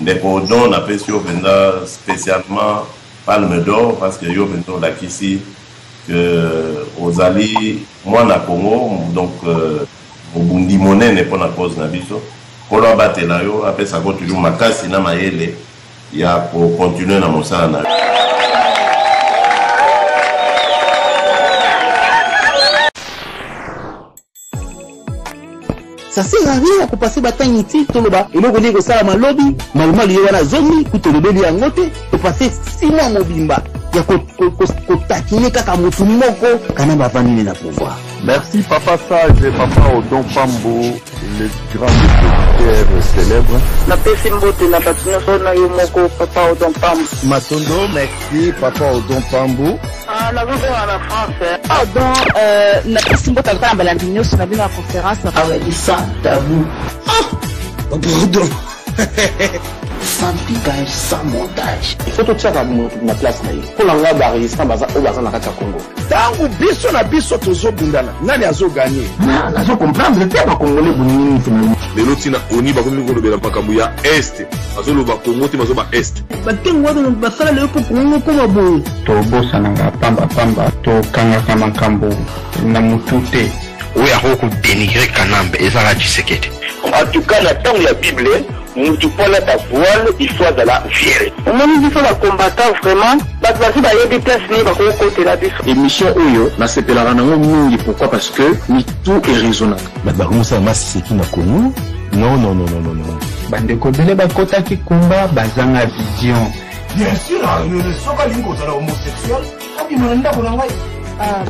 Les cordons, on appelle sur spécialement Palme d'Or, parce que yo vendo la ici que aux alliés, moi na Congo, donc au Bundi monnaie n'est pas na cause na biso. Pour la battre là, yo après ça toujours makasi na maele, il y a pour continuer na mosala na. Ça sert à rien pour passer bataille inutile tout le bas. Et là, on dit que ça, ma lobby, malheureusement, il y a la zone, pour te lever les angotes, pour passer 6 mois au bimba. Il y a qu'on taquine kaka mutumoko, quand va venir la pouvoir. Merci Papa Sage et Papa Odon Pambo, les grands dépositaires célèbres. La Pessimbote, la Patino, na Yomoko, Papa Odon Pambo. Matondo, merci Papa Odon Pambo. Ah, la vie à la France. Ah, donc, la Pessimbote, elle va à Balandino, sur la conférence. Ah ouais, ça, tabou. Ah! Pardon. Sans picage, sans montage. Il faut tout ça dans ma place. Pour l'envoi d'enregistrement, au bazar na Congo. Tangu biso na biso tozo bundana. Nani azo gagné? Na zo comprendre le terme congolais bunini finalement. Lelo tina oni ba komi ko bela makambo ya est. Azo lo ba Congo ti mazo ba est. Ba tengo ndo basala le ko Congo ko mabo. To bosa nanga pamba to kanga kama makambo na mutute. Oya ko dénigrer Kanambe ezala Tshisekedi. En tout cas, la temps de la Bible, nous ne pouvons pas la voile, il faut de la vierge. On nous dit que les combattants, vraiment, il y a des places qui sont côté la bise. Émission Oyo, na sepela ranango, pourquoi? Parce que tout est raisonnable. Comment ça marche, c'est qui n'a connu? Non. Bandeko bele bakota ki kumba bazanga vision. Bien sûr, le soka lingo za homosexuel, abi monenda bonanga.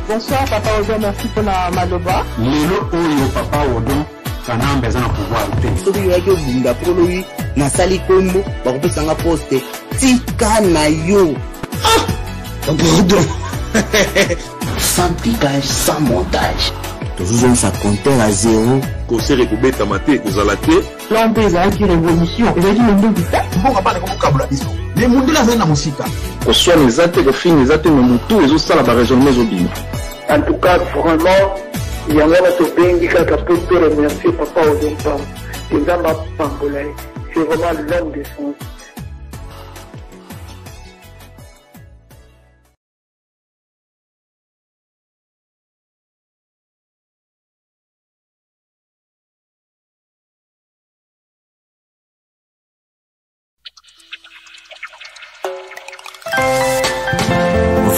Bonsoir Papa Odon, merci pour la maloba. Lelo Oyo Papa Odon. Kanambe za na pouvoir te. Soki yo bunda proloyi na sali kombo bakopesa nga poste tika na yo. Ah! Pardon. Sans picage, sans montage. Toujours ça compteur à zéro. Conseil rekubeta mate kozalate. L'homme ezalaki révolution. Ezalaki mundu bita. Bonga bana ko kabula biso. Les mundu la zana musika. Ko soit les athées, ko fini les athées, mais mutu ezo sala ba raisonnement zobima. En tout cas, vraiment, il y a un qui a pu remercier Papa Odon Pambo. C'est vraiment l'homme de sens.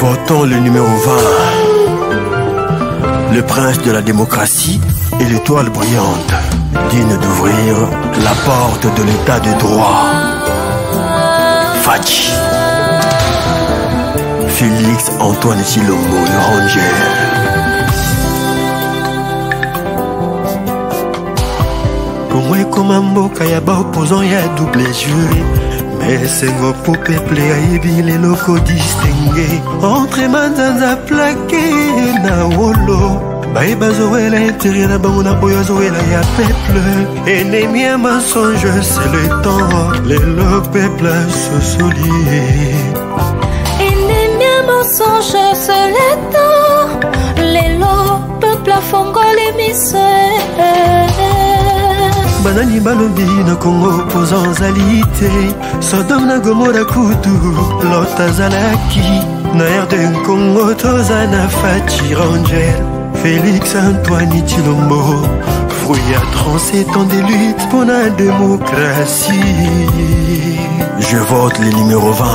Votons le numéro 20. Le prince de la démocratie et l'étoile brillante, digne d'ouvrir la porte de l'état de droit. Fachi. Félix Antoine Chilombo, le ranger. Congo et Komamboka yaba opposant ya double juré. Mais c'est gros pour peuple aïbi les locaux distingués. Entre manzanza plaqué na wolo. Baïba zoé l'intérieur na baouna boya zoé la ya peuple. Ennemi à mensonge c'est le temps. Les lo peuple se soulier. Ennemi à mensonge c'est le temps. Les lo peuple à fongo les misères. Banani balobi na Congo opposant zalité. Sodome na Gomora kutu Lota zalaki. Na Erden Congo tozana Fachi Rangel. Félix Antoine Chilombo. Fruit à 37 ans de lutte pour la démocratie. Je vote le numéro 20.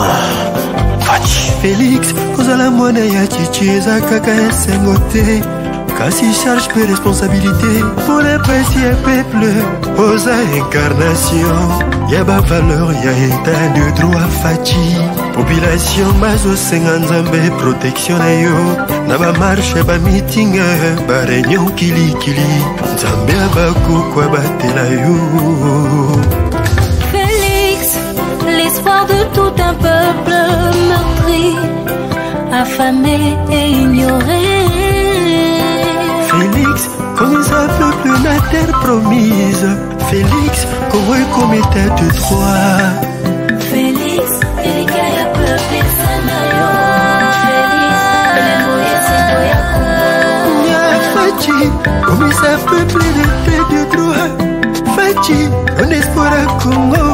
Fachi Félix Kozala mwana ya chichiza kaka sengote. Kasi charge peu responsabilité pour les précieux peuples. Aux incarnations, y'a ba valeur, y'a état de droit Fachi. Population bazo senganzambe protection na yo. Na ba marche ba meeting ba réunion kili kili. Nzambe abaku kwa batela yo. Félix, l'espoir de tout un peuple meurtri, affamé et ignoré. Félix, comme un peuple la terre promise. Félix, comme un comité de droit. Félix, il y a un peuple sanayo. Félix, le moyen c'est Fachi, comme un peuple de paix de droit. Fachi, un espoir à Congo.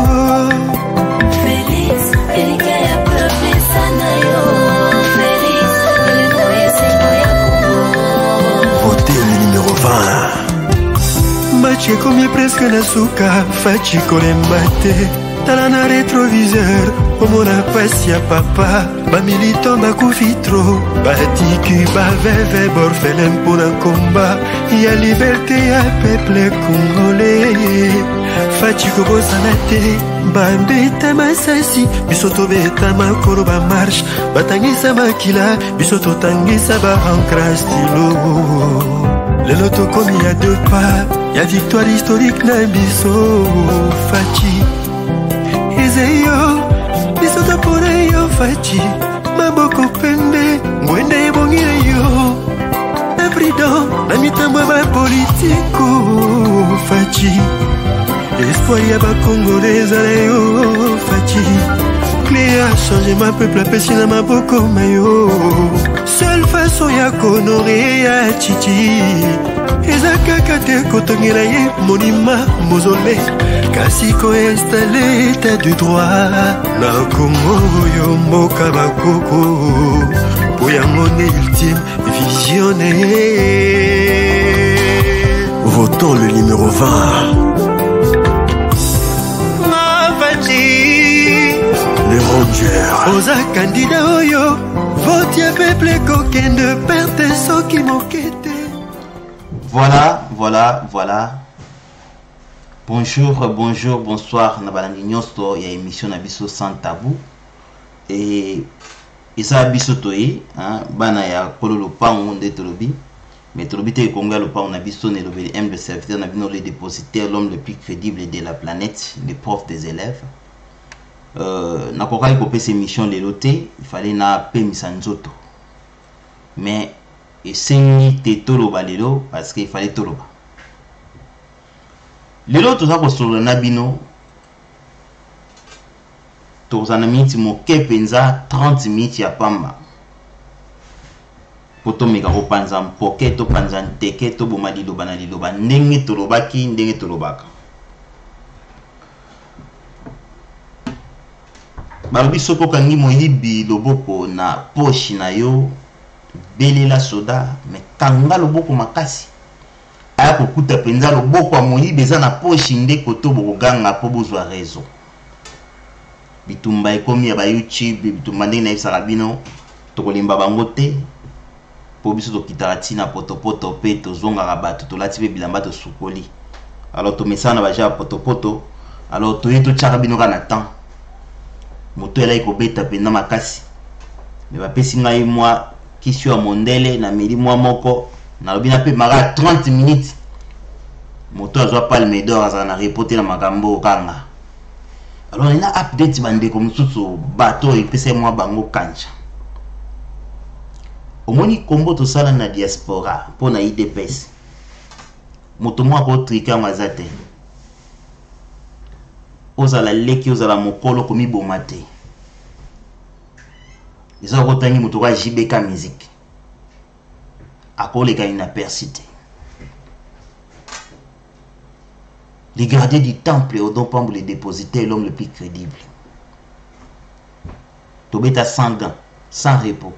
Fachi comme presque na suka, fachi kolembate. Talana rétroviseur, omona pasi ya papa. Ba militant ba kufitro, ba tiku ba veve borfelem pour un combat. Ya liberté ya peuple congolais. Fachi kobo sanate, ba mbeta masasi. Bisoto beta makoro ba marche, batangisa makila. Bisoto tangisa ba ancra stylo. Le loto comme il y a 2 pas, y'a victoire historique na biso Fachi. Ezeyo, biso tapone yo Fachi. Maboko pende, mwende bongire yo. Nabrido, na mitambo ba politiko Fachi. Espoir ya ba Congolais ale yo Fachi. Clé a changé ma peuple a pesi na maboko mayo. Seule façon ya konorer ya chichi. Ezaka kate kotongela ye monima mozole. Kasi ko installé état du droit. Na Congo yo mboka bakoko. Poyangone ultime visionnaire. Votons le numéro 20. Les Rangers. Oza candidat oyo. Vote ya peuple kokende perte soki mokete. Voilà. Bonjour, bonsoir. Na balangi nyosto ya émission na biso sans tabou. Et ça biso toyi, hein, bana ya kololo pango nde tolobi. Mais tolobi te konga lo pango na biso ne lobeli aime le serviteur na bino le dépositaire, l'homme le plus crédible de la planète, le prof des élèves. Na kokali ko pesa émission lelo te, il fallait na pemisa nzoto. Mais esengi te toloba lelo parce qu'il fallait toloba. Lelo toza ko solo na bino. Toza na minute moke penza 30 minutes ya pamba. Poto meka ko panza mpoke to panza nteke to boma liloba na liloba ndenge tolobaki ndenge tolobaka. Balobi soko kangi moyibi loboko na poche na yo belela soda me kanga loboko makasi aya kokuta penza loboko ya moyibi eza na poche nde koto bokoganga po bozwa réseau. Bitumba ekomi ya ba YouTube bitumba ndenge na yebisaka bino tokolimba bango te po biso tokitaka ntina potopoto pe tozongaka bato tolati pe bilamba tosukoli. Alors tomesana na baja potopoto alors toye totyaka bino kaka na temps moto elai kobeta penda makasi me bapesi ngai mwa kisio ya mondele na meli mwa moko na lobi na pe maka 30 minutes moto azwa palme d'or azala na reporter na makambo okanga. Alors ina update bandeko mosusu bato epesa mwa bango kanja. Omoni kombo tosala na diaspora mpo na IDPS moto mwa kotrika mazate ozala leki ozala mokolo komiboma te. Eza kotangi moto kwa JBK musique akoleka inapercité. Les gardiens du temple au don pambo les dépositaires l'homme le plus crédible. Tobeta sans gants, sans repos.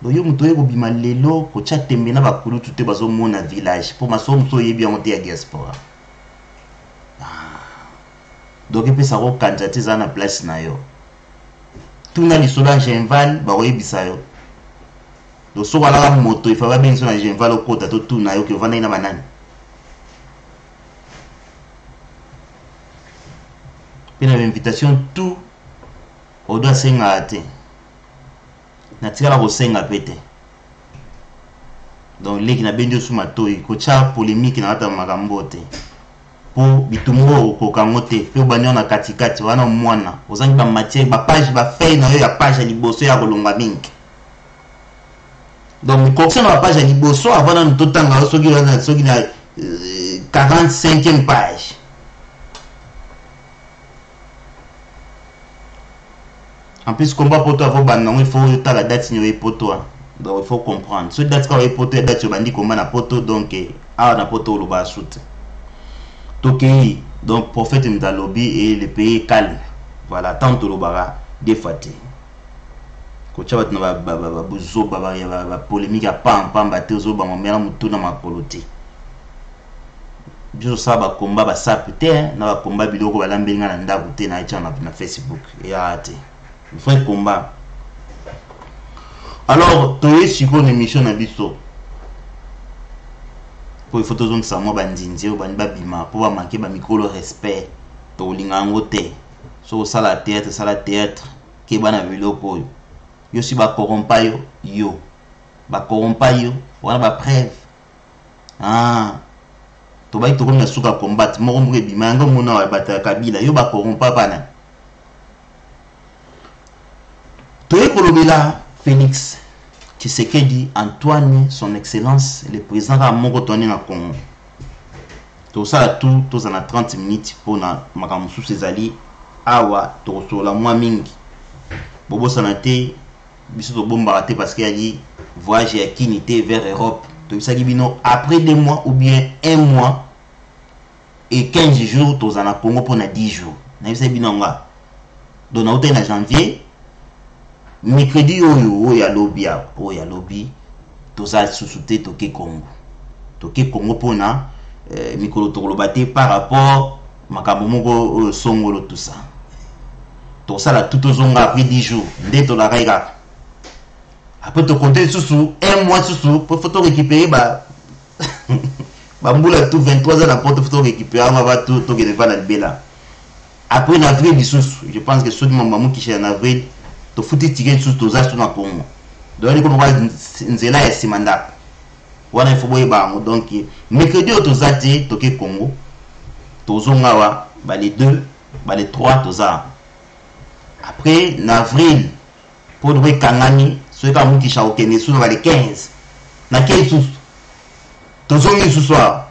Doyo muto yeko bima lelo ko chatembe na bakulu tute bazo mona village pour maso muto yebi en te diaspora. Donc il peut savoir candidater à la place na yo. Tout na lisolo Genval ba oyebisa yo. Donc so wala moto il faut ba bien so na Genval okota to tout na yo ke vana ina banani. Pena invitation tout o doit senga ate. Na tika ko senga pete. Donc leki na bendio suma toyi ko cha polémique na ata makambo te. Po bitumbo ko kangote pe banyo na katikati wana mwana ozangi ba matière ba page ba feuille na yo ya page ya liboso ya kolonga mingi. Donc ko sema page ya liboso avant na totanga soki na 45e page. En plus combat poto avant banango il faut ta la date ni poto. Donc il faut comprendre. Ce date quand poto et date bandi combat na poto donc na poto lo ba shoot. Toki, donc prophète Mdalobi et le pays calme. Voilà, tant de l'obara, des fatés. Quand tu vas polémique à pam pam bateau zo ba mera mutu na makolote. biso ça ba combat ba sape te na ba combat biloko ba lambelinga na ndako te na icha na Facebook et ate vrai combat. Alors toye siko une émission na biso pour photos donc ça mo bandinzi o bani ba bima pour ba manquer ba micro respect to linga ngote so sala théâtre ke bana biloko yo si ba corrompa yo ba corrompa yo wana ba preuve to ba to na suka combat mo mo bima ngo mona wa bata kabila yo ba corrompa bana to ekolobela Félix Tshisekedi Antoine son excellence le président ka moko toni na Congo to ça tout to na 30 minutes pour na makamusu sezali awa to so la moi mingi bobo sanate biso to bomba te parce qu'il a dit voyage à Kinité vers Europe to ça qui bino après 2 mois ou bien 1 mois et 15 jours to na Congo pour na 10 jours na bisa bino nga donc na hôtel na janvier mercredi oyo ya lobby to za susute to ke Congo pour na mikolo to lobate par rapport makambo moko songolo tout ça to ça la tout ozonga après 10 jours ndeto la raiga après to compter sous 1 mois sous pour photo récupérer ba mbula tout 23 ans la porte photo récupérer on va tout to que va na bela après en avril je pense que ceux de maman qui chez en avril to futi ticket sous to za na Congo donc il va nzela ya simanda wana ifo boye ba donc mercredi to za te to ke Congo to zonga wa ba les 2 ba les 3 to za après en avril pour le kangani ceux qui muki sha okene sous ba les 15 na 15 sous to zongi ce soir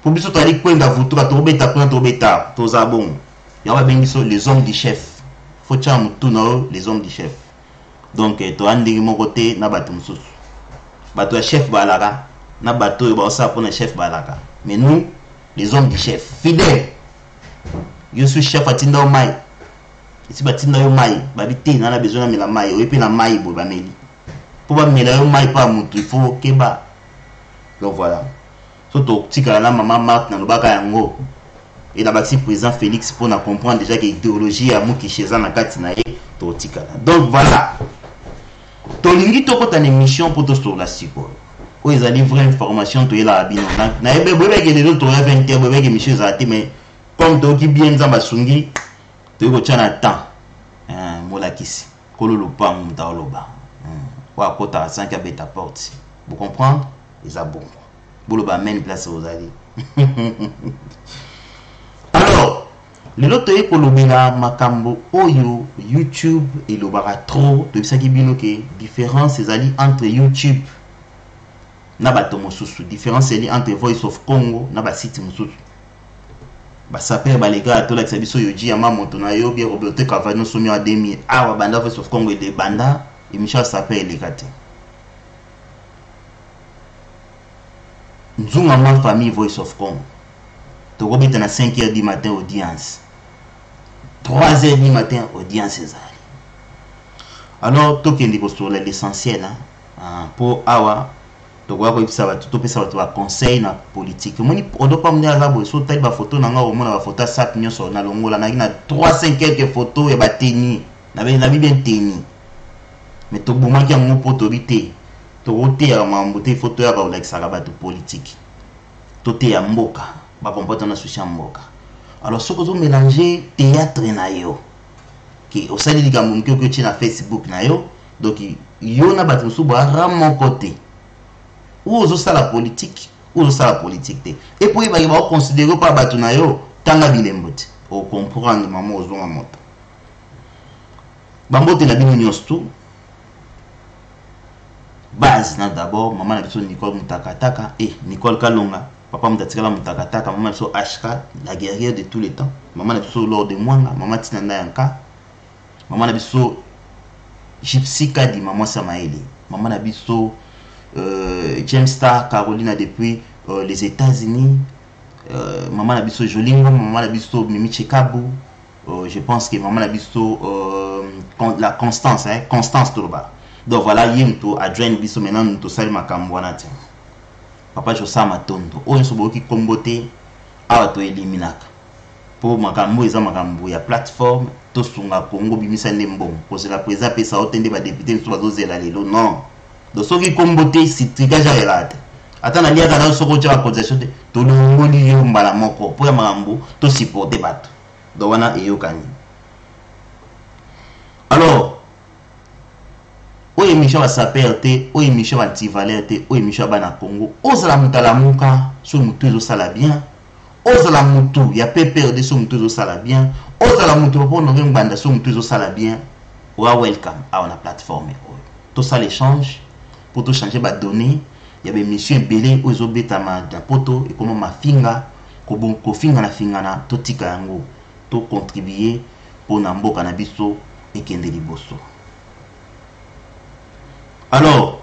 pour biso to ali kwenda vutura to beta to za bon ya ba bengi so les hommes du chef faut tcham tout na les hommes du chef donc to andi mo côté na bato mususu bato ya chef balaka na bato ba sa pour na chef balaka mais nous les hommes du chef fidèles je suis chef atinda o mai ici batinda yo mai babité na besoin na mai o epi na mai bo ba meli pour ba mela yo mai pa mutu il faut keba donc voilà surtout tika la maman Marthe na lobaka yango et la bâti président Félix pour na comprendre déjà que idéologie à muki chez na kati na ye to tika donc voilà to lingi to kota émission pour to sur la siko o ezali vraie information to yela bino na ebe bobe ke de to 20h bobe ke monsieur zati mais comme to ki bien nzamba sungi to ko tchana temps molakisi kololo pa mutaoloba wa kota 5 beta porte vous comprendre ils a bon boloba même place aux ali alors le loto e kolobela makambo oyo YouTube et le bara trop de ça qui bino que différence ezali entre YouTube na bato mosusu différence ezali entre Voice of Congo na ba site mosusu ba saper ba lega to la biso yoji ya mamoto na yo bien Roberto Cavano somi a demi awa banda Voice of Congo et de banda et Michel saper les gâté nzunga ma famille Voice of Congo to robita na 5h du matin audience 3h du matin audience ezali alors to kendi ko sur l'essentiel pour awa to kwa ko pisa to pesa bato ba conseil na politique moni odo pa mne azabo so tali ba photo na nga o mona ba photo sap nyoso na longola na 3-5 quelques photos ya bateni na bien teni mais to bomaki ngo poto bité to roté ya mambote photo ya ba like saka bato politique to te ya mboka ba comporte na social mboka alors ce que vous mélangez théâtre na yo qui au sein de ligambo que tu na Facebook na yo donc yo na bato so ba ramon côté ou aux ça la politique ou ça la politique et puis il va considérer pas bato na yo tanga bilembote au comprendre maman aux zonga moto bambote na bino nyostou base na d'abord maman na biso Nicole Mutakataka et Nicole Kalonga papa mutatikala Mutakataka maman biso HK la guerrière de tous les temps maman na biso Lord de Mwanga maman Tinanda Yanka maman na biso Gypsy Kadi maman Samaeli maman na biso James Star Carolina depuis les États-Unis maman na biso Jolingo maman na biso Mimi Chekabu je pense que maman na biso la Constance Constance Toloba. Donc voilà, yemto adjoint biso maintenant to sali makambo wana te. Papa Josa Matondo. O nso boki kombote awa to eliminaka pour makambo eza makambo ya plateforme to sunga Congo bimisa ndembon cause la président pesa otende ba député so bazozela lelo non do soki kombote citricage ya relate ata na lia kana soko cha cotisation to longoli yo mbala moko pour ya makambo to supporter bato do wana eyokani. Alors o émission va s'appeler o émission va tivalete o émission bana Congo ozala mutala muka so mutu ezo sala bien ozala mutu ya PPRD so mutu ezo sala bien ozala mutu pour no nganda so mutu ezo sala bien wa welcome à la plateforme tout ça l'échange pour tout changer ba données il y a des missions belé ozo betama da poto et comment ma finga ko bon ko finga na fingana to tika yango to contribuer pour na mboka na biso et kende liboso. Alors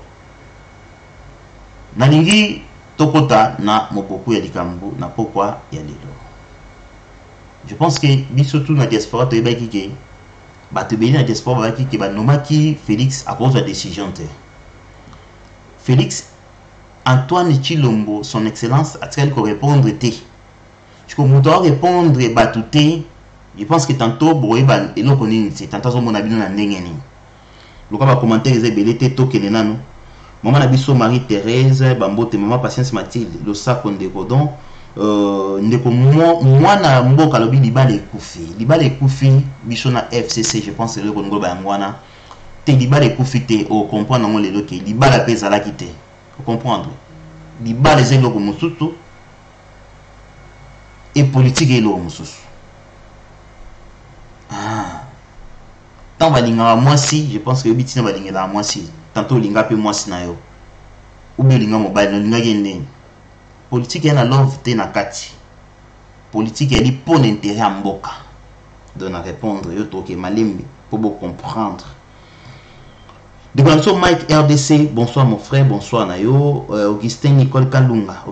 nalingi tokota na moboku ya likambo na pokwa ya lelo. Je pense que biso tout na diaspora to ebaki ke bato beli na diaspora baki ke ba nomaki Félix à cause de la décision te. Félix Antoine Chilombo son excellence a-t-il qu'on répondre te. Je comprends pas répondre batouté. Je pense que tantôt boye ba eloko nini c'est tantôt zo mona bino na ndenge ni. Loka ba commentaire eze belete to kenenano. Maman Nabiso Marie-Thérèse, Bambote, Maman Patience Mathilde, le sac on décodon. Ndeko mwana mboka lobi libale ekufi. Libale ekufi, bishona FCC, je pense que le Congo Bangwana. Te libale ekufi te, o comprendre non le loke. Libale pesa la kite. Vous comprendre? Libale zelo ko mususu. Et politique elo mususu. Ah. Tant balinga moi si, je pense que bitina balinga la moi si. Tantôt linga pe moi si na yo. Ou bien linga mobile no linga gende. Politique yana love te na kati. Politique elle pour l'intérêt à mboka. Donc na répondre yo to ke malembi pour vous comprendre. De bonsoir Mike RDC, bonsoir mon frère, bonsoir Nayo, Augustin Nicole Kalunga,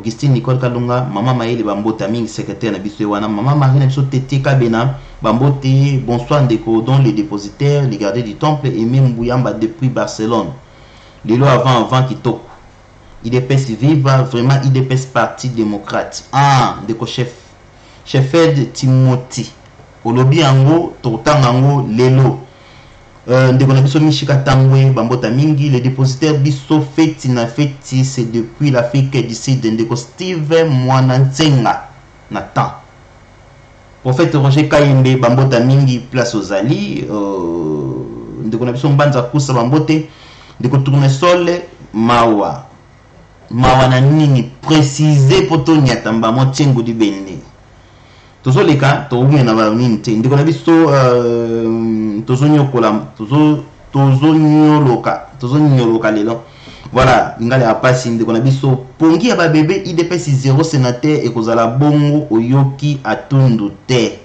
maman Maëlle Bambota Ming, secrétaire na biso wana, maman Marine biso Tete Kabena, Bambote, bonsoir Ndeko, dont les dépositaires, les gardiens du temple et même Bouyamba depuis Barcelone. Les lois avant qui toque. Il épaisse viva, vraiment il épaisse parti démocrate. Ah, Ndeko chef Ed Timothy. Au lobby ango, Totangango, Lelo. Ndeko na biso Mishika Tangwe, Bambota Mingi, les dépositaires biso feti na feti, c'est depuis l'Afrique du Sud, Ndeko Steve Mwanantsenga, Nathan. Prophète Roger Kayembe, Bambota Mingi, place aux Ali, Ndeko na biso Mbanza Kusa Bambote, Ndeko Tournesol, Mawa na nini, préciser poto nyatamba, Motiengo di Bende. Tozo leka, to ume na ba nini te, Ndeko na biso, tozo nyoloka lelo. Voilà, ngale apasi Ndeko na biso pongi ya ba bébé IDPS 0 sénateur et kozala bongo oyoki atundu te.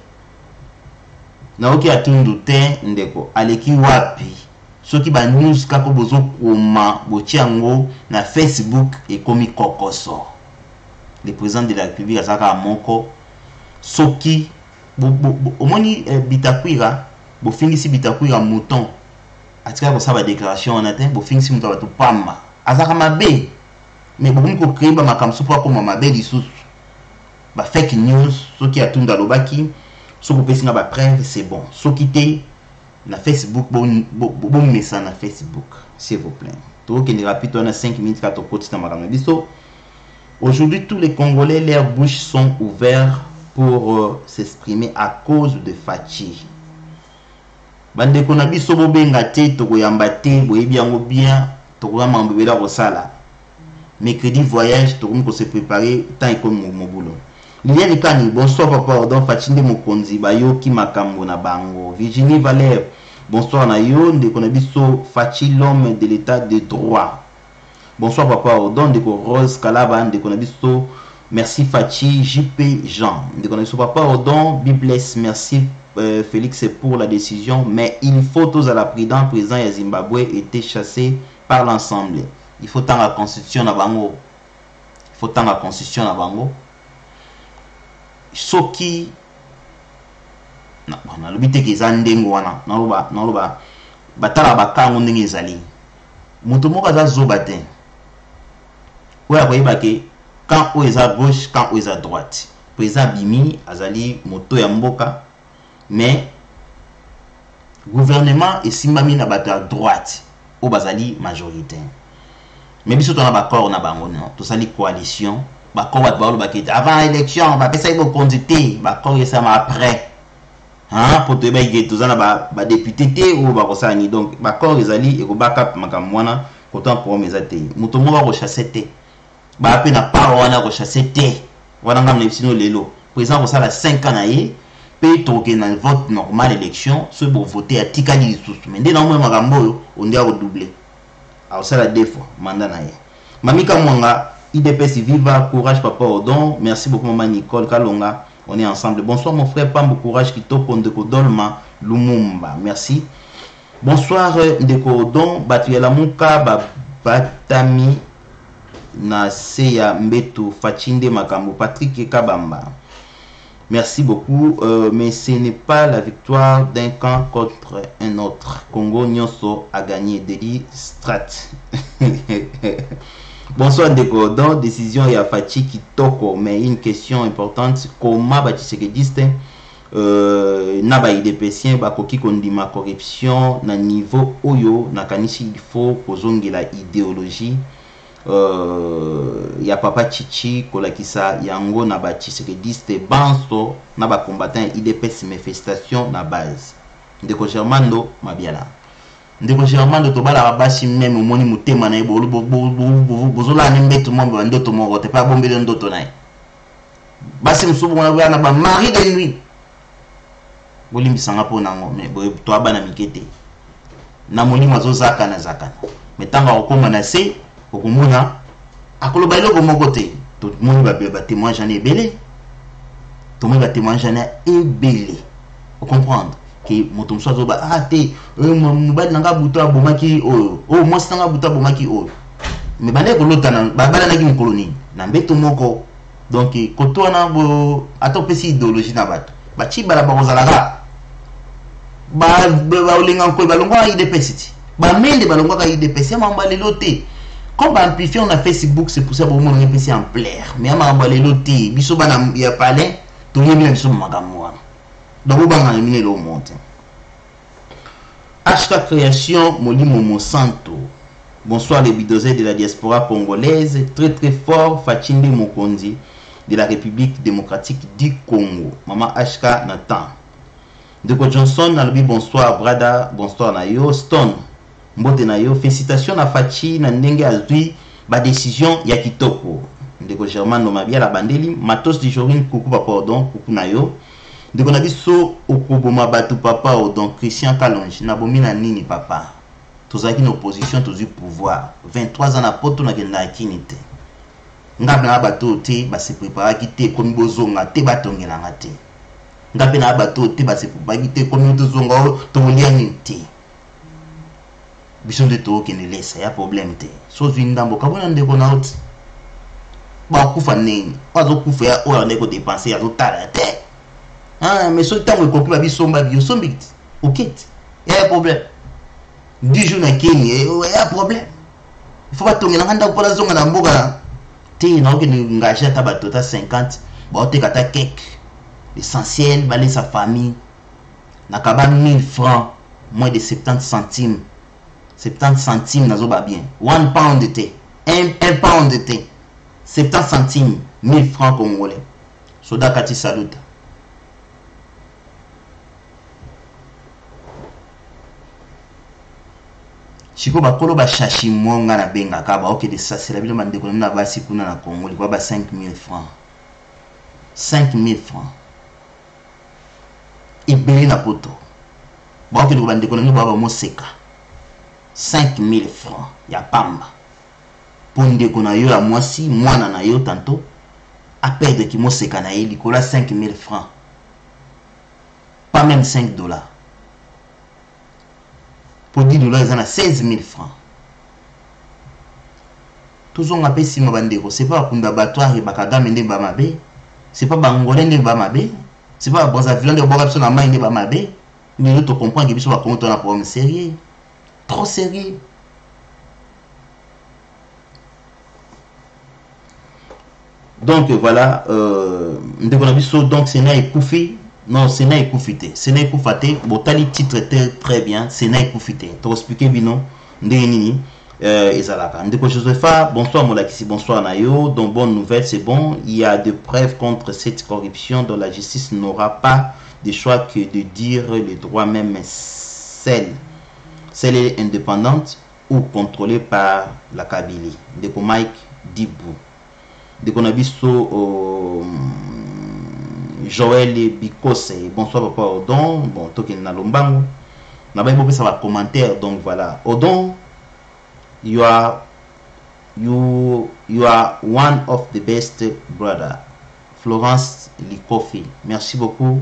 Na oki atundu te Ndeko aleki wapi? Soki ba news kako bozo koma botiango na Facebook et komi kokoso. Le président de la République azaka moko soki omoni Bitakwira bo fingisi Bitakwira mouton atika ko saba déclaration en atteint bo fingisi mouton batu pamba azaka mabe mais bokum ko créer ba makamso pour ko mabe lisusu ba fake news soki atunda lobaki soko pesinga ba preuve c'est bon soki te na Facebook bon message na Facebook s'il vous plaît to ke ni rapide on a 5 minutes ka to kotita makambo biso. Aujourd'hui tous les Congolais leurs bouches sont ouvertes pour s'exprimer à cause de Fachi. Bande ko na biso bo benga te to ko yamba te boyebi yango bien to ko mambela ko sala. Mercredi voyage to ko se préparer tant ko mo boulot. Liliane Kani, bonsoir papa, donc Fachi nde mokonzi bayoki makambo na bango. Virginie Valère, bonsoir na yo ndeko na biso Fachi l'homme de l'état de droit. Bonsoir papa, donc ndeko Rose Kalaba ndeko na biso. Merci Fachi, JP Jean. Ndeko na biso papa, donc Bibless, merci Félix pour la décision, mais il faut tous à la prudence, président ya Zimbabwe était chassé par l'ensemble. Il faut tant la constitution na bango. Il faut tant la constitution na bango. Soki na bana lobite ke zandengo wana na loba batala bakango ndenge ezali mutu moko za zobatin oya koyeba ke quand o eza gauche quand o eza droite président Bimi azali moto ya mboka mais gouvernement et simbami na bato à droite au bazali majorité mais biso tona bakor na bango non to sali coalition bakor bat baolo bakete avant élection ba pesa ibo condité bakor yesama après hein pour te ba yé to zana ba député té ou ba kosani donc bakor ezali e ko backup makamwana kotan pour mes até moto mo ba ko chasser té ba pe na pa wana ko chasser té wana ngam sino lelo président ko sala 5 ans na ye pe toke na vote normal élection ceux pour voter à tikali sous mais dès non makambo on doit redoubler alors ça la deux fois mandat na ye mamika mwanga IDPS viva courage papa Odon merci beaucoup maman Nicole Kalonga on est ensemble bonsoir mon frère Pambo courage Kitoko Ndeko Dolma Lumumba merci bonsoir Ndeko Odon Batuyela Muka Batami na Seya Mbeto Fachinde Makambo Patrick Kabamba merci beaucoup mais ce n'est pas la victoire d'un camp contre un autre. Congo Nyonso a gagné Deli Strat. Bonsoir Ndeko Odon, décision ya Fachi Kitoko mais une question importante comment Batisekediste na ba IDPSien ba koki kondima corruption na niveau oyo na kanisi il faut kozongela idéologie ya papa Chichi kolakisa yango na ba Tshisekedi banso na ba combattant IDPS manifestation na base Ndeko Germando Mabiala Ndeko Germando to bala basi même moni mutema na ibolo bozola ne mbeto mombe wa ndoto moko te pa bombele ndoto nae basi msubu na ba mari de nuit bolimbi sanga po nango me boye to abana mikete na molimo azozaka na zakana metanga okoma na se okumuna akoloba iloko moko te to moni ba témoin j'en ai belé to moni ba témoin j'en ai ebelé vous comprendre que moto mso azoba ah te mobali nanga buto abomaki o mwasi nanga buto abomaki o me bande ko lotana babala na kimi koloni na mbeto moko donc koto na bo atopesi idéologie na bato bachi bala bakozalaka ba olinga ko balongwa IDPS ba mende balongwa ka IDPS mamba lelo te comme ba amplifier on a Facebook c'est pour ça bon mon IDPS en plaire mais mamba lelo te biso bana ya palais to yebi biso magamwa donc banga mine lo monte hashtag création Molimo Monsanto bonsoir les bidozés de la diaspora congolaise très très fort Fachinde Mokonzi de la République démocratique du Congo maman HK Nathan Ndeko Johnson nalobi bonsoir brada bonsoir na yo Stone mbote na yo félicitations na Fachi na ndenge azwi ba décision ya kitoko Ndeko Germain no mabia la bandeli matos di Jorine coucou papa Odon coucou na yo Ndeko na biso okoboma batu papa Odon Christian Kalonji na bomi na nini papa tozaki na opposition tozi pouvoir 23 ans na poto na kenda kinite ngabe na bato te ba se préparer kite komi bozonga te batongela ngate ngabe na bato te ba se préparer kite komi tozonga to liani te biso de to kene lesa ya problème te so zindambo kabona ndeko na ot ba kufa nini wazo kufa ya o ndeko dépenser ya totala te ah mais so tango ko kuba biso mba bio sombit okit ya problème 10 jours na Kenya ya problème il faut pas tongela nganda ko la zonga na mboka te na okene ngacha tabato ta 50 ba te kata cake l'essentiel balé sa famille na kaba 1000 francs moins de 70 centimes 70 centimes nazo ba bien 1 pound de thé 1 pound de thé 70 centimes 1000 francs congolais soda kati saluta Chiko bakolo ba shashi monga na benga ka ba oke de ça c'est la bile mande ko na basi kuna na Congo li kwa ba 5000 francs 5000 francs ibeli na poto ba oke de bande ko na ba mo seka 5000 francs ya pamba ponde ko na yo ya mwasi mwana na yo tanto a perdre ki mo seka na ye likola 5000 francs pas même 5 dollars pour 10 dollars ils en a 16 000 francs tous on appelle si mabandeko c'est pas kunda batwa et bakagame nde ba mabe c'est pas bangolais nde ba mabe c'est pas Brazzaville nde boka biso na mai nde ba mabe mais nous te comprendre que biso ba compte na problème sérieux trop sérieux Donc voilà, donc Sénat Ekoufi, non, Sénat Ekoufité. Sénat Ekoufate, bon, tali titre était très bien, Sénat Ekoufité. Tu expliqué bino, ndeni, ezalaka. Ndeko Josepha, bonsoir Molakisi, bonsoir Nayo. Donc bonne nouvelle, c'est bon. Il y a des preuves contre cette corruption dont la justice n'aura pas de choix que de dire le droit même celle est indépendante ou contrôlée par la Kabylie. Ndeko Mike Dibou. Dès qu'on a vu Joël Bikose, bonsoir papa Odon, bon, token na lombango. Na ba ça va commentaire, donc voilà. Odon, you are one of the best brother. Florence Likofi, merci beaucoup.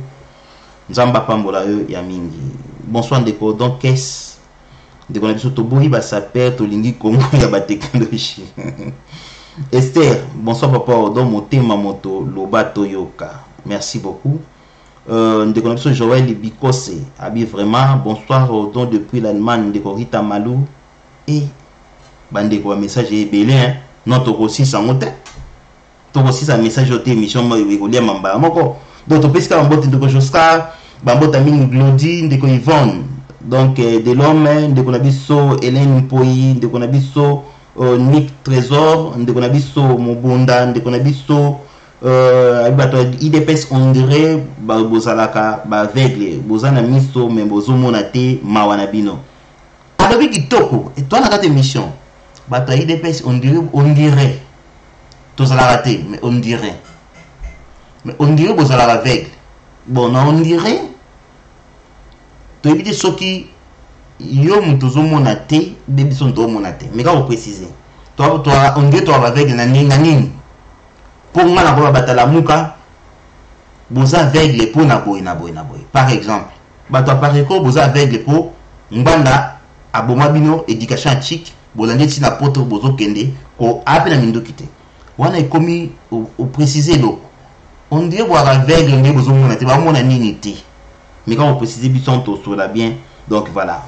Nzamba pambola yo ya mingi. Bonsoir Ndeko Odon, qu'est-ce dès qu'on a vu Tobohi ba s'appelle Tolingi Congo ya ba technologie. Esther, bonsoir papa Odon, Motema Moto, Loba Toyoka. Merci beaucoup. De connexion Joël Bikose, Abi vraiment, bonsoir Odon depuis l'Allemagne, de Rita Malou. Et, bande quoi message est belé, hein. Non, tu aussi sans monter. Tu aussi un message au émission, moi, il y a mamba. Moko. Donc, tu peux se faire de Joska, Bambot Amine Glody, de Yvonne. Donc, de l'homme, de Konabiso, Hélène Poyi, de Konabiso. Nick Trésor, de Konabiso, Mobunda, de Konabiso, IDPS on dirait, Bozalaka, Bavegle, Bozana Miso, mais Bozomonate, Mawanabino. Alors, Kitoko, et toi, on a raté mission. Bata IDPS on dirait, tous à la raté, mais on dirait. Mais on dirait, Bozalaka Vegle. Bon, on dirait, tu évites ce qui. Yo mutozo monate bebi son to monate mais quand vous précisez toi on dit toi avec nani pour moi la ba batala muka boza aveugle pour na boy par exemple bato apare ko boza aveugle pour mbanda aboma bino éducation chic bolande ti na poto bozo kende ko apena mindo kité wana ekomi au préciser lo on dit voir aveugle ngi bozo monate ba mona nini té mais quand vous précisez bison to so la bien donc voilà.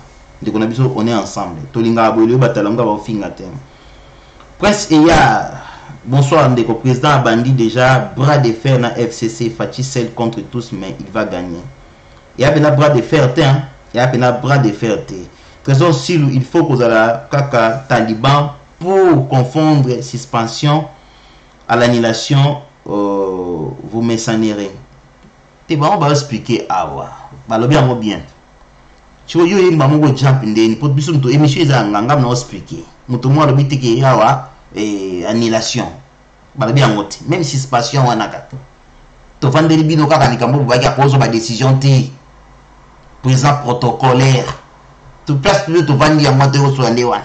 On est ensemble. Tolinga Abolo, Batalanga, Prince Eya, bonsoir, Ndeko, président Bandi déjà, bras de fer na FCC, Fatih celle contre tous, mais il va gagner. Il y a un bras de fer, il y a un bras de fer. Trésor Silou, il faut que vous ayez Kaka Taliban pour confondre suspension à l'annulation, vous m'essanerez. C'est bon, on va expliquer à voir. Bien. Tu vois, il y a un jump in the pot biso to émission za nganga na expliquer muto mo lo bitike yawa annulation bala bien ngote même si suspension wana ka to vandeli bino kaka ni kambo ba ya pozo ba décision ti président protocolaire to place plus to vandi ya moto so ande wana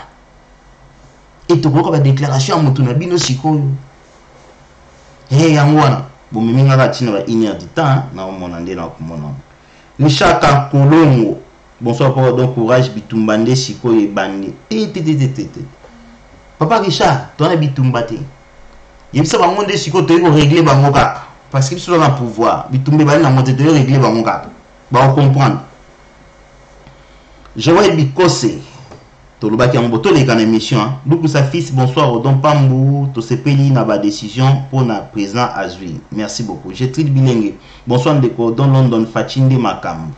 et to ko ba déclaration muto na bino sikoyo yango wana bo miminga ka tina ba 1 heure de temps na mona ndé na kumona ni chaka kolongo. Bonsoir, papa, donc courage, Bitumbande, Siko et Bandi. Papa Richard, tu as Bitumbate. Il y a un monde de Siko, tu as réglé Bangoka. Parce qu'il sont dans le pouvoir. Bitumbande, tu as réglé Bangoka. Bah, on comprend. Joël Bikose. Tu as dit que tu as une émission. Donc, sa fils, bonsoir, Odon Pambou. Tu as payé une décision pour le président Azui. Merci beaucoup. J'ai très bilingue. Bonsoir, Ndeko, Don London, Fachinde Makam.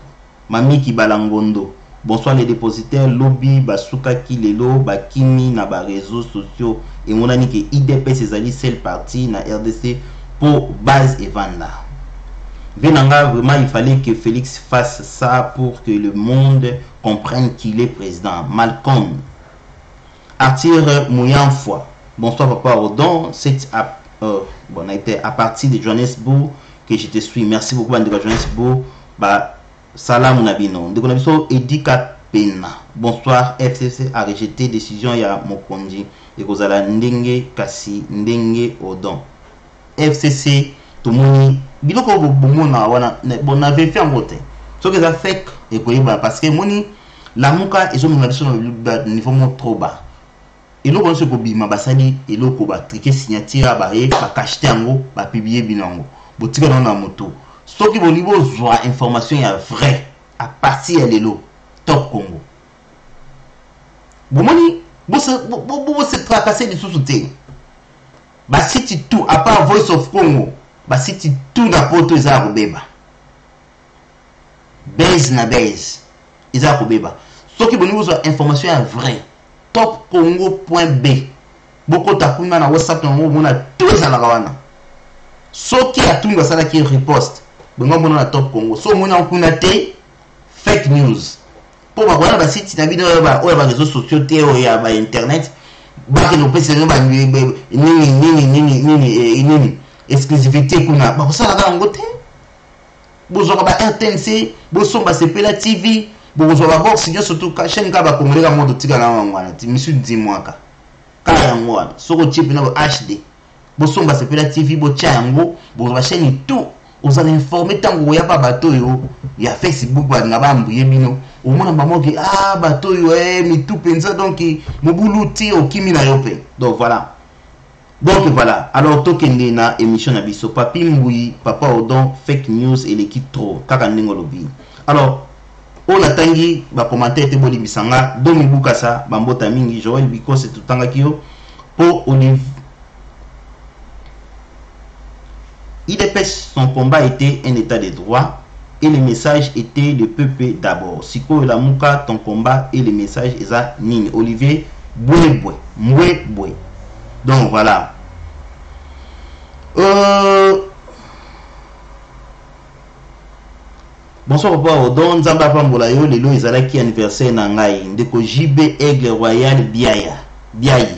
Mami ki balangondo. Bonsoir les dépositaires lobby basuka kilelo bakimi na ba réseaux sociaux et mon ami que IDPS ezali seul parti na RDC pour base et vanda. Venanga vraiment il fallait que Félix fasse ça pour que le monde comprenne qu'il est président. Malcolm Arthur Mouyanfoy. Bonsoir papa Odon, c'est bon on a été à partir de Johannesburg que je te suis. Merci beaucoup de Johannesburg. Bah Salam Nabino. De Konabiso Edika Pena. Bonsoir. FCC a rejeté décision ya Mokondi. Et Kozala Ndenge Kasi Ndenge Odon. FCC tout le monde. Biloko Bomona wana bon avait fait en vote. Ce que ça fait et parce que moni la muka et son niveau trop bas. Et là on se bima basali et là ko ba triquer signature ba e ba cacheter ngo ba publier binango. Botika na moto. Ce qui au niveau de information est vrai à partir de l'eau top Congo. Bon moni, vous se tracasser des sous-soutés. basiti tout à part Voice of Congo basiti tout na poto eza kobeba base na base eza kobeba soki boni bozwa information ya vrai topcongo.b boko takuna na WhatsApp na mona tout ezalaka wana soki atunga sala ki riposte bongo mona na Top Congo so mona kuna te fake news po ba wana basiti na bino ba oya ba réseaux sociaux te oya ba internet ba ke no pese ba nini exclusivité kuna ba kosala ka ngote bozwa ba RTNC bosomba sepela TV bozwa ba box nyo surtout ka chaîne ka ba kongoleka modo tika na ngwana ti misu dimwaka kaya ngwana soko chip na HD bosomba sepela TV bo chango bozwa chaîne tout vous allez informer tango ya ba bato yo ya Facebook ba ngaba mbuye bino omona mama ki bato yo mi tout pensa donc mobulu ti okimi na yope donc voilà. Donc voilà, alors tokende na émission na biso papi mbui papa odon fake news et l'équipe trop kaka ndingo lobi. Alors on atangi ba commentaire te boli bisanga domi bukasa bambota mingi Joël Biko c'est tout tanga kio pour Olive. Il dépêche son combat était un état de droit et le message était le peuple d'abord. Siko la muka ton combat et le message eza nini Olivier Mbwe. Donc voilà. Bonsoir papa Odon Nzamba Pambola yo lelo ezalaki anniversaire na ngai ndeko JB Aigle Royal Biayi.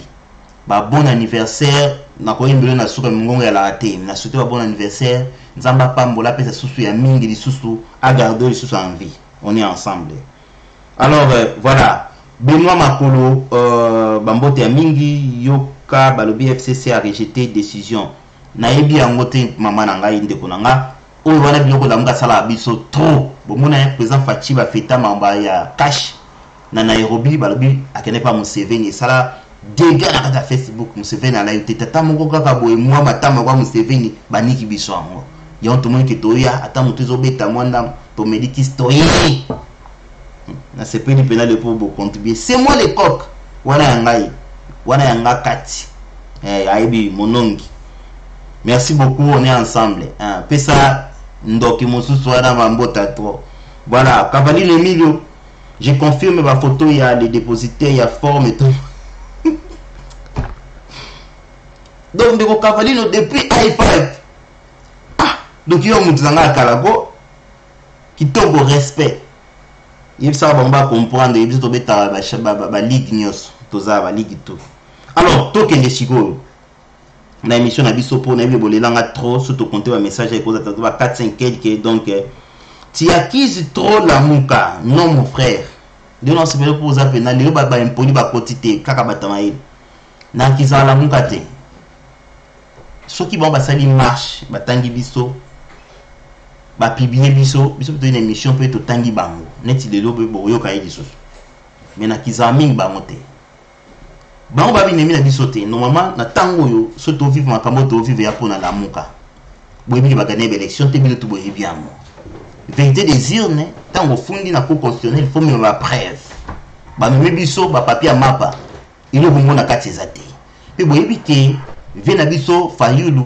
Ba bon anniversaire na ko yembele na suka mungongo ya la te na souhaiter ba bon anniversaire Nzamba Pambola pesa susu ya mingi li susu a garder li susu en vie. On est ensemble. Alors voilà. Benoît Makolo bambote ya mingi yoka balobi FCC a rejeté décision nayebi yango te mama na ngai ndeko na nga oyo wana biloko la mga sala biso trop bomona ya président Fachiba feta mamba ya cash na Nairobi balobi akene pa Museveni sala dégâts na kata Facebook Museveni ala yote tata moko kaka boye mwa matama kwa Museveni baniki biso yango yon to moni ke toya ata mutu ezobeta mwanda to mediki story na sepeli pena le pour contribuer c'est moi le coq wana yanga kati aibi monongi. Merci beaucoup, on est ensemble. Pesa ndoki mosusu wana mambota trop. Voilà, Cavalier Emilio, je confirme ma photo, il y a les dépositaires, il y a forme et tout. Donc de Cavalier depuis i5. Donc il y a un mutanga kalago qui tombe au respect. Il faut savoir comprendre, il faut beta ba ligue nyos, toza ba ligue tout. Alors, token de chigo. Na émission na biso pour na bolelanga trop surtout compter un message avec 4 5 quelques donc tu acquises trop la muka non mon frère de non c'est pour vous appeler na le ba impoli ba quantité kaka batamaï na kiza la muka te ceux qui vont basali marche batangi biso ba publier biso peut une émission peut to tangi bango neti le lobe boyo ka yiso mais na kiza mingi bango te bango babi nemi na biso te normalement na tango yo soto vivre makambo to vivre ya pona la muka boyebi ba gagner élection te bino to boyebi bien vérité des urnes tango fundi na cour constitutionnelle faut me ba preuve ba memi biso ba papier mapa ile bongo na kati ezate pe boyebi ke ve na biso fayulu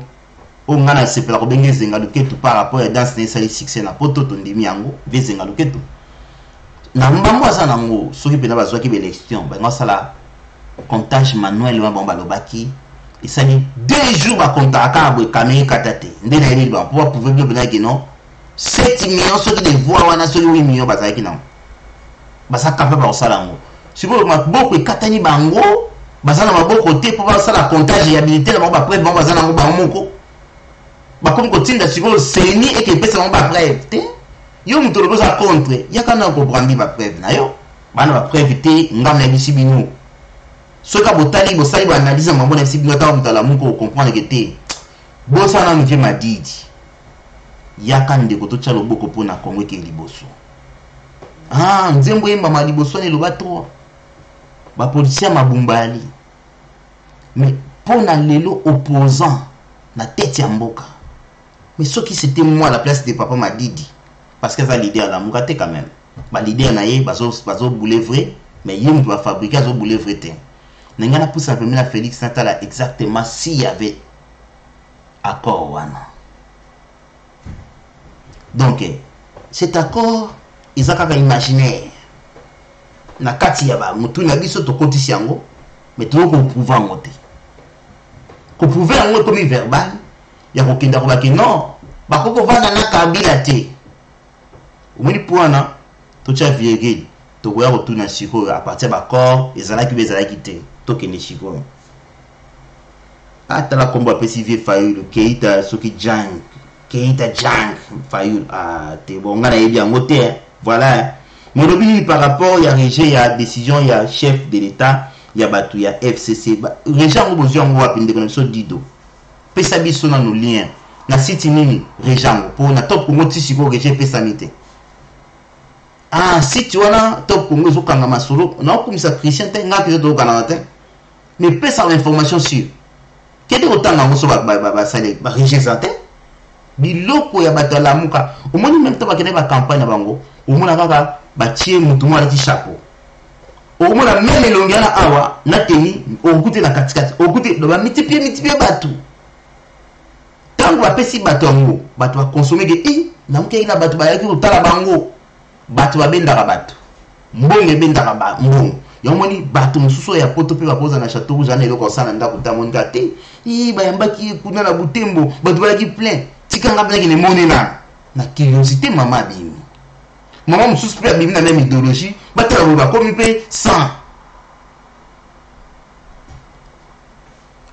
o ngana sepela ko benge zenga luketu par rapport à danse ne sali succès na poto to ndimi yango ve zenga luketu na mbambo asa nango soki pena bazwa ki élection ba ngosala comptage manuel wa bomba lobaki et ça dit 2 jours ba comptaka bo kamé katate ndena ile ba pour pouvoir bien que non 7 millions ceux qui les voix wana ceux 8 millions ba zaki non ba ça capable ba osala ngo siko ma boko katani bango ba sana maboko te pour ba sala comptage et habilité la ba preuve ba sana ngo ba moko ba comme ko tinda siko seni et que pesa ba preuve te yo mutolo ko sa contre yakana ko brandi ba preuve na yo bana ba preuve te ngamna bisibinu. Ce que botali bosali ba analyse mambo na fisi bino ta mutala muko comprendre que te bosana muje madidi yakande ko to tshalo boko pona Kongo ke liboso nzembo yemba mali boso ne loba to ba policier mabumbali mais pona lelo opposant na tête ya mboka mais ce qui c'était moi à la place de papa Madidi parce que ça l'idée à la muka te quand même ba l'idée na ye bazo boule vrai mais yim doit fabriquer zo boule vrai te. N'engana pousse à la Félix Natala exactement s'il y avait accord wana. Donc cet accord ils ont qu'à imaginer na kati ya ba mutu na biso to kotisi yango mais to ko prouver ngote ko prouver yango comme verbal ya ko kinda ko baki non ba ko vana na kabila te umuni puana to cha viegeli to goya ko tuna siko à partir ba corps ezalaki te to kene siko ata la kombo apesi vie Fayulu Keita soki jang Keita jang Fayulu te bon ngana yebi yango te voilà. Mais par rapport à la décision, il y a chef de l'État, il y a Batou, il y a FCC. Les gens ont besoin de connexion d'Ido. Pesa biso na nos liens. Na site nini, Réjean, pour na top Congo Tissiko, Réjean Pesamite. Ah, si tu as top Congo, ils ont kanga masolo, on a comme ça Christian, n'a que de Canada. Mais pesa l'information sur. Qu'est-ce que autant na moso ba salé, ba Réjean santé? Biloko ya bato la muka. Au moins même temps ba kene ba campagne na bango. Au moins kaka batie mutu mwa lati chapeau. Au moins même elongiana awa na teni okute na katikati. Okute do ba mitipie bato. Tango apesi bato ngo, bato ba consommer ke na muke ina bato ba yaki utala bango. Bato ba bendaka bato. Mbonge bendaka ba mbongo. Yomoni bato mususu ya poto pe bakoza na château rouge na eloko sana ndako tamonga te. Ba yambaki kuna na Butembo, bato ba yaki plein. Tika nga blanki ne monena na curiosité maman bimi. Maman me suspect bimi na même idéologie, batela roba comme pe 100.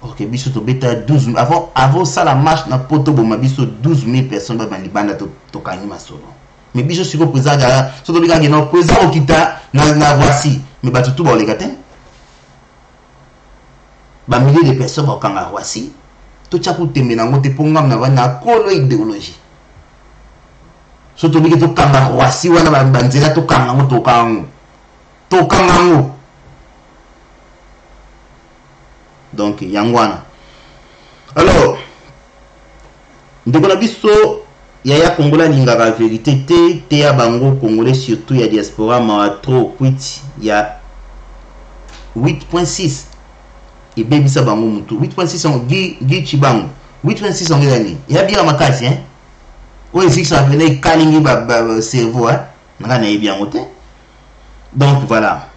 OK, biso to beta 12 avant ça la marche na poto boma biso 12 000 personnes ba libanda to kanima solo. Mais biso siko présent ga so to bika ke no présent okita na voici, mais ba tout ba olekate. Ba milliers de personnes ba kanga voici. To chaku tembe na ngote pongam na vana kolo idéologie. So to bike to kanga wasi wana banzela to kanga ngo to kanga ngo. Donc yangwana. Alors ndeko na biso ya Kongola lingaka vérité te ya bango congolais surtout ya diaspora ma trop quit ya 8.6 et baby ça bango mutu 8.6 on gi chibango 8.6 on gani ya bien makasi hein o existe ça venait kalingi ba cerveau hein ngana yebi yango te. Donc voilà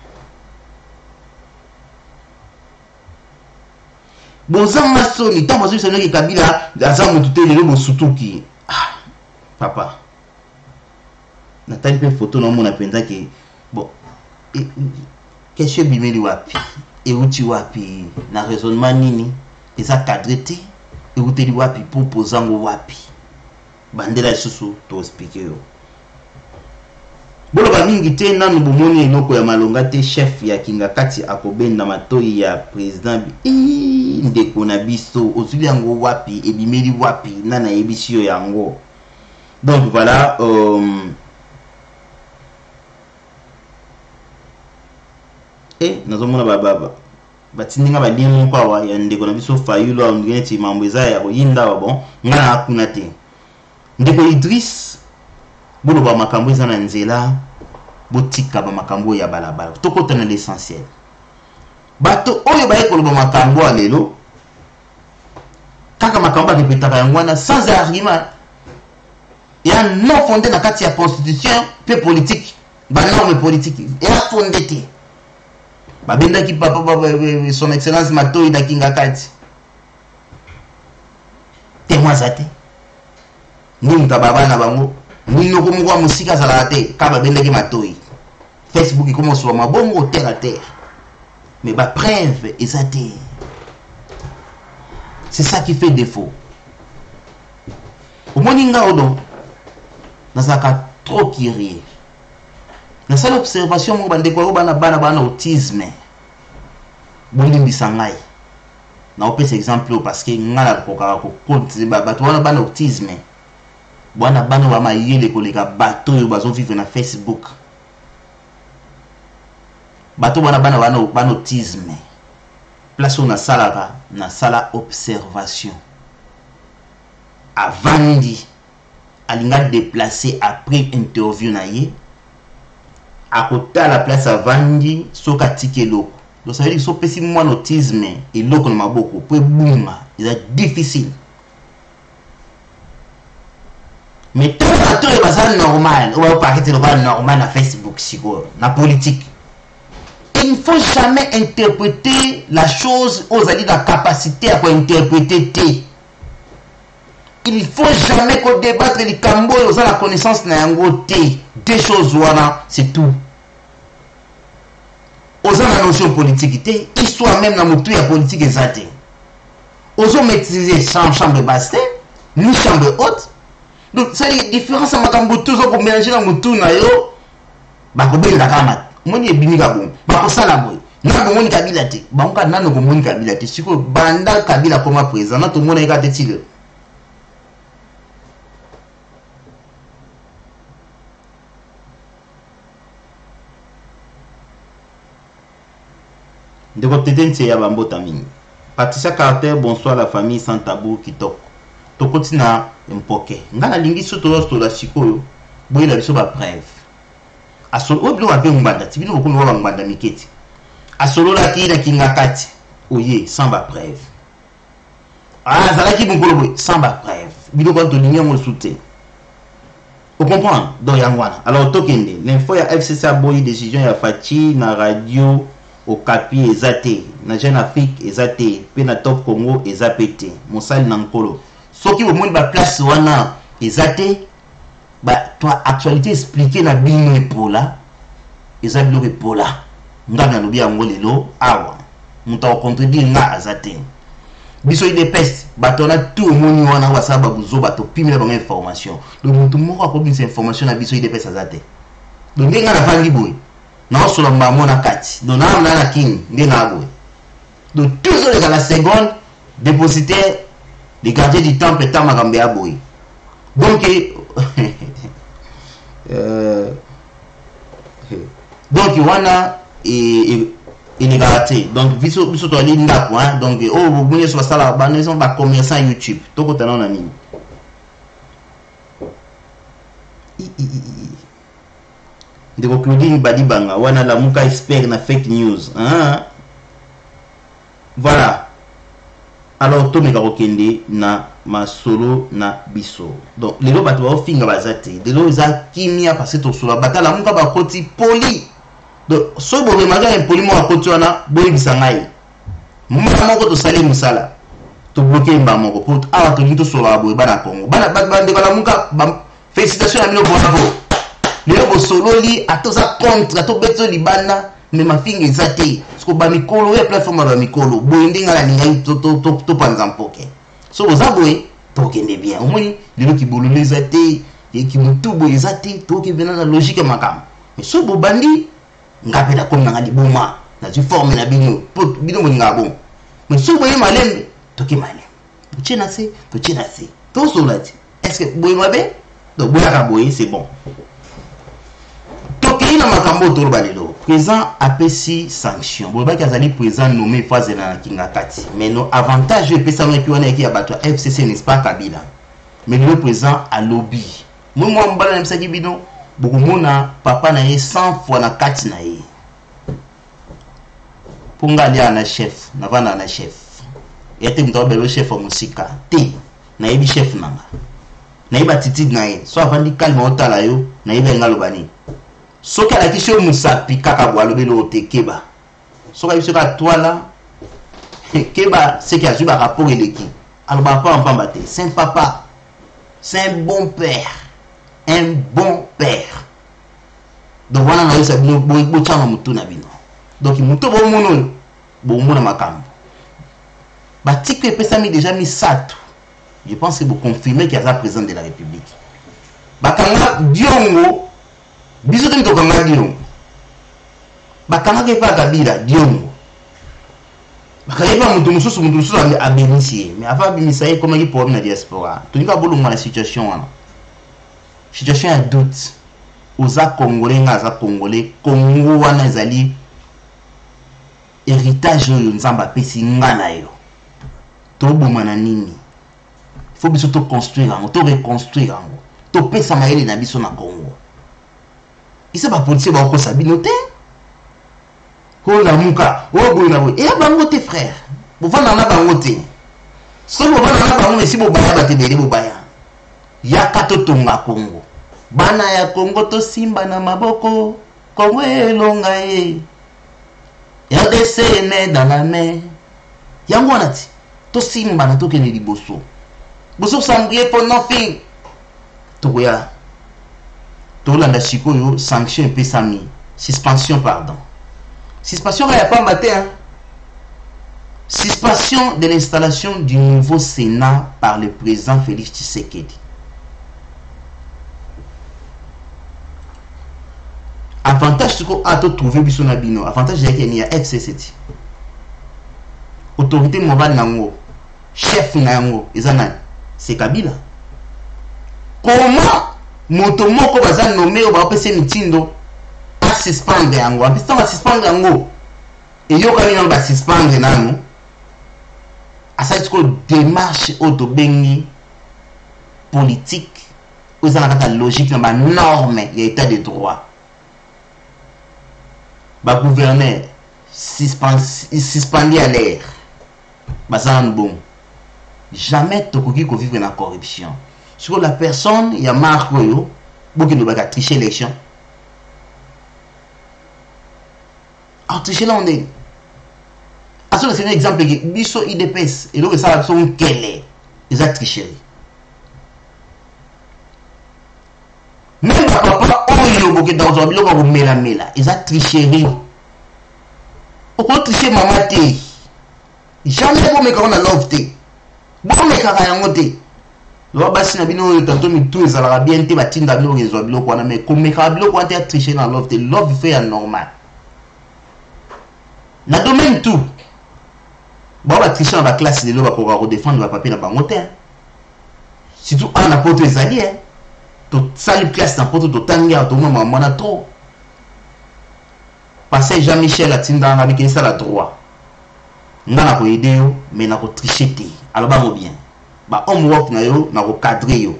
bozanga soni tant bazo soni Kabila aza mutu te lelo bosutuki papa natali pe photo na mona penza ke bon question bimeli wapi et uti wapi na raisonnement nini eza cadré te et uteli wapi pour pozango wapi bandela susu to expliquer yo bolo ba mingi te nanu bomoni enoko ya malonga te chef ya kinga kati akobenda matoi ya président ndeko na biso ozuli yango wapi ebimeli wapi nana yebisio yango. Donc voilà nazomona baba batindinga balimu kwa ya ndeko na biso Fayulu au ngeti mambo eza ya koyinda wa bon ngana akuna te ndeko Idriss bolo ba makambo eza na nzela botika ba makambo ya balabala tokota na l'essentiel bato oyo ba ekolo ba makambo alelo kaka makambo akipetaka yangwana sans argument ya non fondé na kati ya constitution pe politique ba norme politique ya fondé te babenda ki papa son excellence Matoi da kinga kati témoin zate ni mtababa na bango ni no komwa musika zala te ka babenda ki Matoi Facebook ikomo so mabongo terre à terre mais ba preuve ezate c'est ça qui fait défaut au moninga odo nazaka trop curieux. Na seule observation mo bande ko bana autisme. Bondi bisangai. Na opes exemple parce que ngala ko ka ko compte bato bana autisme. Bana ba mayele ko leka bato yo bazo vivre na Facebook. Bato bana autisme. Place na sala observation. Avandi alinga déplacé après interview na ye à côté à la place avandi soka tikelo. Donc ça veut dire que so pesi moi autisme et loko na maboko pour bunga c'est difficile mais tout est basé normal. On va parler de normal na Facebook, na politique. Il ne faut jamais interpréter la chose aux alliés de la capacité à interpréter. Il ne faut jamais qu'on débattre les cambo et la connaissance na yango té. Deux choses voilà, c'est tout. Aux la notion politique, histoire même dans la politique exacte. Aux maîtriser chambre basse, ni chambre haute. Donc, c'est la différence entre les gens qui mélanger dans le tour. Bah, comment il a camat? Moi, il est bien bon. Bah, pour ça, la boy. N'a pas mon kabila te. Bah, on a n'a pas mon kabila te. Si vous banda kabila comme président, tout le monde est gâté tigre. De côté c'est Yabambo Taming. Patricia Carter, bonsoir la famille sans tabou qui toque. Tokoti na mpoke. Ngana lingi soto la chikoyo. Boy la biso ba preuve. Asolo oblo abe nganda. Tibino okuno wa nganda miketi. Asolo la ki na kingakati. Oye, sans ba preuve. Ah, zalaki bungolo boy, sans ba preuve. Bino kwa to lingi mo soute. Vous comprenez? Donc yangwana. Alors tokende. L'info ya FCC boy décision ya Fachi na radio au Capi ezate. Na Jeune Afrique ezate. Pe na Top Congo ezapete. Mosali na nkolo. Ce qui au moins la place wana ezate ba toi actualité expliquer na bino epola ezabilo epola ngana lobi yango lelo awa muta contredire nga azate biso ide peste batona tout moni wana wasaba buzo bato pimela ba information donc mutu moko akobisa information na biso ide peste azate donc ndenga na fangi boy na osola mbamo na kati donc na king ndenga boy donc toujours les à la seconde dépositaire les gardiens du temple étant magambe à boy. Donc, donc, wana et négaté. Donc, viso to linda quoi. Donc, oh, vous voyez sur ça là, bah, nous sommes pas commerçants YouTube. Tout côté non ami. De Claudine Badibanga, wana la muka expert na fake news. Hein? Voilà. Alors to meka kokende na masolo na biso. Donc lelo bato ba finga bazate. Lelo za kimia parce to solo batala muka ba koti poli. Donc so bo remaga impoli mo akoti wana boyi bisangai. Muka moko to sali musala. To bloquer mba moko pour awa to ngito solo abo bana Congo. Bana bande kala muka félicitations à mino bravo. Lelo bo solo li atoza contre to beto libana. Mais ma fille ezate parce que ba mikolo ya plateforme ba mikolo boyinga la ninga to panza mpoke so bozaboy to kende bien au moins lelo ki bolole ezate et ki mutubo ezate to ke bena la logique makam mais so bo bandi ngapela comme nga liboma na tu forme na bino bino nga bon mais so boye malem to ke malem to chenase to solati est-ce que boye mabe donc boya ka boye c'est bon il a makambo to balelo présent APC sanction bon ba kazali présent nommé phase na kingakati mais no avantage pesa no kiona ki abato FCC n'est pas Kabila mais le présent à lobby moi mbala na msaki bino beaucoup mona papa na ye 100 fois na kati na ye punga lia na chef na vana na chef yate mto belo chef wa musika te na yebi chef nanga na yeba titid na ye so avandi kalma otala yo na yeba ngalo bani soki alaki so musapi kaka bwalobelo te keba soki biso ka toala keba c'est qui a joué rapport eleki aloba pa mpamba te c'est un papa c'est un bon père donc wana na yesa bino bo chama mutu na bino donc mutu bo mono bo mona makambo batiko epesami déjà mis sato je pense que vous confirmez qu'il y a la président de la République bakanga diongo biso to kanga diongo bakanga ke pa Kabila diongo bakayeba mutu mususu a bénéficié mais avant bimisaye comme il problème na diaspora to nika bolunga la situation wana situation ya doute oza congolais ngaza congolais Congo wana ezali héritage oyo nzamba pesi ngana yo to bomana nini faut biso to construire ango to reconstruire ango to pesa maele na biso na Congo isa ba policier ba ko sabino te ko la muka o bo na bo e ba ngote frère bo vana na ba ngote so bo vana na ba ngote si bo baya ba te bele bo baya yaka totonga Congo bana ya Congo to simba na maboko Congo elonga ye RDC né dans la mer yango wanati to simba na tokene liboso boso sangrier for nothing toya tolanda sikoyo sanction pesami suspension pardon suspension ya pas matin suspension de l'installation du nouveau Sénat par le président Félix Tshisekedi. Avantage ce qu'on a trouvé bisona bino avantage c'est qu'il y a FCCT autorité morale nango chef nango ezana c'est Kabila. Comment moto moko baza nommé au ba pese mitindo pas suspendre yango apista ba suspendre yango et yo kamina ba suspendre nanu asa tiko démarche autobengi politique aux la logique na norme ya état de droit ba gouverneur suspendu à l'air bazan bon jamais tokoki ko vivre na corruption sur la personne ya marque yo boki no ba tricher l'élection a tricher là on est c'est un exemple qui biso IDPS et donc ça sont quelle est les tricheries même papa oyo boki dans un biloko mela ils a tricherie au tricher maman té jamais bon mais quand on a love té bon mais quand on a té lo basi na bino tanto mi tout ça la bien té batinda biloko les biloko wana mais comme ka biloko wana tricher dans love té love fait normal na domaine tout bon va tricher dans la classe de l'eau pour redéfendre le papier dans bangoté surtout en apôtre les alliés tout ça les classes n'importe tout tangia tout moment mona trop passer Jean-Michel a tinda avec ça la droit ngana ko aider yo mais na ko tricher té alors ba bien ba homework na yo na ko cadrer yo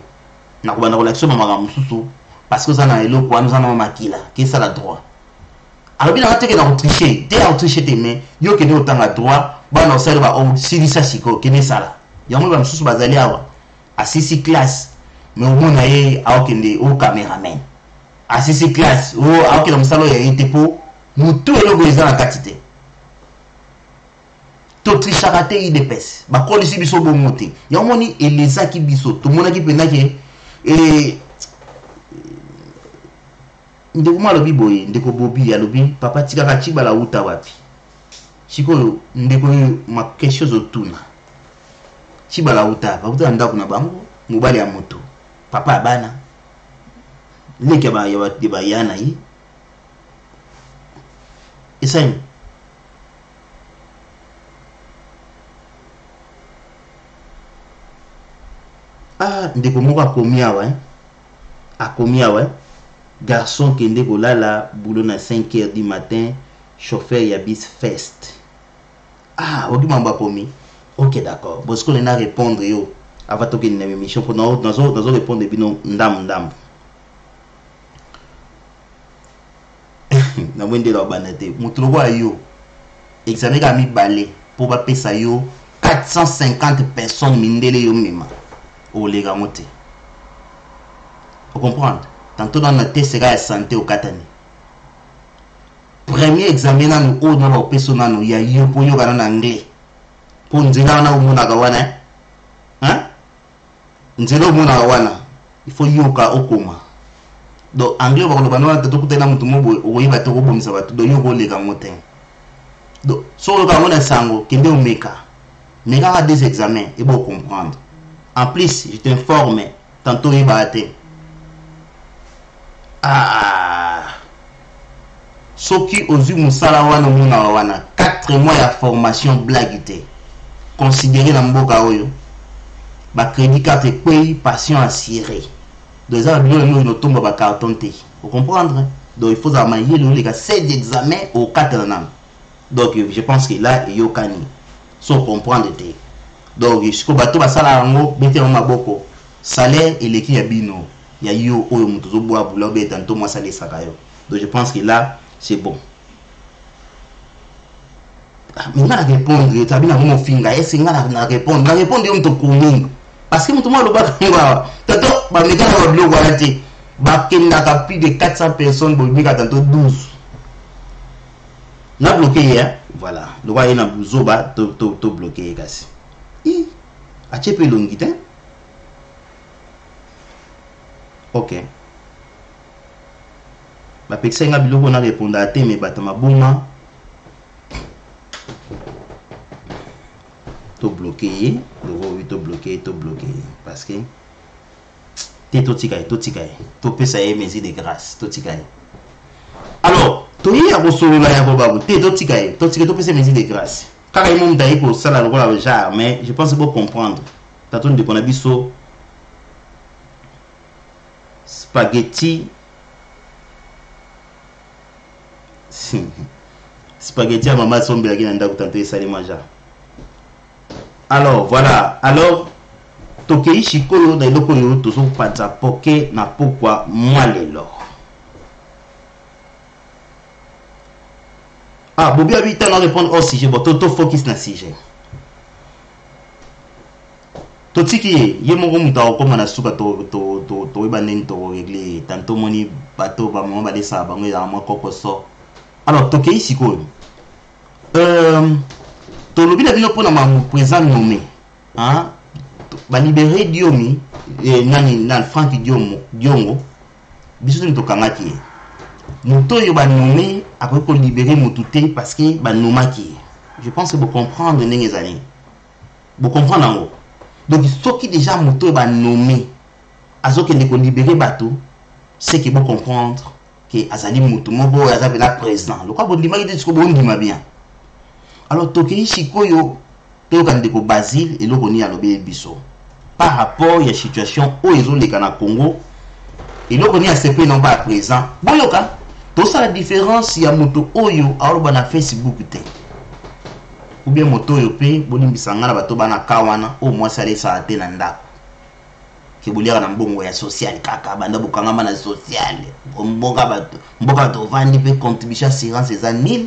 na ko bana relation na mama mususu parce que ça na elo kwa nous en makila qui ça la droit alors bien on te que na ko tricher té on tricher té mais yo que ne autant la droit bana osala on silisa siko kene sala yango ba mususu bazali awa asisi classe mais au mona ye aokende au cameraman asisi classe o aokende musalo ya été pour mutu eloko eza na quantité to tricharaté IDPS ba kolisi biso bomote yango moni elezaki biso to monaki pena ke et ndeko malobi boye ndeko bobi ya lobi papa tikaka chibala uta wapi chiko ndeko ma quelque chose otuna chibala uta ba ndako na bango mobali ya moto papa bana leke ba ya ba yana yi esayi ndeko moko akomi awa garçon qui ndeko lala boulot na 5h du matin chauffeur ya bis fest ok mamba komi ok d'accord parce qu'on a répondre yo avant to kene na émission pour nous répondre bino ndam na wende la banate mutuloko yo examen ka mi balé pour ba pesa yo 450 personnes mindele yo mema o lega moté vous comprenez tantôt dans la test sera santé au katani premier examen na nous o na ba pesa na no ya yo po yo kana anglais po nzela na umuna kawana nzela umuna kawana il faut yoka okoma donc anglais ba ko na to kutena mutu mobo oyiba to ko bomisa batu do yo ko lega moté donc so lo ka mona sango kende o meka à des examens et bon comprendre. En plus, je t'informe, tantôt il va atteindre. Ce qui aux yeux Moussalawana Mounawana, 4 mois de formation blaguité. Considéré dans Mboka Oyo. Ba crédit carte paye patient assuré. Donc ça nous tombe ba carton T. Vous comprendre? Donc il faut amayer les gars 7 examens au 4 ans. Donc je pense que là il y a Kani. Sans comprendre te. Donc jusqu'au bateau basala rango bete ma boko. Salaire et l'équipe bino. Ya yo oyo mutozo boa bula be tanto moi salé sakayo. Donc je pense que là c'est bon. Mais on a répondre, tu as bien mon finger, est-ce que on a répondre, on répondre on te connaît. Parce que mutomo lo ba ngwa. Tato mais quand on bloque voilà tu bakenda plus de 400 personnes pour dire tantôt 12 n'a bloqué hein voilà le roi est na buzoba to bloqué kasi i a chepe longite ok ba pexenga biloko na répondre à te mais batama boma to bloqué le roi to bloqué parce que to tikaye to pesa ye mesure de grâce to tikaye alors to yi ya kosolola ya kobabu to tikaye to pesa mesure de grâce kaka ye mom dayi ko sala lokola genre mais je pense que comprendre tato de kona biso spaghetti à maman sombe la kinanda kutante sali maja alors voilà alors tokei shikolo na iloko yo tozo pata poke na pokwa moi lelo ah bobi habita na répondre au sujet bon to focus na sujet to tiki ye mongo muta okoma na suka to weba nen to régler tanto moni bato ba mama ba desa bango ya mo kokoso alors tokei shikolo to lobi na bino pona ma présent nommé hein ba libéré Diomi nani na Frank Diongo biso to kangaki moto yo ba nommé après ko libérer motuté parce que ba nomaki je pense que vous comprendre les années vous comprendre en donc ce qui déjà moto ba nommé azo que ne ko libérer bateau c'est que vous comprendre que azali moto mobo azali la président le quoi bon dimaki de ce que bon dima bien alors tokei shikoyo to kande ko Basile et lokoni ya lobe biso par rapport à la situation où ils ont les Ghana Congo et lokoni ya CP non pas présent boyoka tout ça la différence ya moto oyo alors na Facebook te ou bien moto yo pe boni bisanga na bato bana kawana au moins ça les ça te na ndako ke bolia na mbongo ya social kaka banda bokanga na social mboka to vandi pe contribution assurance eza 1000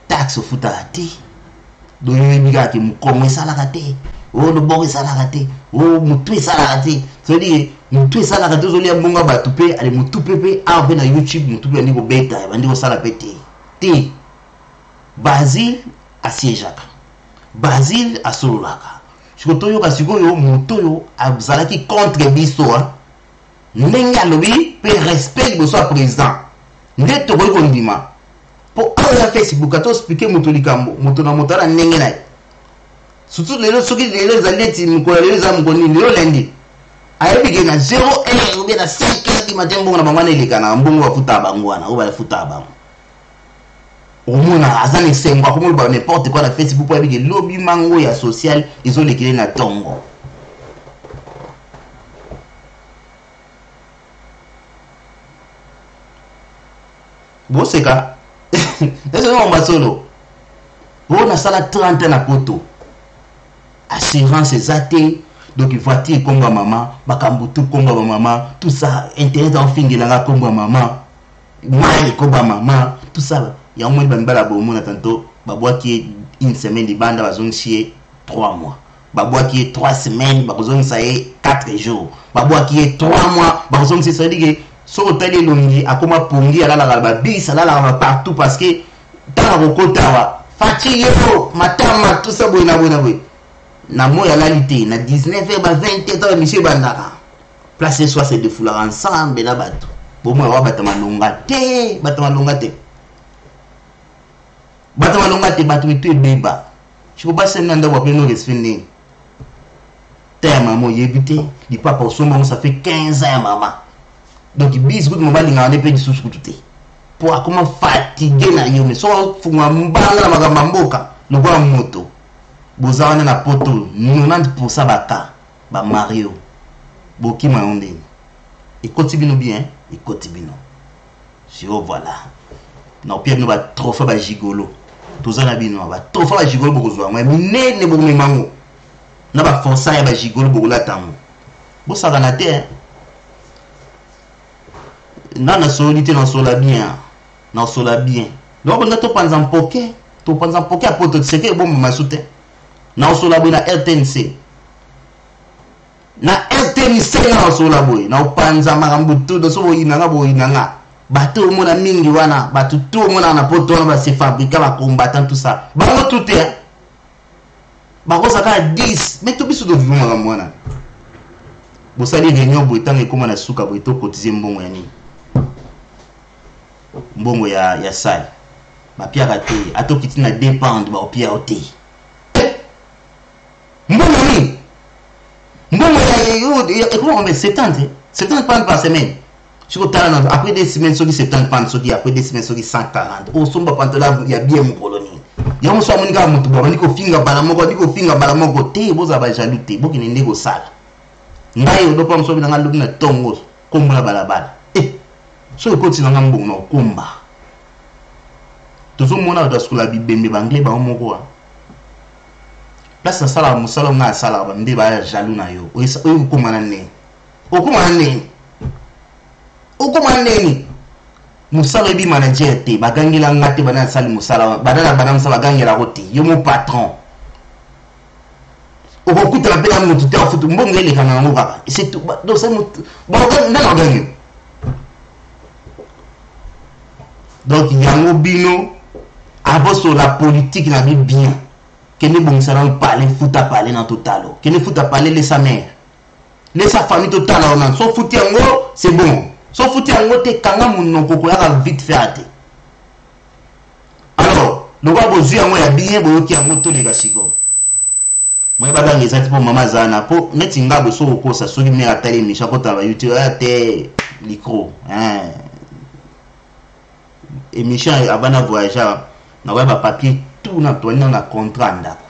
taxe futa te donc il y a qui me commence à la rater oh le bon ça la rater oh mutu ça la rater c'est dire mutu ça la rater zoli mbonga batupe ale mutu pepe a na YouTube mutu pe ndiko beta bandi ko sala pete ti Basile asiejaka Basile asololaka sikoto yo kasiko yo mutu yo abzalaki contre biso ndenge alobi pe respect bo so président ndeto ko ndima pour aller Facebook à expliquer moto likambo moto na moto na ndenge na surtout les soki les alliés mko les am koni lelo lendi ayebike na 0 ou bien na 5 du matin bongo na mama na lekana mbongo wa futa bango wana oba futa bango omona azane sengwa comme ba n'importe quoi na Facebook pour ayebike lobby mango ya social ils ont lekele na tongo boseka est-ce qu'on va solo on a ça la 30 na poto assurance exacte donc voiture comme maman bakambutu comme maman tout ça internet en fingi la comme maman mal comme maman tout ça il y a au moins bambala bomo na tanto babwa qui une semaine de bande bazon chier 3 mois babwa qui est 3 semaines bazon ça est 4 jours babwa qui est 3 mois bazon c'est ça dit so otali longi akoma pongi ala la ba bis ala la partout parce que dans le côté wa fati yo matama tout ça boina na moya lalité na 19 ba 20 ans monsieur bandaka placer soit c'est de foular ensemble na bato bon moi wa batama longa te batu itu beba je peux pas se nanda wa peno respecter ta maman yebité di papa au sommet ça fait 15 ans maman donc bis good mobile ngane pe disusu kututé pour comment fatiguer na yo mais so fungwa mbala na magamba mboka lokwa moto bozana na poto 90% baka ba Mario boki maonde et continue bien et continue je voilà na pire no ba trophée ba gigolo tozana bino ba trophée ba gigolo bokozwa mais minene bokomi mango na ba força ya ba gigolo bokola tango bosaka na te na solité na sola bien donc on a tout panzan poké à poto c'est que bon ma soute na sola bien na RTNC na ministère na sola boy na upanza makambo todo so boyinanga boyinanga bato mona mingi wana bato tout mona na poto na ba se fabriquer ba combattant tout ça bango tout est bako saka 10 mais to biso do vivre makambo wana bosali réunion boy tanga ekoma na suka boy to cotiser mbongo ya nini mbongo ya sai ba piaka te atokiti na dépendre ba opia ote mbongo ni mbongo ya comment on met 70 pounds par semaine je ko tala na après des semaines soki 70 pounds soki après des semaines soki 140 o somba pantola ya bien mon colonie ya mo so monika mutu ba ndiko finga bala moko te boza ba jaloux te boki ne ndeko sala ngai odo pa msobi na lubi na tongo kombola balabala so ko tina ngambongo na komba toujours mona da skula bibembe bangle ba moko place na sala musala nga sala ba mbe ba jaloux na yo o komana ne okomana ne musala bi manager te bagangela ngate bana sali musala badala bana musala bagangela kote yo mo patron okuta la pena mutu te afutu mbongo ele kana ngo kaka c'est tout donc c'est mutu ba na gagner donc yango bino aboso la politique na bien kene bongisana parler futa parler dans totalo kene futa parler les sa mère les sa famille totale on so futi yango c'est bon so futi yango te kanga munno koko ya vite fait alors le wa bozu yango ya bien boyoki yango to les gasiko moi badanga ezati po mama zana po neti ngabo so kosa soki me atali misha ko taba YouTube ate micro émission abana voyageur na wa ba papier tout na to na contrat ndako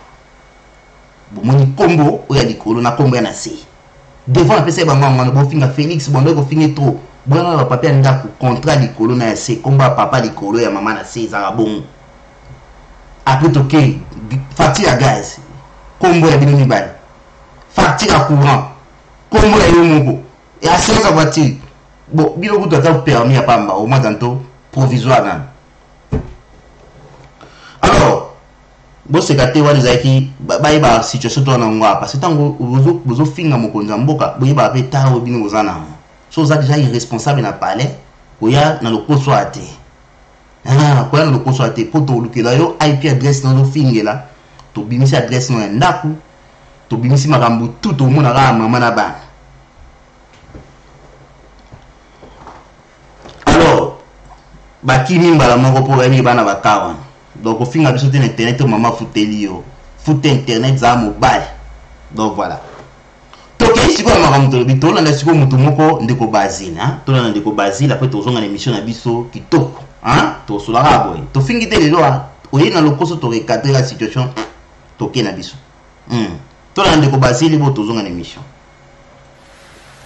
bomoni kombo oya likolo na kombo ya na se devant pese ba nganga bo finga Félix bondo ko fingi trop bona ba papier ndako contrat likolo na se kombo papa likolo ya mama na se za bon après toke facture à gaz kombo ya bini bali facture à courant kombo ya yomoko et assurance à voiture bon bilo kuto ta permis ya pamba au moins tanto provisoire nan alors bo se gâté wani zaki ba situation to na ngwa parce que tango bozo finga mokonza mboka boye ba peta o bino ozana so za déjà irresponsable na palais oya na lokoso ate kwa na lokoso ate poto lukela yo IP address na fingela to bimisi adresse no ndaku to bimisi makambo tout au mona ga mama na bana alors bakimi mbala moko po yami bana bakawa donc au finga biso te internet mama futeli yo foot internet za mobile donc voilà to ke siko makambo to bitola na siko mutu moko ndeko bazina to na ndeko bazila après to zonga na émission na biso kitoko to solara boy to fingi te lelo oye na lokoso to recadrer la situation toke na biso to la ndeko basili bo tozonga na émission.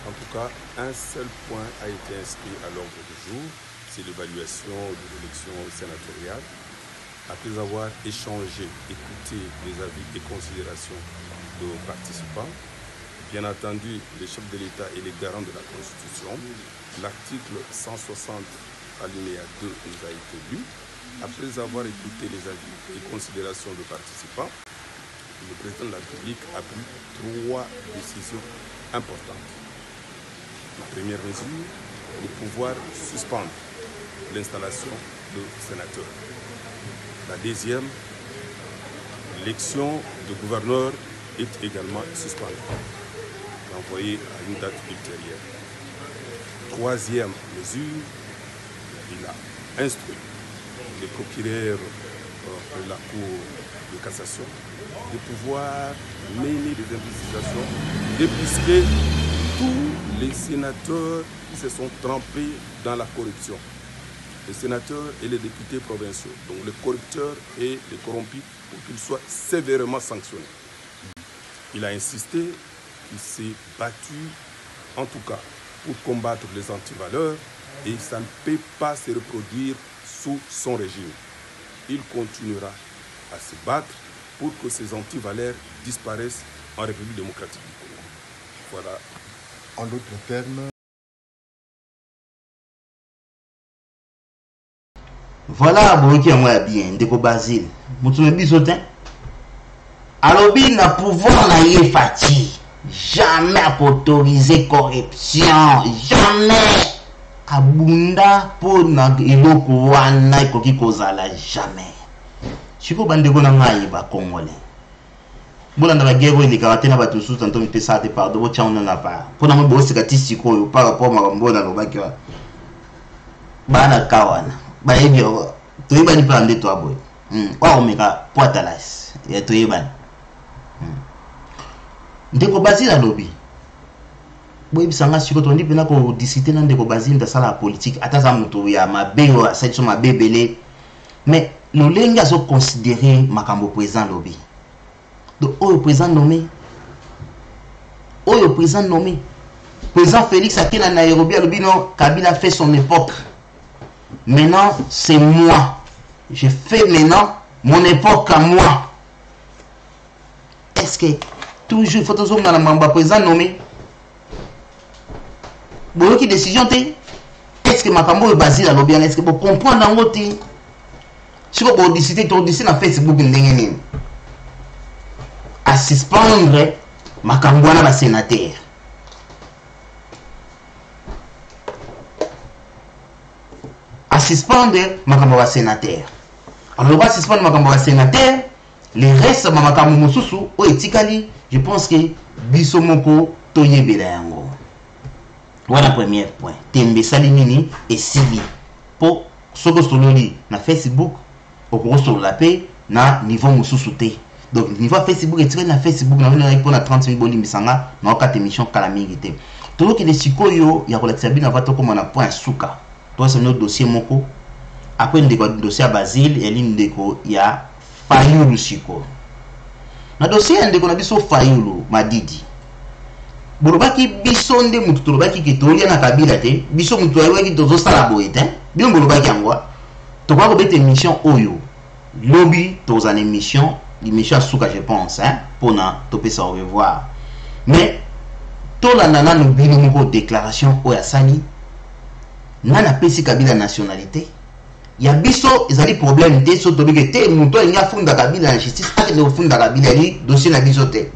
En tout cas, un seul point a été inscrit à l'ordre du jour, c'est l'évaluation de l'élection sénatoriale. Après avoir échangé, écouté les avis et considérations de nos participants, bien entendu, le chef de l'État est le garant de la Constitution. L'article 160 alinéa 2 nous a été lu. Après avoir écouté les avis et considérations de participants, le président de la République a pris 3 décisions importantes. La première mesure, de pouvoir suspendre l'installation de sénateurs. La deuxième, l'élection de gouverneur est également suspendue, renvoyée à une date ultérieure. Troisième mesure, il a instruit le procureur de la Cour de cassation de pouvoir mener des investigations, débusquer tous les sénateurs qui se sont trempés dans la corruption. Les sénateurs et les députés provinciaux, donc les corrupteurs et les corrompus, pour qu'ils soient sévèrement sanctionnés. Il a insisté, il s'est battu, en tout cas, pour combattre les antivaleurs, et ça ne peut pas se reproduire sous son régime. Il continuera à se battre pour que ces antivaleurs disparaissent en République démocratique du Congo. Voilà. En d'autres termes. Voilà, bon, qui est bien, Ndeko Basile. Moutoumé bisotin. Alors, il na pouvoir na yé fati. jamais autoriser corruption, jamais abunda pour na eloko wana ikoki kozala jamais. Siko bandeko na ngai ba congolais. Bolanda ba guerre ni karate na bato sous tanto mpesa te pardon bo chauna na pa. Pona mo bo sikatisi ko par rapport makambo na lobaki wa. Bana kawana. Ba ebyo to yeba ni plan de to aboy. Wa omeka poatalas. Ya to yeba. Ndeko bazila lobi. Boy bisanga siko to ndi pena ko discuter na ndeko bazila nda sala politique ataza muto ya mabeo asaitso mabebele. Mais le lenga so considérer makambo présent lobi. Donc oyo présent nommé. Oyo présent nommé. Président Félix Akena Nairobi lobi non Kabila fait son époque. Maintenant c'est moi. Je fais maintenant mon époque à moi. Est-ce que toujours il faut toujours dans la mamba présent nommé. Bon qui décision té. Est-ce que makambo est basé là lobi est-ce que pour comprendre en côté. Si vous pouvez décider de na Facebook ndenge à suspendre makambo na ba sénateur. À suspendre makambo ba sénateur. Alors on va suspendre makambo ba sénateur, les restes makambo mosusu o etikali, je pense que biso moko toyebela yango. Voilà premier point. Tembe salimini et sibi pour soko sololi na Facebook au sur la paix na niveau mosusu te. Donc niveau Facebook et tiré na Facebook na pour na 30 000 boli misanga na 4 émissions kalamingi te. Tout que les sikoyo ya kolakisa bina vato comme na point suka. Toi c'est notre dossier moko. Après ndeko dossier Basile et ndeko ya Fayulu siko. Na dossier ndeko na biso Fayulu Madidi. Bolobaki biso nde mutu tolobaki ke tolia na Kabila te, biso mutu ayaki tozo sala boye te. Bien bolobaki angwa. To kwa ko émission oyo. Lobby dans une émission, l'émission Souka je pense, hein, pour na topé ça au revoir. Mais tout la nana nous bino moko déclaration oya sani. Nana pesi Kabila nationalité. Ya biso ezali problème te so tobi ke te muto nga funda Kabila na justice ate de funda Kabila li dossier na biso te.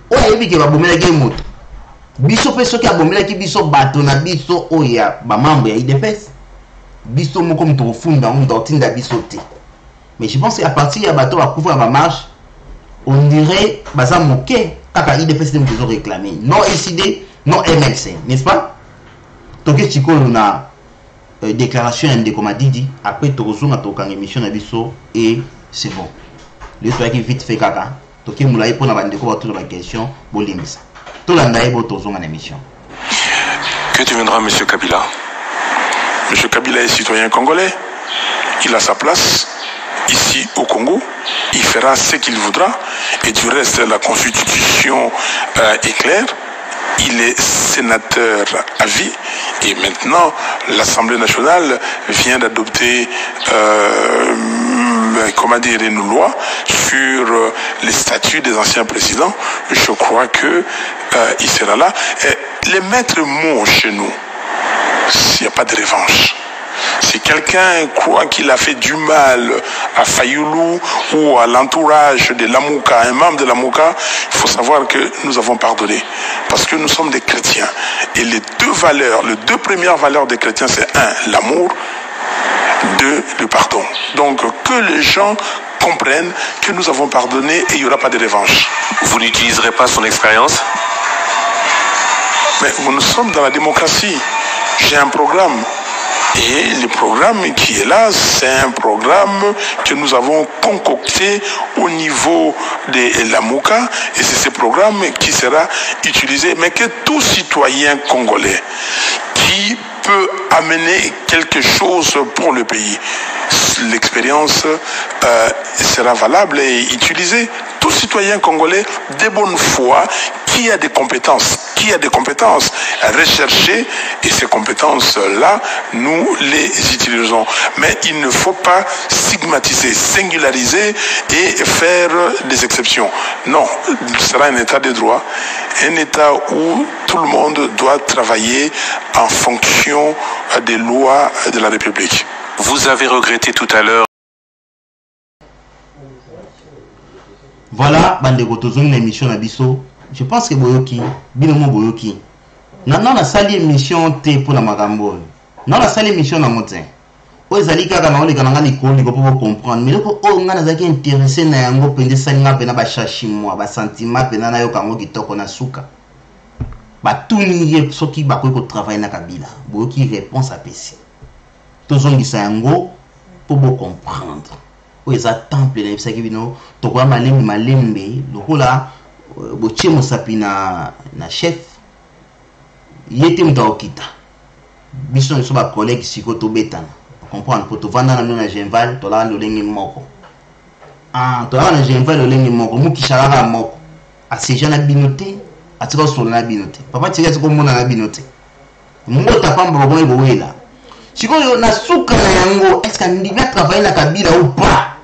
Oya yebi ke ba bomela ke muto. Biso peso ke abomela ki biso bato na biso oya ba membre ya IDPS. Biso moko muto funda on dotinda biso te. Mais je pense qu'à partir de bateau à couvrir ma marche, on dirait baza moqué kaka IDPS de nous réclamer. Non SID, non MLC, n'est-ce pas? Toké chiko na déclaration de comme dit après tozonga tokanga émission na biso et c'est bon. Le toi qui vite fait kaka, toké moulaye pour na bandeko ba toute la question bolimbisa. To landa ebo tozonga na émission. Que deviendra monsieur Kabila? Monsieur Kabila est citoyen congolais. Il a sa place ici au Congo, il fera ce qu'il voudra et du reste la constitution est claire, il est sénateur à vie et maintenant l'Assemblée nationale vient d'adopter comment dire une loi sur les statuts des anciens présidents. Je crois que il sera là et les maîtres mots chez nous, s'il n'y a pas de revanche. Si quelqu'un croit qu'il a fait du mal à Fayulu ou à l'entourage de Lamouka, un membre de Lamouka, il faut savoir que nous avons pardonné. Parce que nous sommes des chrétiens. Et les deux premières valeurs des chrétiens, c'est 1, l'amour, 2, le pardon. Donc que les gens comprennent que nous avons pardonné et il n'y aura pas de revanche. Vous n'utiliserez pas son expérience? Mais nous sommes dans la démocratie. J'ai un programme. Et le programme qui est là, c'est un programme que nous avons concocté au niveau de la Mouka. Et c'est ce programme qui sera utilisé, mais que tout citoyen congolais qui peut amener quelque chose pour le pays, l'expérience sera valable et utilisée. Tout citoyen congolais de bonne foi qui a des compétences, recherchées, et ces compétences-là, nous les utilisons. Mais il ne faut pas stigmatiser, singulariser et faire des exceptions. Non, ce sera un état de droit, un état où tout le monde doit travailler en fonction des lois de la République. Vous avez regretté tout à l'heure. Voilà, bande gotozong l'émission Nabiso je pense que boyoki binomo boyoki non la salle émission te pour la makambo non la salle émission na motin o ezali kaka na oleka nanga likoli ko pour comprendre mais loko o ngana zaki intéressé na yango pende salinga pena ba chercher moi ba sentiment pena na yo kango kitoko na suka ba tuni ye soki ba ko travailler na kabila boyoki réponse à pesi tozongisa yango pour comprendre o eza temple na bisaki bino to kwa malembe lokola botie mosapi na chef yete mtaokita biso nso ba collègue siko to betana comprendre pour to vanda na na Genval to la lolenge moko to la na Genval lolenge moko mukishalaka moko aseja na binote atika solo na binote papa tika siko mona na binote ngota pamba boko ngowela siko yo na suka na yango est-ce que ndinga travailler na kabila ou pas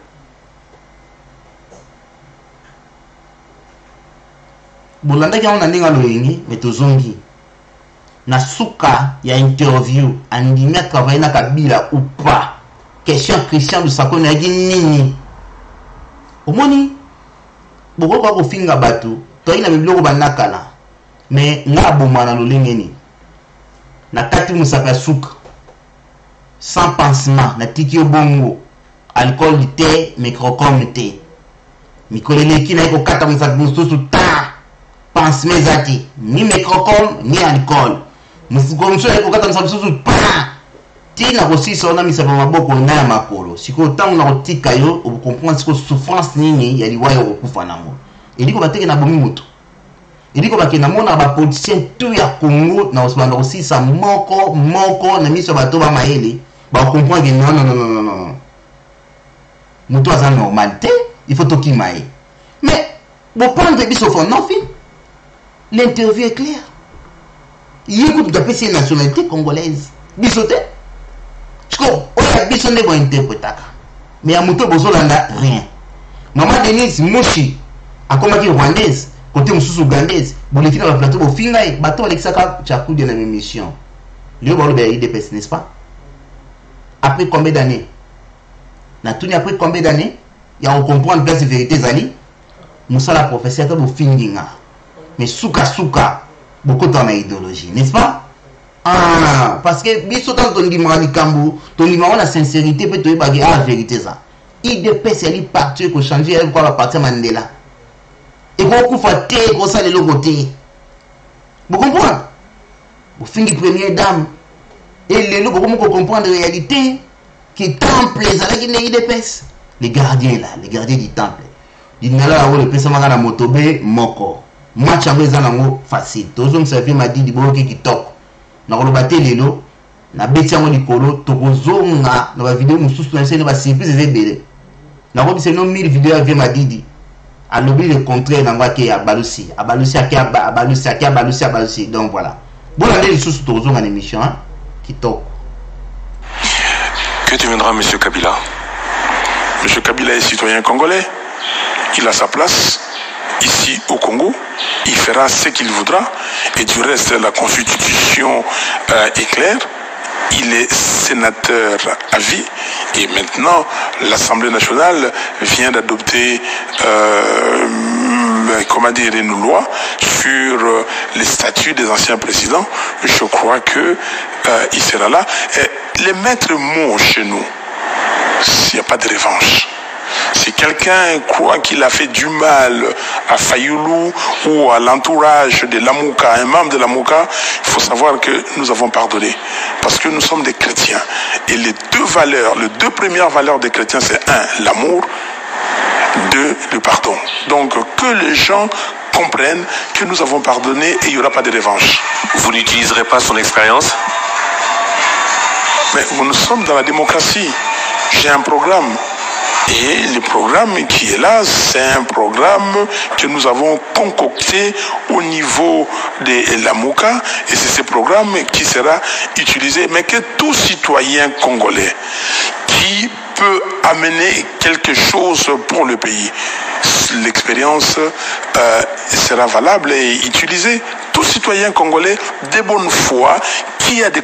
bolanda ki on ndinga loyengi mais tozongi na suka ya interview andimi travailler na kabila ou pas question Christian de Sakona yaki nini omoni boko ko finga batu to ina bibloko banakala mais nga bomana lolengeni na kati musaka suka sans pansement na tiki bongo alcool du thé microcom thé mikoleleki na ko kata musaka mususu ta pansement zati ni microcom ni alcool musikomso eko kata mususu pa tina ko sisa ona misaba maboko na makolo siko tangu na kotika yo o comprendre siko souffrance nini ya liwayo okufa nango eliko bateke na bomi mutu eliko bakena mona ba politicien tout ya Congo na osbanda ko sisa moko na miso bato ba maele ba comprendre que non mutu aza normalité il faut toki mai mais bon prendre biso fo non film l'interview est claire il écoute de PC nationalité congolaise bisote parce que biso ne bon interprétaka mais ya mutu bozolanda rien maman Denise Moshi akomaki rwandaise côté mususu ougandaise bolefina ba plateau bofinga e bato alexaka chakude na émission lui bolo be IDPS n'est-ce pas après combien d'années na tuni après combien d'années ya on comprendre place vérité zali musala professeur to bofinginga mais suka beaucoup dans la idéologie n'est-ce pas parce que biso tant ton dimara likambu ton dimara la sincérité peut te bagay la vérité ça IDPS ali parti ko changer elle quoi va partir Mandela et qu'on fait qu'on ça le côté vous comprenez vous finissez première dame et les lots comment comprendre la réalité qui temple les avec les IDPS les gardiens du temple il n'a là le pesa mangana motobe moko match avec zanango facile tous on servir m'a dit di boki qui top na ko baté lelo na beti yango likolo to kozonga na ba vidéo mususu na sene ba surprise ezebele na ko biseno 1000 vidéo avec m'a dit à l'oubli le contraire dans quoi qui a balusi donc voilà bon on est sous toujours en émission qui top que deviendra monsieur Kabila? Monsieur Kabila est citoyen congolais, il a sa place ici au Congo, il fera ce qu'il voudra et du reste la constitution est claire. Il est sénateur à vie et maintenant l'Assemblée nationale vient d'adopter une loi sur les statuts des anciens présidents. Je crois que il sera là. Et les maîtres mots chez nous, s'il n'y a pas de revanche. Si quelqu'un croit qu'il a fait du mal à Fayoulou ou à l'entourage de Lamouka, un membre de Lamouka, il faut savoir que nous avons pardonné. Parce que nous sommes des chrétiens. Et les deux premières valeurs des chrétiens, c'est 1, l'amour, 2, le pardon. Donc que les gens comprennent que nous avons pardonné et il n'y aura pas de revanche. Vous n'utiliserez pas son expérience? Mais nous sommes dans la démocratie. J'ai un programme. Et le programme qui est là, c'est un programme que nous avons concocté au niveau de la Mouka. Et c'est ce programme qui sera utilisé. Mais que tout citoyen congolais qui peut amener quelque chose pour le pays, l'expérience sera valable et utilisée. Tout citoyen congolais de bonne foi qui a des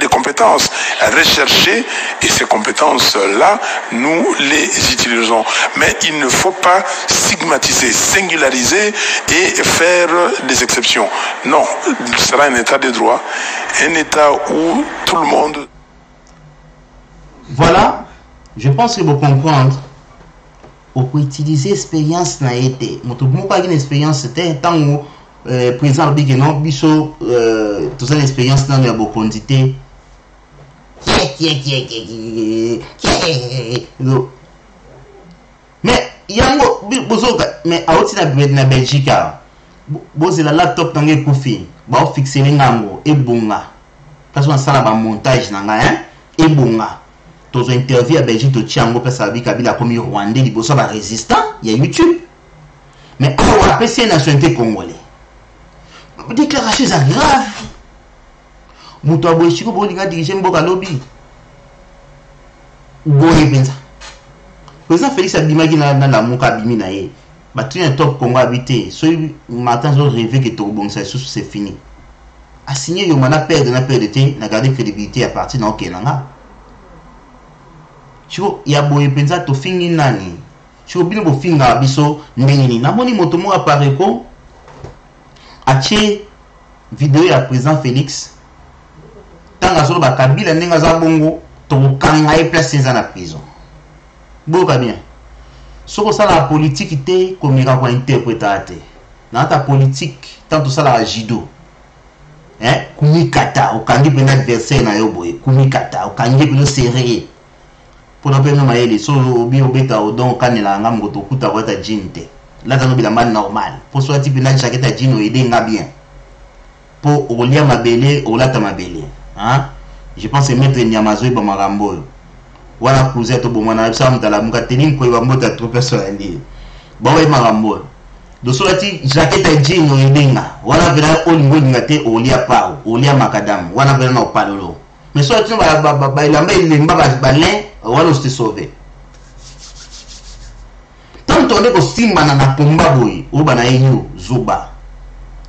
compétences, rechercher, et ces compétences-là, nous les utilisons. Mais il ne faut pas stigmatiser, singulariser et faire des exceptions. Non, ce sera un état de droit, un état où tout le monde... Voilà, je pense que vous comprenez. On peut utiliser l'expérience n'a été. Moi, pas une expérience, c'était tant que président Big non, biso, toute cette expérience n'a pas beaucoup quantité. Mais il y a mais à autre na Belgique, c'est la laptop dans les coffres, bah fixer les ngango et bonga. Parce qu'on ça là montage nanga hein et bonga. Dans une interview à Belgique, tu tiens un peu ça avec Kabila comme Rwandais, il y a résistant, il y a YouTube. Mais on a appelé la nationalité congolaise. Déclaration c'est grave. Moutou Boishiko pour diriger Mboka Lobby. Boye pensa. Président Félix Abimaki na la Mouka Bimi na ye. Bah tu un top Congo habité. Ce matin je rêvais que tout bon ça c'est fini. A signé yo mana perdre na perdre na garder crédibilité à partir de Okenanga. Chiko ya boye penza to fingi nani. Chiko bino bo finga biso ndengini. Na moni moto mo apparaît ko ache vidéo ya président Félix. Tanga solo ba Kabila ndenga za bongo to kanga e place za na prison. Boka bien. Soko ça la politique té comme ko interpréter. Na ta politique tant ça la judo. Kumikata okangi pena adversaire na yo boye kumikata okangi pena serré. Pour la peine maïle, so obi obeta odon kanela ngam goto kuta wata jinte. Là dans bilamba normal. Pour soit type na jaquette jino aider nga bien. Pour olia mabele, olata mabele. Hein? Je pense que maître Nyamazo ba marambo. Wana kuzeto bomana sa mtala muka tenim ko ibambota trop personnel. Ba wa marambo. Do so lati jaquette jino aidenga. Wana vera olingo ngate olia pao, olia makadam. Wana vera na opalolo. Mais soit tu ba ilamba ilemba ba balin wala se sauver. Tant on est ko simba na komba boy, o bana yo zoba.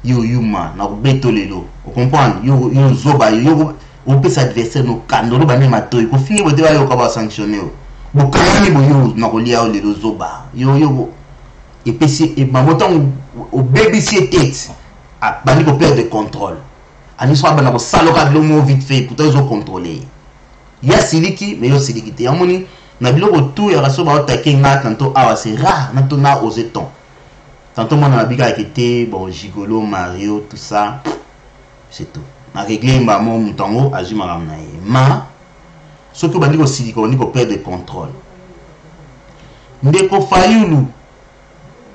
Yo yuma na beto lelo. Vous comprenez? Yo zoba yo o peut s'adversaire no kandolo bana matoy ko fini bote wa yo ka ba sanctionner. Bo kani bo yo na ko lia o lelo zoba. Yo et puis et mamoton au babysitter tête a bani ko perdre de contrôle. Ani soit bana ko saloka de mo vite fait pour ils ont contrôler. Il y a siliki mais yo siliki te amoni na biloko tout ya raso ba attaquer nga tanto awa c'est rare na to na oseton. Tantôt moi na bika été bon Gigolo Mario tout ça c'est tout. Na régler mbamo mutango azima ramna ye. Ma ce que bandi ko siliki on dit ko perdre contrôle. Ndeko Fayulu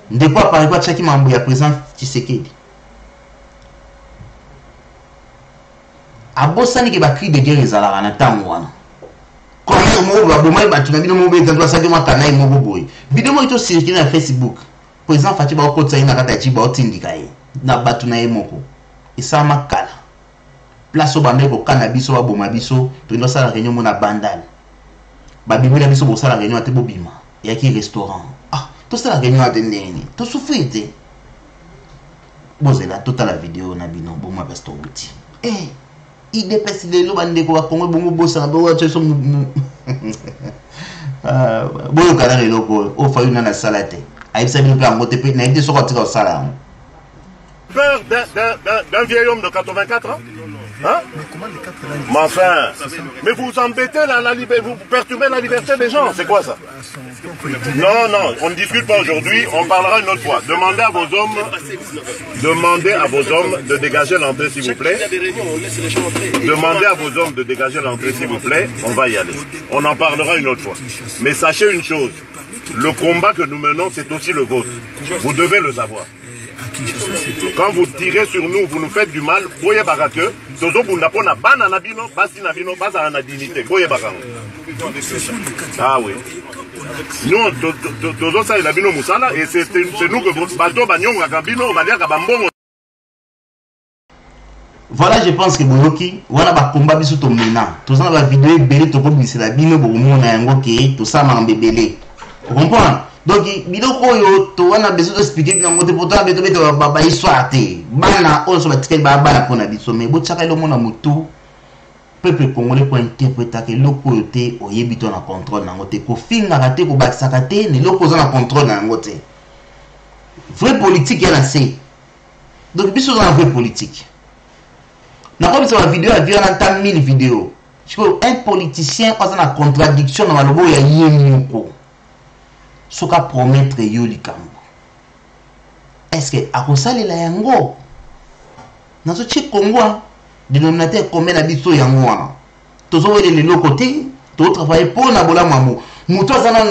ndeko apari kwa chaki mambo ya président Tshisekedi. Abosani ki ba cri de guerre ezalaka na tango wana. Comme mo ba bomai ba tuna bino mo be tanto sa kema kanai mo boboy. Video mo ito circuler na Facebook. Président Fati ba ko tsaina kata chi ba otindika ye. Na batu na ye moko. Isa makala. Place ba ndeko kana biso ba boma biso to ndo sala réunion mo na bandal. Ba bimela biso bo sala réunion ate bobima. Ya ki restaurant. Ah, to sala réunion ate ndeni. To souffrite. Bozela tota la vidéo na bino boma besto buti. Il dépasse les lois de quoi Congo bongo bossa bo tu so bo kana le logo o fa une na salate aïe ça bien plan moté pe na été so ko sala peur d'un vieil homme de 84 ans. Hein? Mais enfin, mais vous embêtez la liberté, vous perturbez la liberté des gens, c'est quoi ça? Non, non, on ne discute pas aujourd'hui, on parlera une autre fois. Demandez à vos hommes de dégager l'entrée s'il vous plaît. Demandez à vos hommes de dégager l'entrée s'il vous plaît, on va y aller. On en parlera une autre fois. Mais sachez une chose, le combat que nous menons, c'est aussi le vôtre. Vous devez le savoir. Quand vous tirez sur nous, vous nous faites du mal, voyez barake, tozo bunda pona bana nabino, basi nabino, basa na dignité, voyez barake. Ah oui. Nous, tozo ça il a bino musala, et c'est nous que bateau bagnon gabino, balia gabambongo. Voilà, je pense que Boroki, voilà ba combat biso to mena. Tout ça la vidéo belé to ko bisela bino bo mona yango ke to ça ma mbebele. Vous comprenez? Donc biloko yo to wana besoin d'expliquer bien ngote pourtant beto beto ba histoire te bana on so batike ba bana pona biso mais bo tsaka lo mona mutu peuple congolais ko interpréter que loko yo te oyebi to na contrôle na ngote ko finga ka te ko bakisaka te ni loko za na contrôle na ngote vraie politique ya na c'est donc biso za na vraie politique na comme sur la vidéo a vu on entend 1000 vidéos un politicien a une contradiction dans le mot ya yemoko soka promettre yo likambo est-ce que akosali la yango nazo chi Congo dénominateur commun na biso yango wana tozo wele le côté to travailler pour na bola mamu muto azana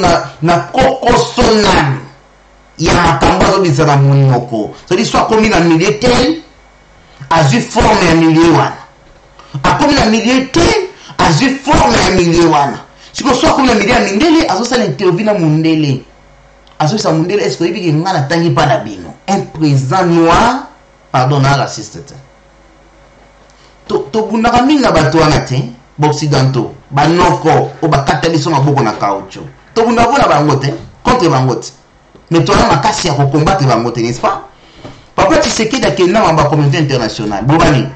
na kokosona ya makambo zo bizana munoko c'est soit comme na militaire azu forme ya milieu wana akomi na milieu te azu forme ya milieu wana siko soit comme na milieu ya mindele azosala interview na mundele azosala mundele est-ce que yebi ngana tangi pa na bino un président noir pardon na raciste to bundaka minga bato wana te boccidentaux banoko o bakata biso maboko na kaucho to bundaka bona bango te contre bango te mais to na makasi ya ko combattre bango te n'est-ce pas papa Tshisekedi akenda mamba communauté internationale bobani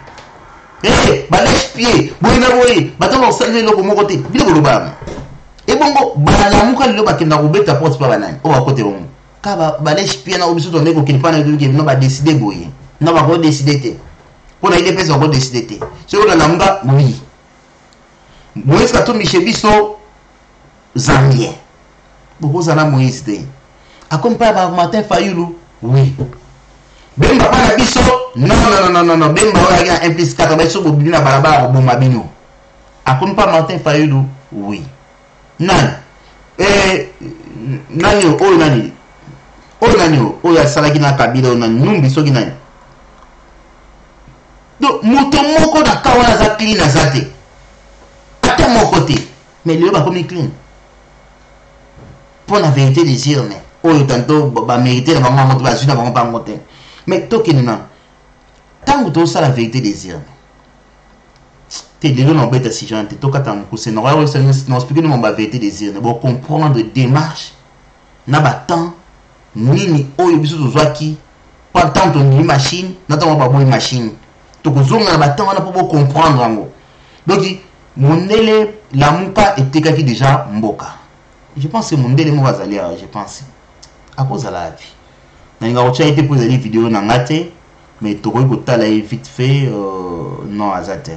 balèche pied boyina boye bato basaleli loko moko te biloko lobama ebongo balamuka lelo bakenda kobeta porte pa banani o bakote bongo ka balèche pied na obiso tonde kokende pa na ke no ba décider boye no ba ko décider te pona ile pesa ko décider te so na lamuka oui Moïse ka to michebiso zambien boko zana Moïse te akompa ba Martin Fayulu oui Bemba pana biso non Bemba oya implice 4 so bo bina balaba bo mabino akon pa Martin Fayulu oui nan nani oya salaki na kabila na numbi so kinani do moto moko na kawana za clean azate ata moko te mais le ba komi clean pour la vérité des urnes oyo tanto ba mériter na bango moto ba zuna bango pa ngote mais tokenina tant que ça la vérité des urnes te lelo na beta si jante tokata mukuse na wala na expliquer nous la vérité des urnes pour comprendre démarche na ba temps nini oyo biso tozwaki pas tant on machine na tant ba boy machine to kozonga na ba temps wana pour comprendre ngo donc mondele la muka etekaki déjà mboka je pense que mondele mo bazali je pense à cause de la vie nanga ocha été posé des vidéos na ngate mais toko ko tala vite fait non azate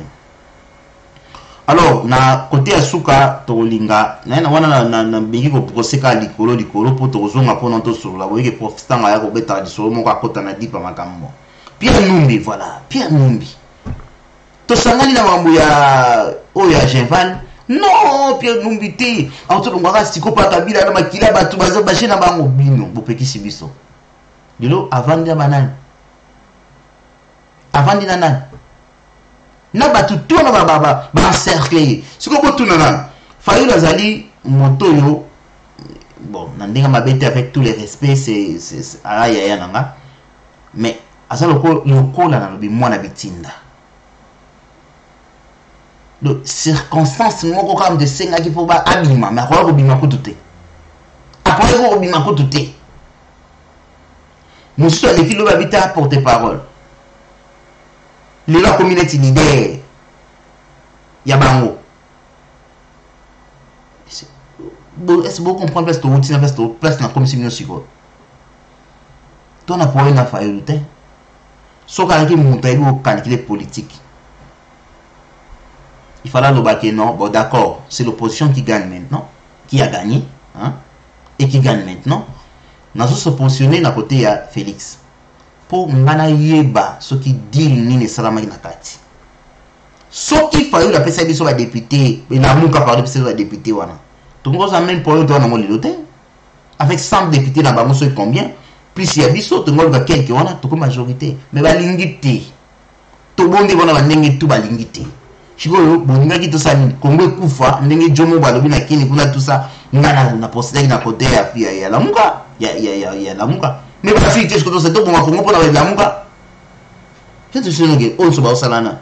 alors na côté asuka to linga na wana na bengi ko proseka likolo po to zonga po nanto sur la boyeke profitanga ya ko beta di solo mo ka kota na dipa makambo Pierre Numbi voilà Pierre Numbi to sangani na mambo ya oya Genval non Pierre Numbi te auto ngaka siko pa kabila na makila batu baza bashe na bango bino bopekisi biso dilo avant de banane avant de nanan na batu to na baba ba cercle siko botuna na Fayulu azali moto yo bon na ndenga mabete avec tous les respects c'est aya nanga mais azalo ko lokola na lobi mwana bitinda de circonstances moko comme de senga qui faut ba abima mais ko bima ko tuté après ko bima ko tuté monsieur les filles l'habita porter parole la communauté leader ya bango est-ce que vous comprenez parce que vous êtes parce que place na comme si nous siko ton apport na Fayulu te so ka ki monta ibo calculer politique il fallait le baquer non bon d'accord c'est l'opposition qui gagne maintenant qui a gagné hein et qui gagne maintenant nous se positionner na côté ya Félix pour ngana yeba ce qui dit nini salama na kati ce qui Fayulu la pesa biso ba député et na muka parler biso ba député wana tongo za même pour toi na mo liloté avec 100 députés na bango so combien plus il y a biso tongo ba quelques wana to majorité mais ba lingité to bondi bona ba ndenge tu ba lingité chiko boninga ki to sa Kongo kufa ndenge jomo ba lobi na kini kuna tout ça ngana na poster na côté ya la muka ya la muka mais ba fiti ce que to se to bon Kongo pona la muka je te suis que on se ba salana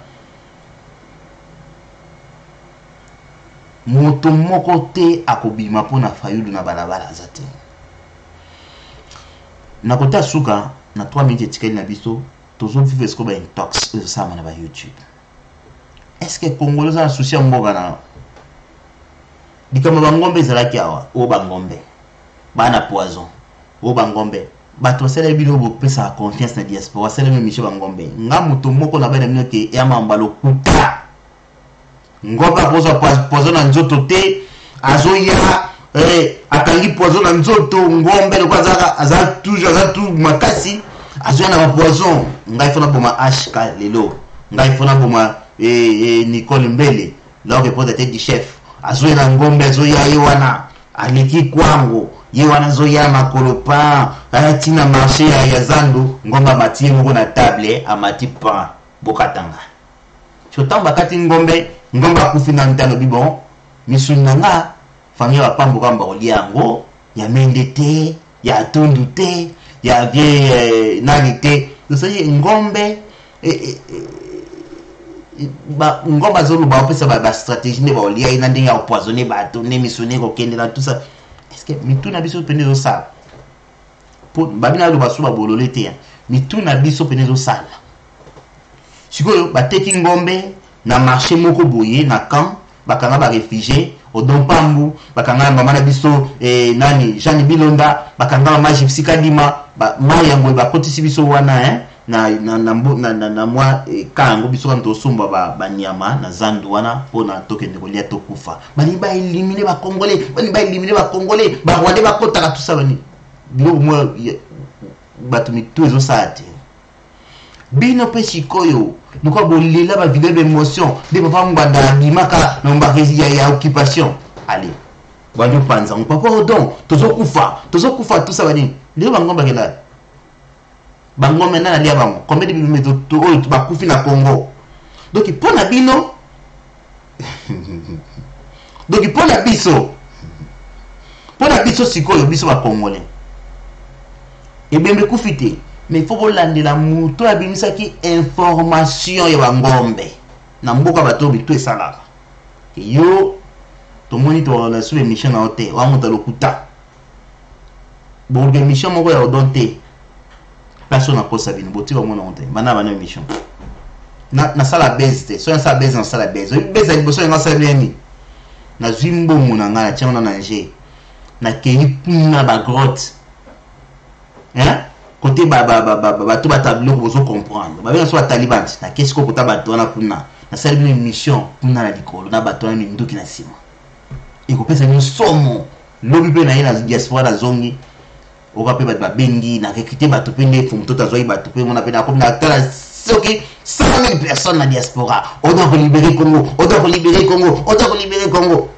moto moko te akobima pona Fayulu na balabala azate na kota suka na 3 minutes etikali na biso tozo vivre ce qu'on ba intox ça na ba YouTube. Est-ce que Congolais a souci mboka na dikama bangombe zalaki awa o bangombe bana poison o bangombe bato sele bino bo pesa confiance na diaspora sele micho bangombe nga muto moko na bana bino ke ya mambalo kuta ngomba poison na nzoto te azoya akangi poison na nzoto ngombe le kwaza aza toujours makasi azoya na poison nga ifona boma HK lelo nga ifona boma Nicole Mbele là que peut être du chef azoya na ngombe azoya yewana aliki kwangu yewana zoya makolopa atina marché ya Zando ngomba matie moko na table amati pa bokatanga chotamba kati ngombe kufina ntano bibon misunanga famille wa pambo kamba oliango ya mende te ya tundu te ya vie nani te c'est ngombe ngomba zolo ba pesa ba stratégie ne ba olia ina ndinga empoisonner bato ne misonner ko kende na tout ça. Est-ce que mituna biso penezo sala pour babina lo basuba bolole te mituna biso penezo sala sikoyo bateki ngombe na marché moko boye na camp bakanga ba réfugié odon pambu bakanga mama na biso nani Jean Bilonda bakanga mama Jipsika Dima ba mayango ba kotisi biso wana na mwa kango biso kan to sumba ba nyama na Zandu wana pona tokende kolia tokufa bani ba éliminer ba congolais ba rwandais ba kota tout ça bani bilo mo batu mitu ezo sate bino pe sikoyo nuko bolela ba vidéo d'émotion de papa ngwanda bimaka na mbakezi ya occupation allez banyo panza on papa odon tozokufa tout ça bani lelo bangomba kela bango mena lia bango combien de bimeto to bakufi na Congo donc pona bino donc pona biso sikoyo biso ba congolais et bien me kufite mais il faut bolande la muto abimisa ki information ya bangombe na mboka bato bitu esalaka yo to moni to la sur émission na hotel wa muta lokuta bon émission moko ya odonte personne n'a pas sabine boti ba mona honte bana bana émission na sala base so na sala base na sala base base ni boso na sala ni na zwimbo mona ngana tshana na nje na keyi puna ba grotte côté ba tout ba tableau ko bozo comprendre ba bien so taliban na qu'est-ce ko kota ba tona puna na sala une émission puna na dikolo na ba tona ni ndoki na sima e ko pesa ni somo lobi pe na ina diaspora zongi okape ba bengi na recruter bato pende pour mtoto azoi bato pe mona pe na comme na tala soki 100 000 personnes na diaspora on doit libérer Congo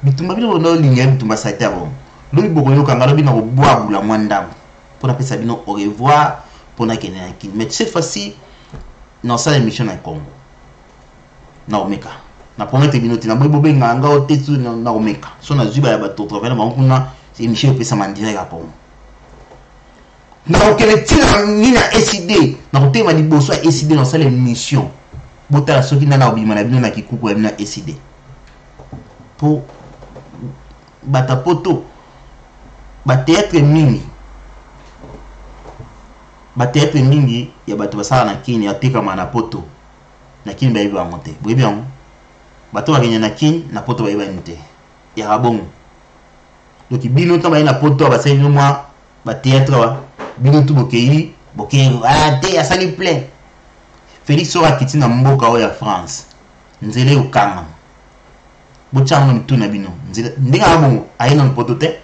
bitumba bino no ligne bitumba saita bon lobi bokoyo kanga lobi na ko boa bula mwanda pour na pesa bino au revoir pour na kene ki mais cette fois-ci dans cette émission na Congo na omeka na promettre bino tina bobo benga nga otetsu na omeka so na zuba ya bato travers ba kuna c'est émission pesa mandire ka Congo na okele tina nina SID na kotema liboso ya SID na sala émission botala soki na obima na bino na kikuku ya bino SID pour batapoto ba théâtre mingi ya bato basala na kini ya teka mana poto na kini ba yiba monte boyebi yango bato bakenya na kini na poto ba yiba nte ya rabongo donc bino tamba na poto ba sali mwa ba théâtre wa bino tu bokei te asali plein Félix sora kiti na mboka o ya France nzele ukanga bochanga mtuna bino nzele ndinga bongo aina poto te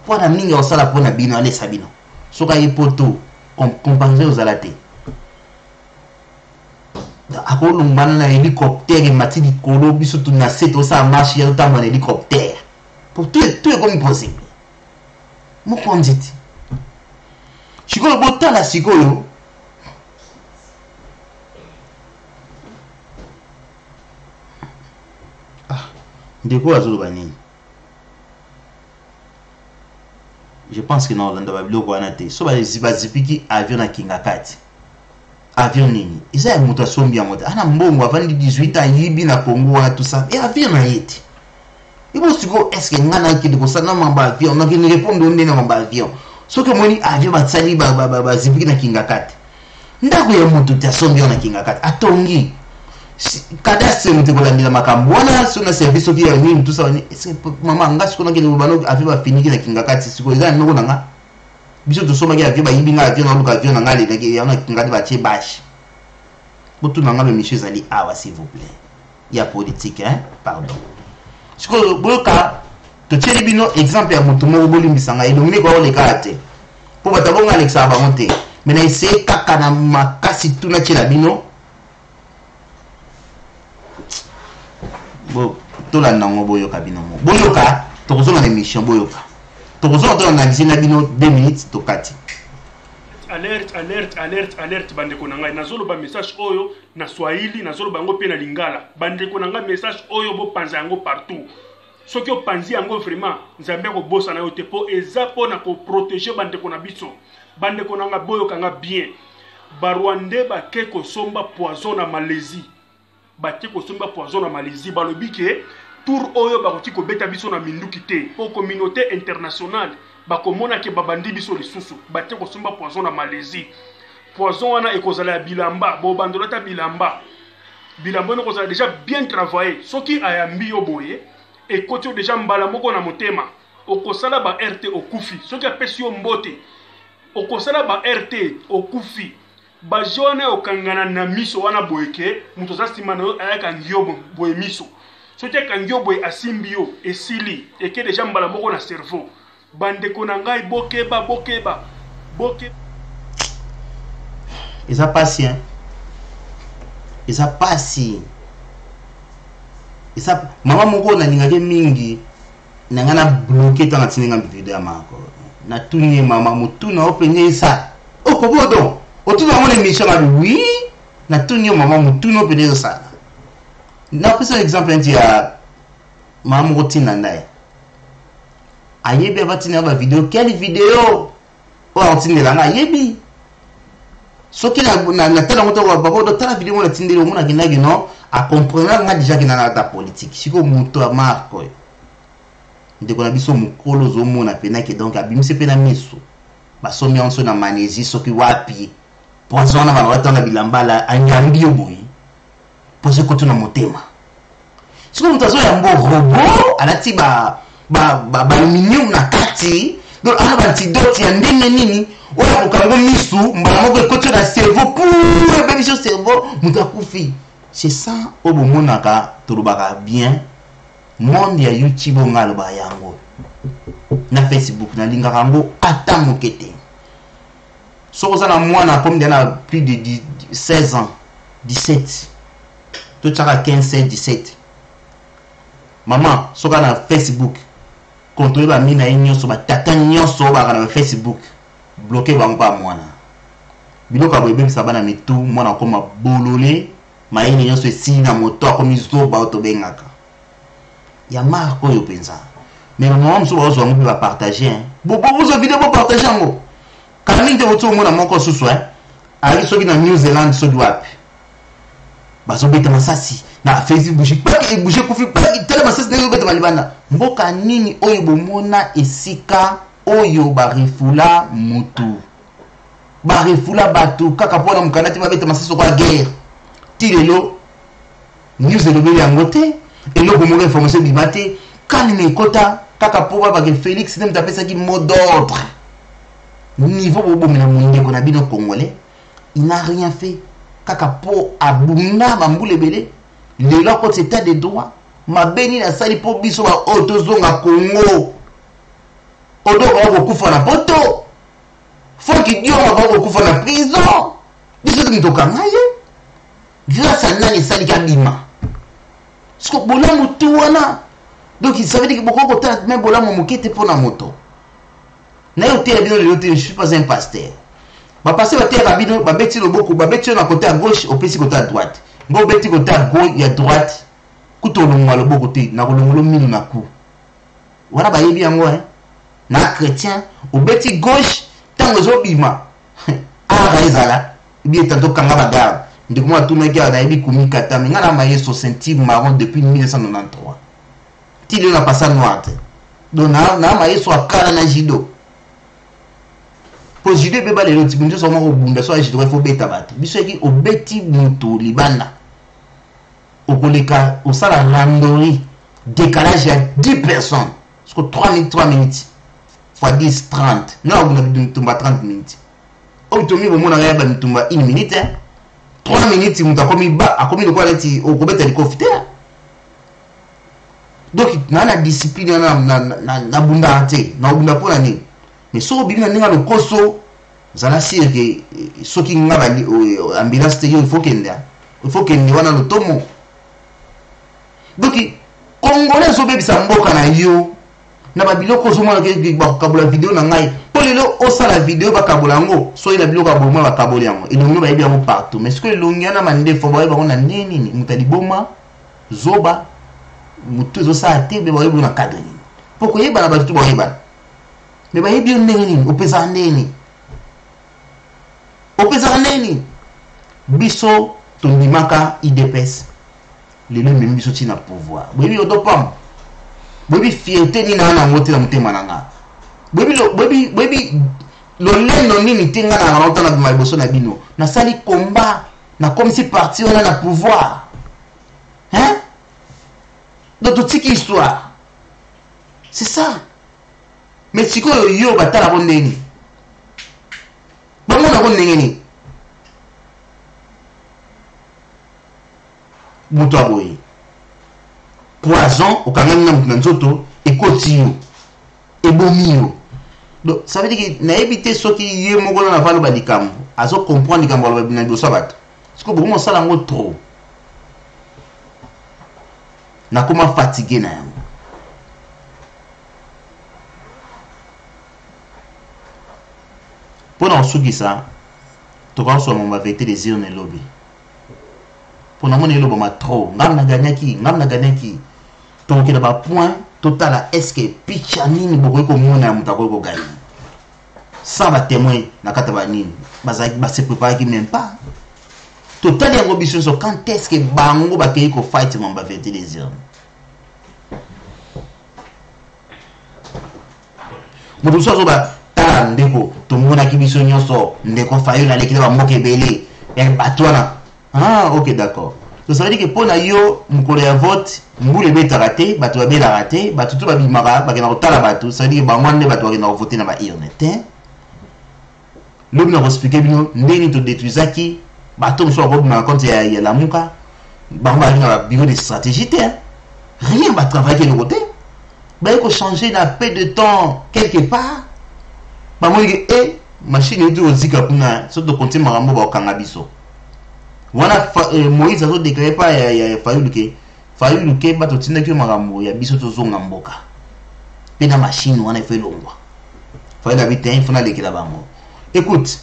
pona mingi osala pona bino ale sabino soka yi poto compenser aux alate akolo ngana na hélicoptère mati di kolo biso tu na seto sa marche ya tamba na hélicoptère pour tout est comme possible mo konjiti Chikolo botala sikolo ndeko azolo banini je pense que na Hollande ba biloko wana te so ba zipiki avion na kingakati avion nini isa ya mutu asombi yango te ana mbongo avandi 18 ans yibi na Congo wana tout ça et avion na yeti ibo siko est-ce que ngana ki de ko sana mamba avion na ki répondre ndena mamba avion soki omoni avion batsali bazipiki na kingakati ndako ya moto te asombi na kingakati atongi cadastre moto kolandela makambo wana so na service soki ya nini tout ça mama nga siko nakende bano avion bafiniki na kingakati siko eza noko nanga biso tosomaki avion bayibi nga avion naluka avion na nga lelaki yana kingakati batie bashi botuna nga monsieur ezali awa s'il vous plaît ya politique hein pardon siko boyoka totieli bino exemple ya moto moko bolimbisa ngai elongi koleka te po bato bongo alekisaka bango te me na ese kaka na makasi tuna tiela bino tolanda yango boyoka bino mo boyoka tokozonga na émission boyoka tokozonga tolanangisi na bino 2 minutes tokati. Alerte bandeko na ngai nazoloba message oyo na Swahili nazoloba yango pe na Lingala bandeko na ngai message oyo bopanza yango partout soki opanzi yango vraiment nzambe ko bossa na yo te po eza po na ko protéger bandeko na biso bandeko na nga boyoka nga bien barwande bake ko somba poison na Malaisie bake ko somba poison na Malaisie balobi ke tour oyo bakoti ko beta biso na minduki te po communauté internationale bakomona ke babandi biso lisusu bake ko somba poison na Malaisie poison wana ekozala ya bilamba bo bandolata bilamba no kozala déjà bien travaillé soki ayambi yo boye et côté déjà mbala moko na motema okosala ba RT okufi soki apesi yo mbote okosala ba RT okufi ba jona okangana na miso wana boyeke muto za sima na ayaka ngiobo boye miso soki akangio boye asimbi yo esili eke déjà mbala moko na cerveau bandeko na ngai bokeba eza pasi hein eza pasi esa mama moko na lingake mingi na ngana bloquer tanga tinenga video ya mako na tunye mama mutuna openye isa okobodo otuna mona émission ba oui na tunye mama mutuna openye ça na pesa exemple nti ya mama moko tina ndai ayebi abatina ba video quelle vidéo o antinela nga yebi soki na tala moto wa babo do tala video mona tindelo mona kinagi no a comprendre nga déjà que na ta politique siko moto a marko ndeko na biso mukolo zo mona pena ke donc abimse pena miso basomi onso na manezi soki wapi poison na bango na bilambala anyambi yo boyi pose ko tuna motema siko moto zo ya mbo robot alati ba aluminium na kati donc ana ba antidote ya ndenge nini oya kokango misu mbala moko ekoto na cerveau pour bébiso cerveau moto akufi. C'est ça au monaka tolobaka bien monde ya YouTube ngaloba yango na Facebook na lingaka ngo ata mokete sokoza na mwana comme dana plus de 16 ans 17 to tchaka 15 16 17 maman soka na Facebook contrôler ba mina nyonso ba tata nyonso ba na Facebook bloquer bango pa mwana biloko boyebe sabana mitu mwana koma bolole maini nyonso esi na moto akomi zoba otobengaka ya marko yo penza mais maman mso bazo wango ba partager hein bozo vidéo bo partager ngo kami te boto mona moko susu hein ali soki na New Zealand soki wapi bazo beta masasi na Facebook bouger kufi tele masasi na beta malibanda mboka nini oyo bomona esika oyo barifula mutu barifula batu kaka pona mkanati babeta masasi kwa guerre tilelo news elobeli yango te eloko moko information bimate kani nekota kaka poba bake Félix ne mtapesaki mot d'ordre niveau bobomela mwindeko na bino congolais il n'a rien fait kaka po abunda bambule belé lelo ko état de droit mabeni na sali po biso ba otozonga Congo odo ba kufa na poto foki dio ba kufa na prison biso ndoka ngaye grâce à nani sali kabima siko bolamu tu wana donc il savait que beaucoup kota même bolamu mokete pona moto na yo tele bino le je suis pas un pasteur ba passer ba terre bino ba beti loboko ba beti na côté à gauche au petit côté à droite ngo beti côté à gauche ya droite kutolongwa loboko te na kolongolo mino na ku wana ba yebi yango hein na chrétien au beti gauche tango zo bima ah ezala bien tanto kanga ba garde ndiko mo atuna kia na yebi kumika ta minga na mayeso senti marron depuis 1993 tili na passa noir donc na mayeso akala na jido pour juder beba les autres biso soma ko bunda so je devrais faut beta bato biso ki obeti mutu libanda okoleka osala randonnée décalage à 10 personnes parce que 3 minutes fois 10 30 non on tumba 30 minutes on tomi bo mona ngaya ba tumba 1 minute 3 minutes mutakomi ba akomi lokwa leti okobeta likofite donc na discipline na bunda ate na bunda pona ni mais so bibina ninga le koso zala sire que soki ngaba ambulance te il faut kende wana lo tomo donc congolais so bebisa mboka na yo na babiloko so mona ke bakabula video na ngai po lelo osala video bakabula ngo so ina biloko aboma bakabula yango elongo ba yebi yango partout mais ce que elongi na mande fo ba yebi na nini mutali boma zoba mutu zo sa te be ba yebi na cadre ni poko yeba na batu ba yeba mais ba yebi nini opesa nini biso tondimaka IDPS lelo même biso tina pouvoir bebi odopam bebi fierté ni na ngote na mutema nanga bebi lo leno nini tinga na ngota na bimaboso na bino na sali combat na comme si parti on a na pouvoir hein donc toute histoire c'est ça mais siko yo batala bondeni bamona bondeni mutu aboye poison okangani na mutu na nzoto ekoti yo ebomi yo donc ça veut dire que na éviter soki ye moko na valo ba likambo azo comprendre likambo ba bina biso bato parce que beaucoup sala ngo trop na koma fatigué na yango pour ensuite ça to quand so mon vérité des yeux ne lobby pour na moni lobo ma trop ngam na ganyaki to ke ba point total est-ce que picha nini boko ko mona mutako ko gagner sans ba témoin na kata ba nini ba se préparer qui même pas total ya ambition so quand est-ce que bango ba ke ko fight mon ba vérité des yeux mutu so ba ta ndeko to mona ki biso nyonso ndeko fayo na lekile ba moke belé ya batwana. Ah, ok, d'accord. Donc ça veut dire que pour yo mukolo ya vote mbule beta raté bato ba bela raté bato tout ba bimara ba kena kotala bato ça veut dire ba ngwane bato ba kena voter na ba urne te lobi na expliquer bino ndeni to détruisaki bato mso ko na compte ya la muka ba ngwa na bureau de stratégie te rien ba travailler le côté ba ko changer na peu de temps quelque part ba mo que machine etu ozika kuna so de compter marambo ba kanga biso wana Moïse a déclaré pas ya Fayuluke bato tinda ki makambo ya biso to zonga mboka pe na machine wana fait longwa Fayulu habite il faut na lekela bango écoute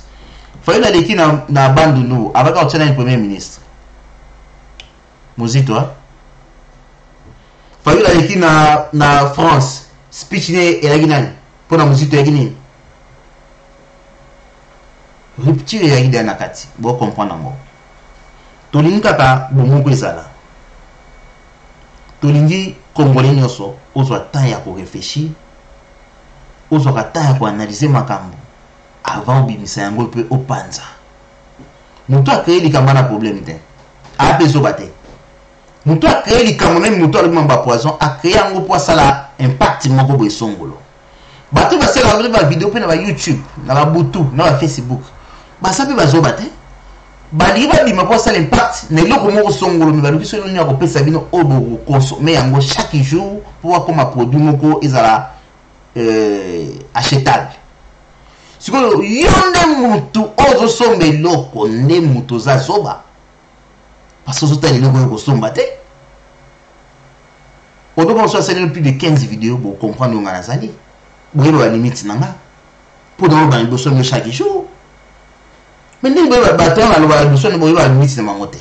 Fayulu leki na bandu no abaka otena le premier ministre Mozito Fayulu leki na France speech ne elagina pour na Mozito yagini rupture yagida na kati bo comprendre ngo tolingi kaka bomoko ezala tolingi congolais nyonso ozwa temps ya korefléchir ozwaka temps ya koanalyse makambo avant obimisa yango mpe opanza moto akreye likambo na problème te ape ezoba te moto akreye likambo meme moto alobima bapoison akreye yango mpo asala impact moko boye songolo bato basala bavideo mpe na ba YouTube na babutu na ba Facebook basa mpe bazoba te bali bima pour ça l'impact ne loko moko songolo me baluki so nya ko pesa bino obo consommer yango chaque jour pour comme produit moko ezala achetable siko yonde mutu ozo sombe loko ne mutu za soba parce que zotali loko ko somba te on doit penser plus de 15 vidéos pour comprendre ngana zali boyeba ba limite nanga pour dans ba besoin chaque jour. Mais nous avons battu la leçon de la limite de Mangote.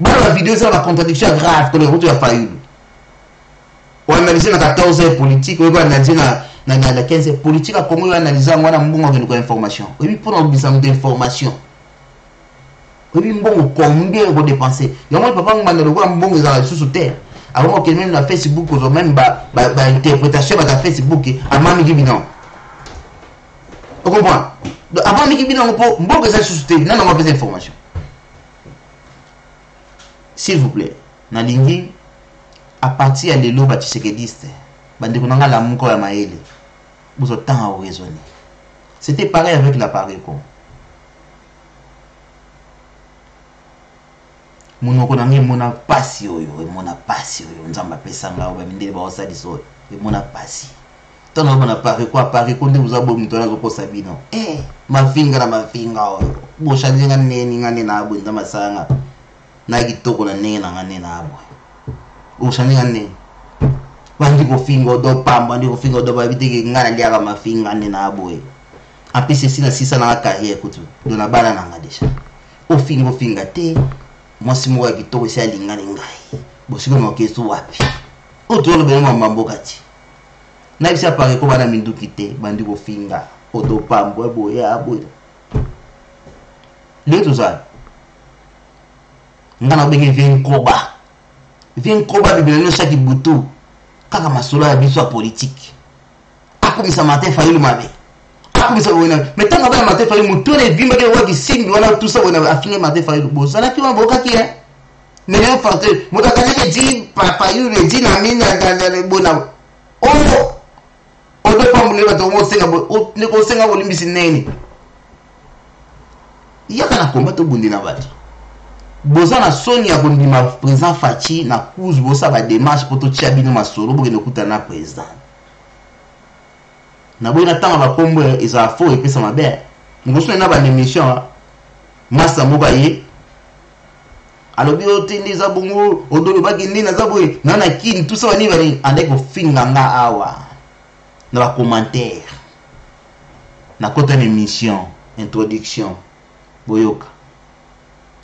La vidéo, c'est la contradiction grave que le route a failli. On a analysé la 14 heures politique, on a analysé la 15 heures politique, comment on a analysé l'information. Et puis pour nous besoin d'information. Et puis bon, combien on dépenser. Il y a un papa qui m'a dit que bon, ils ont sous terre. Alors que même la Facebook, même interprétation de Facebook, à Mami Gibinan. On comprend? Avant de dire que vous avez souté, nous avons des informations. S'il vous plaît, Nalingi, à partir de l'eau, tu sais que dis, vous avez la mouko à maïle. Vous avez tant à raisonner. C'était pareil avec l'appareil. Munoko nangi mona pasi oyo, mona pasi oyo, nzamba pesanga oba mindele ba osali so, mona pasi. Tono mona pari ko ndi uzabo mutona zo kosa bino. Mafinga na mafinga oyo. Bo shanzinga neni ngane na abo nzamba sanga. Na kitoko na nene na ngane na abo. O shanzinga neni. Bandi ko fingo do pamba, ndi ko fingo do ba bitike ngana ndiaka mafinga nene na abo e. Apese sina sisa na carrière kutu. Dona bana na ngadesha. O finga te. Mwasi mwa kitoko si alingani ngai. Bosiko mwakesu wapi. Otolo beno mamboka ti. Na bisa pare ko bana minduki te, bandi ko finga. Odo pambo ebo ya abo. Leto za. Ngana benge vinkoba. Vinkoba bibeleno shaki butu. Kaka masolo ya biso ya politique. Akomisa mate fayilu mabe. Akomisa wena. Metanga bana mate fayilu mutone vimba ke waki singi wana tout ça wena afinge mate fayilu bosa na kiwa boka ki eh. Mene fante mutakanya di fayilu di na mina ngana bona. Oh. Odo pamule bato mo senga bo ne ko senga bo limbisi neni. Yaka na kombato bundi na bato. Boza na soni ya kondima président Fachi na cause bosa ba démarche poto tchabino masoro bo ne kuta na président. Na boina tanga ba kombo eza fo et pesa mabe. Ngoso na ba émission massa moba ye. Alobi otindi za bungu odolo ba kindi na za boy nana kin tout ça wani bari ande ko finga nga awa. Na ba commentaire. Na kota émission introduction boyoka.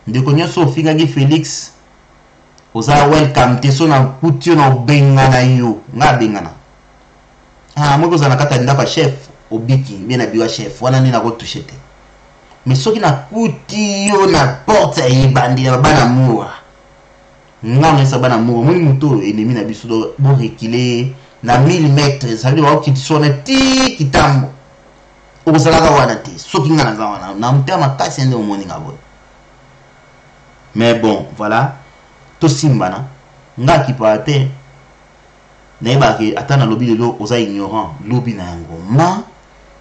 Ndeko nyoso finga gi Felix oza welcome te so na kutio na bengana yo nga bengana. Mweko za nakata ndapa chef obiki bien abiwa chef wana nina ko touchete. Mais soki na kuti yo na porte e bandi na bana muwa. Nga sa bana muwa moni muto ennemi na biso do bo reculer na 1000 mètres ça veut dire wa kitso na ti kitambo. Okozalaka wana te soki nga na za wana na mtema kasi ende omoni ngabo. Mais bon, voilà. To simbana. Nga kipate. Neba ke atana lobi de lo oza ignorant. Lobi na yango. Ma.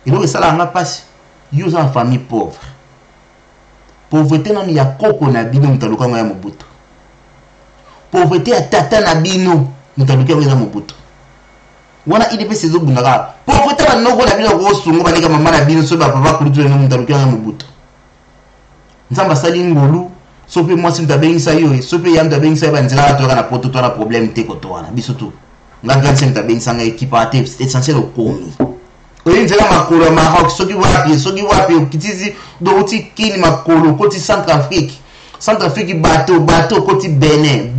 Et donc ça là nga passe. Yo za famille pauvre. Pauvreté non ya koko na bino mutaluka ya mobutu. Pauvreté ya tata na bino mutaluka ya mobutu. Wana IDP sezo bundaka. Pauvreté ba noko na bino ko sungo ba nika mama na bino so ba papa kulutu no mutaluka ya mobutu. Nzamba sali ngolu. Sope moi si mtabengisa yo sope yam tabengisa ba nzela to kana poto to na problème te ko to wana biso tu nganga nse mtabengisa nga équipe ate essentiel okomi oyi nzela makolo Maroc soki wapi okitizi do uti kini makolo koti Centrafrique bato koti Benin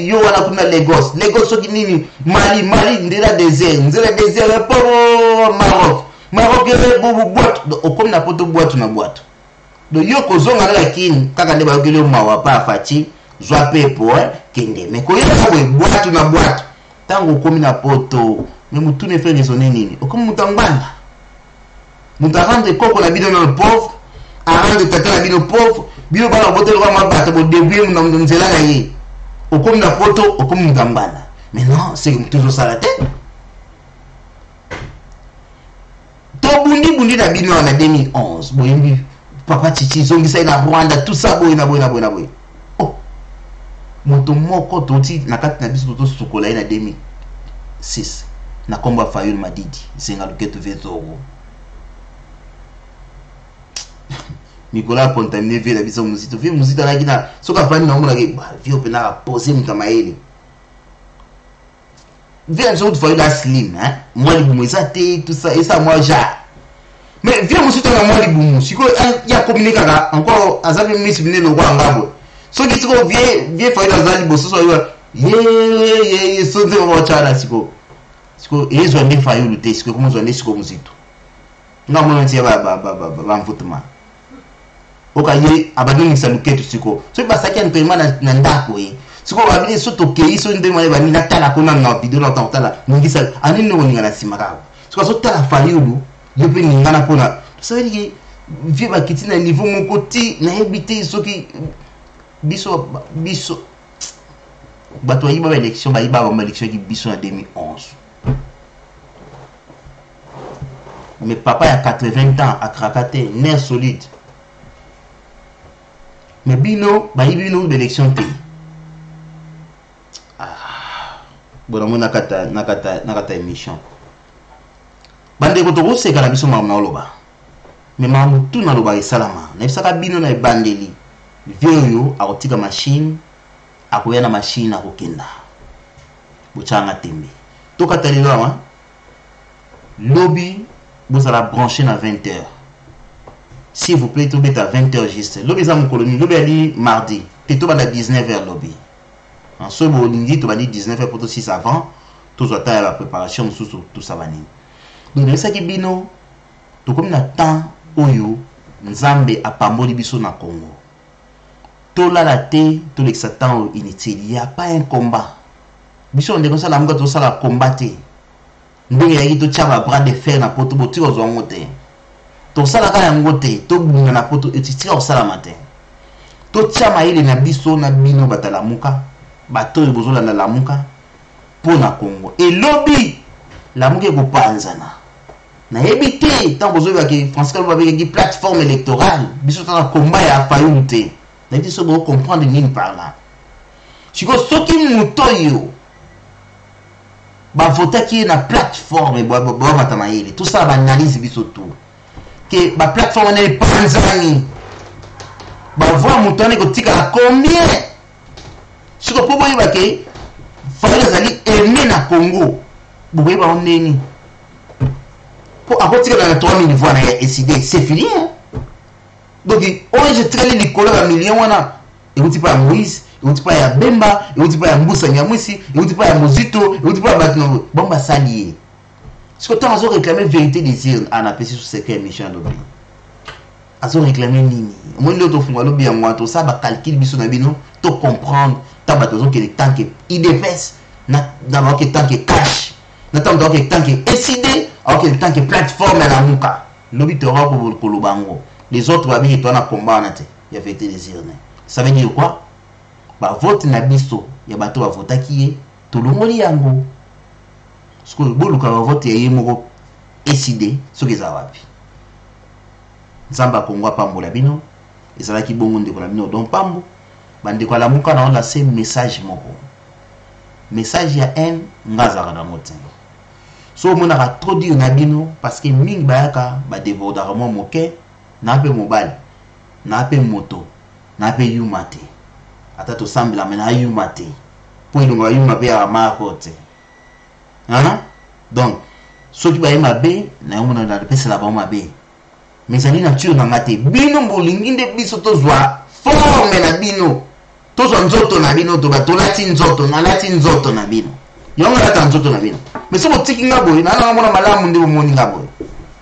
yo wana kuna Lagos soki nini Mali ndela désert po Maroc ebe boîte okomi na poto boîte na boîte. Do yo kozonga na lakini kaka nde bayokele mawa pa Fachi zwa pepo kende mais ko yeba we boîte na boîte tango komi na poto mais mutu ne fait raisonner nini okomi mutangwana mutarande koko na bino na pauvre arande tata na bino pauvre bino bana botelo kwa mabata bo début na nzela na ye okomi na poto okomi mutangwana mais non c'est toujours ça la tête to bundi na bino na 2011 boyimbi Papa Chichi zongisa ina Rwanda tout ça boy na boy. Oh. Moto moko toti na kati na biso to sukola ina 2006 na komba Fayulu Madidi senga luketo vezoro. Nicolas contaminé vie la biso muzito. Vie muzito na kina soka fani na omona ke ba vie opena ka poser mutamaeli. Vie a toujours Fayulu slim hein. Moi li bumeza te tout ça et ça moi ja. Mais viens aussi dans moi les boumous. Si il y a communiqué encore azabi miss venir le voir ngabo. So qui siko vie fa ila zali boso so ye so de mo chara siko ezo ndi fa yulu te siko como zo ndi siko muzito. Nga mo ntia ba mvutuma. Oka ye abadoni saluketu siko. So ba sakia ntema na ndako e. Siko ba bini so to ke so ndi mo ba ni na tala ko na video na tala. Ngisa anini no ngana simaka. Siko so tala fa yulu. Depuis ngana pona ça veut dire que vieux bakiti na niveau mon côté na habité soki biso bato yi ba élection ba élection qui biso en 2011 mais papa a 80 ans à crakaté nerf solide mais bino ba bino d'élection pays bon on nakata émission bande ko to se kala biso mamna oloba mais mamu tout na loba salama na bisaka bino na bandeli vieux a otika machine akoya na machine akokenda bochanga tembe to katali lawa lobby vous allez brancher à 20h s'il vous plaît tout à 20h juste lobby za mon colonie lobby ali mardi te to ba 19h lobby en ce moment lundi to ba 19h pour tout 6 avant tout soit à la préparation tout ça va ni donc ça qui bino to comme na temps oyo nzambe apamboli biso na Congo to la te to l'exatan inutile il y a pas un combat biso on déconseille la mga to ça la combattre ndenge ya to tchaba bras de fer na poto boti ozo ngote to sala ka ya ngote to bunga na poto etiti o sala matin to tchama ile na biso na bino batala muka bato bozola na lamuka pona Congo et lobby la muke ko panzana na ebité tant bozola ki François ba avec une plateforme électorale biso ta combat ya fayunte na dit so bo comprendre ni par là siko soki mutoyo ba voter qui est na plateforme bo matana ile tout ça ba analyse biso tout que ba plateforme n'est pas nzani ba voir mutane ko tika combien siko po boyi ba ke fallait zali aimer na Congo bo boyi ba oneni pour apotika na 3000 voix na décidé c'est fini hein? Donc on je traîne les couleurs à millions wana et vous pas Moïse et vous pas ya Bemba et vous pas ya Mbusa Nyamwisi et vous pas ya Mozito et vous pas Batno bomba salier ce que tant azo réclamer vérité désir en apprécier sur ce qu'est méchant lobby azo réclamer nini moi l'autre fond lobby en moi tout ça ba calcul biso na bino to comprendre ta bateau que le temps que IDPS na d'abord que temps que cash na temps que temps que décider alors que le temps que plateforme la muka lobby te aura pour kolobango les autres babi to na combat na te ya vérité désir ça veut dire quoi ba vote na biso ya bato ba vote ki to longoli yango ce que boluka ba vote ya moko décider ce que ça va Zamba Congo pambola bino ezala ki bongo ndeko na bino don pambo bande ko la muka na la same message moko message ya un ngazaka na motin so mona ka trop dire na bino parce que ming bayaka ba débordara mo moke na pe mobile na pe moto na pe yumate ata to sambla mena yumate po ilunga yuma pe ya makote hein donc so ki ba yema be na yomona na pesa la ba ma be mais ça nature na ngate bino mbolingi nde biso to zwa forme na bino to zwa nzoto na bino to ba to lati nzoto na lati nzoto na bino yonga lata nzoto na bino mais so botiki ngabo na mona malamu nde bomoni ngabo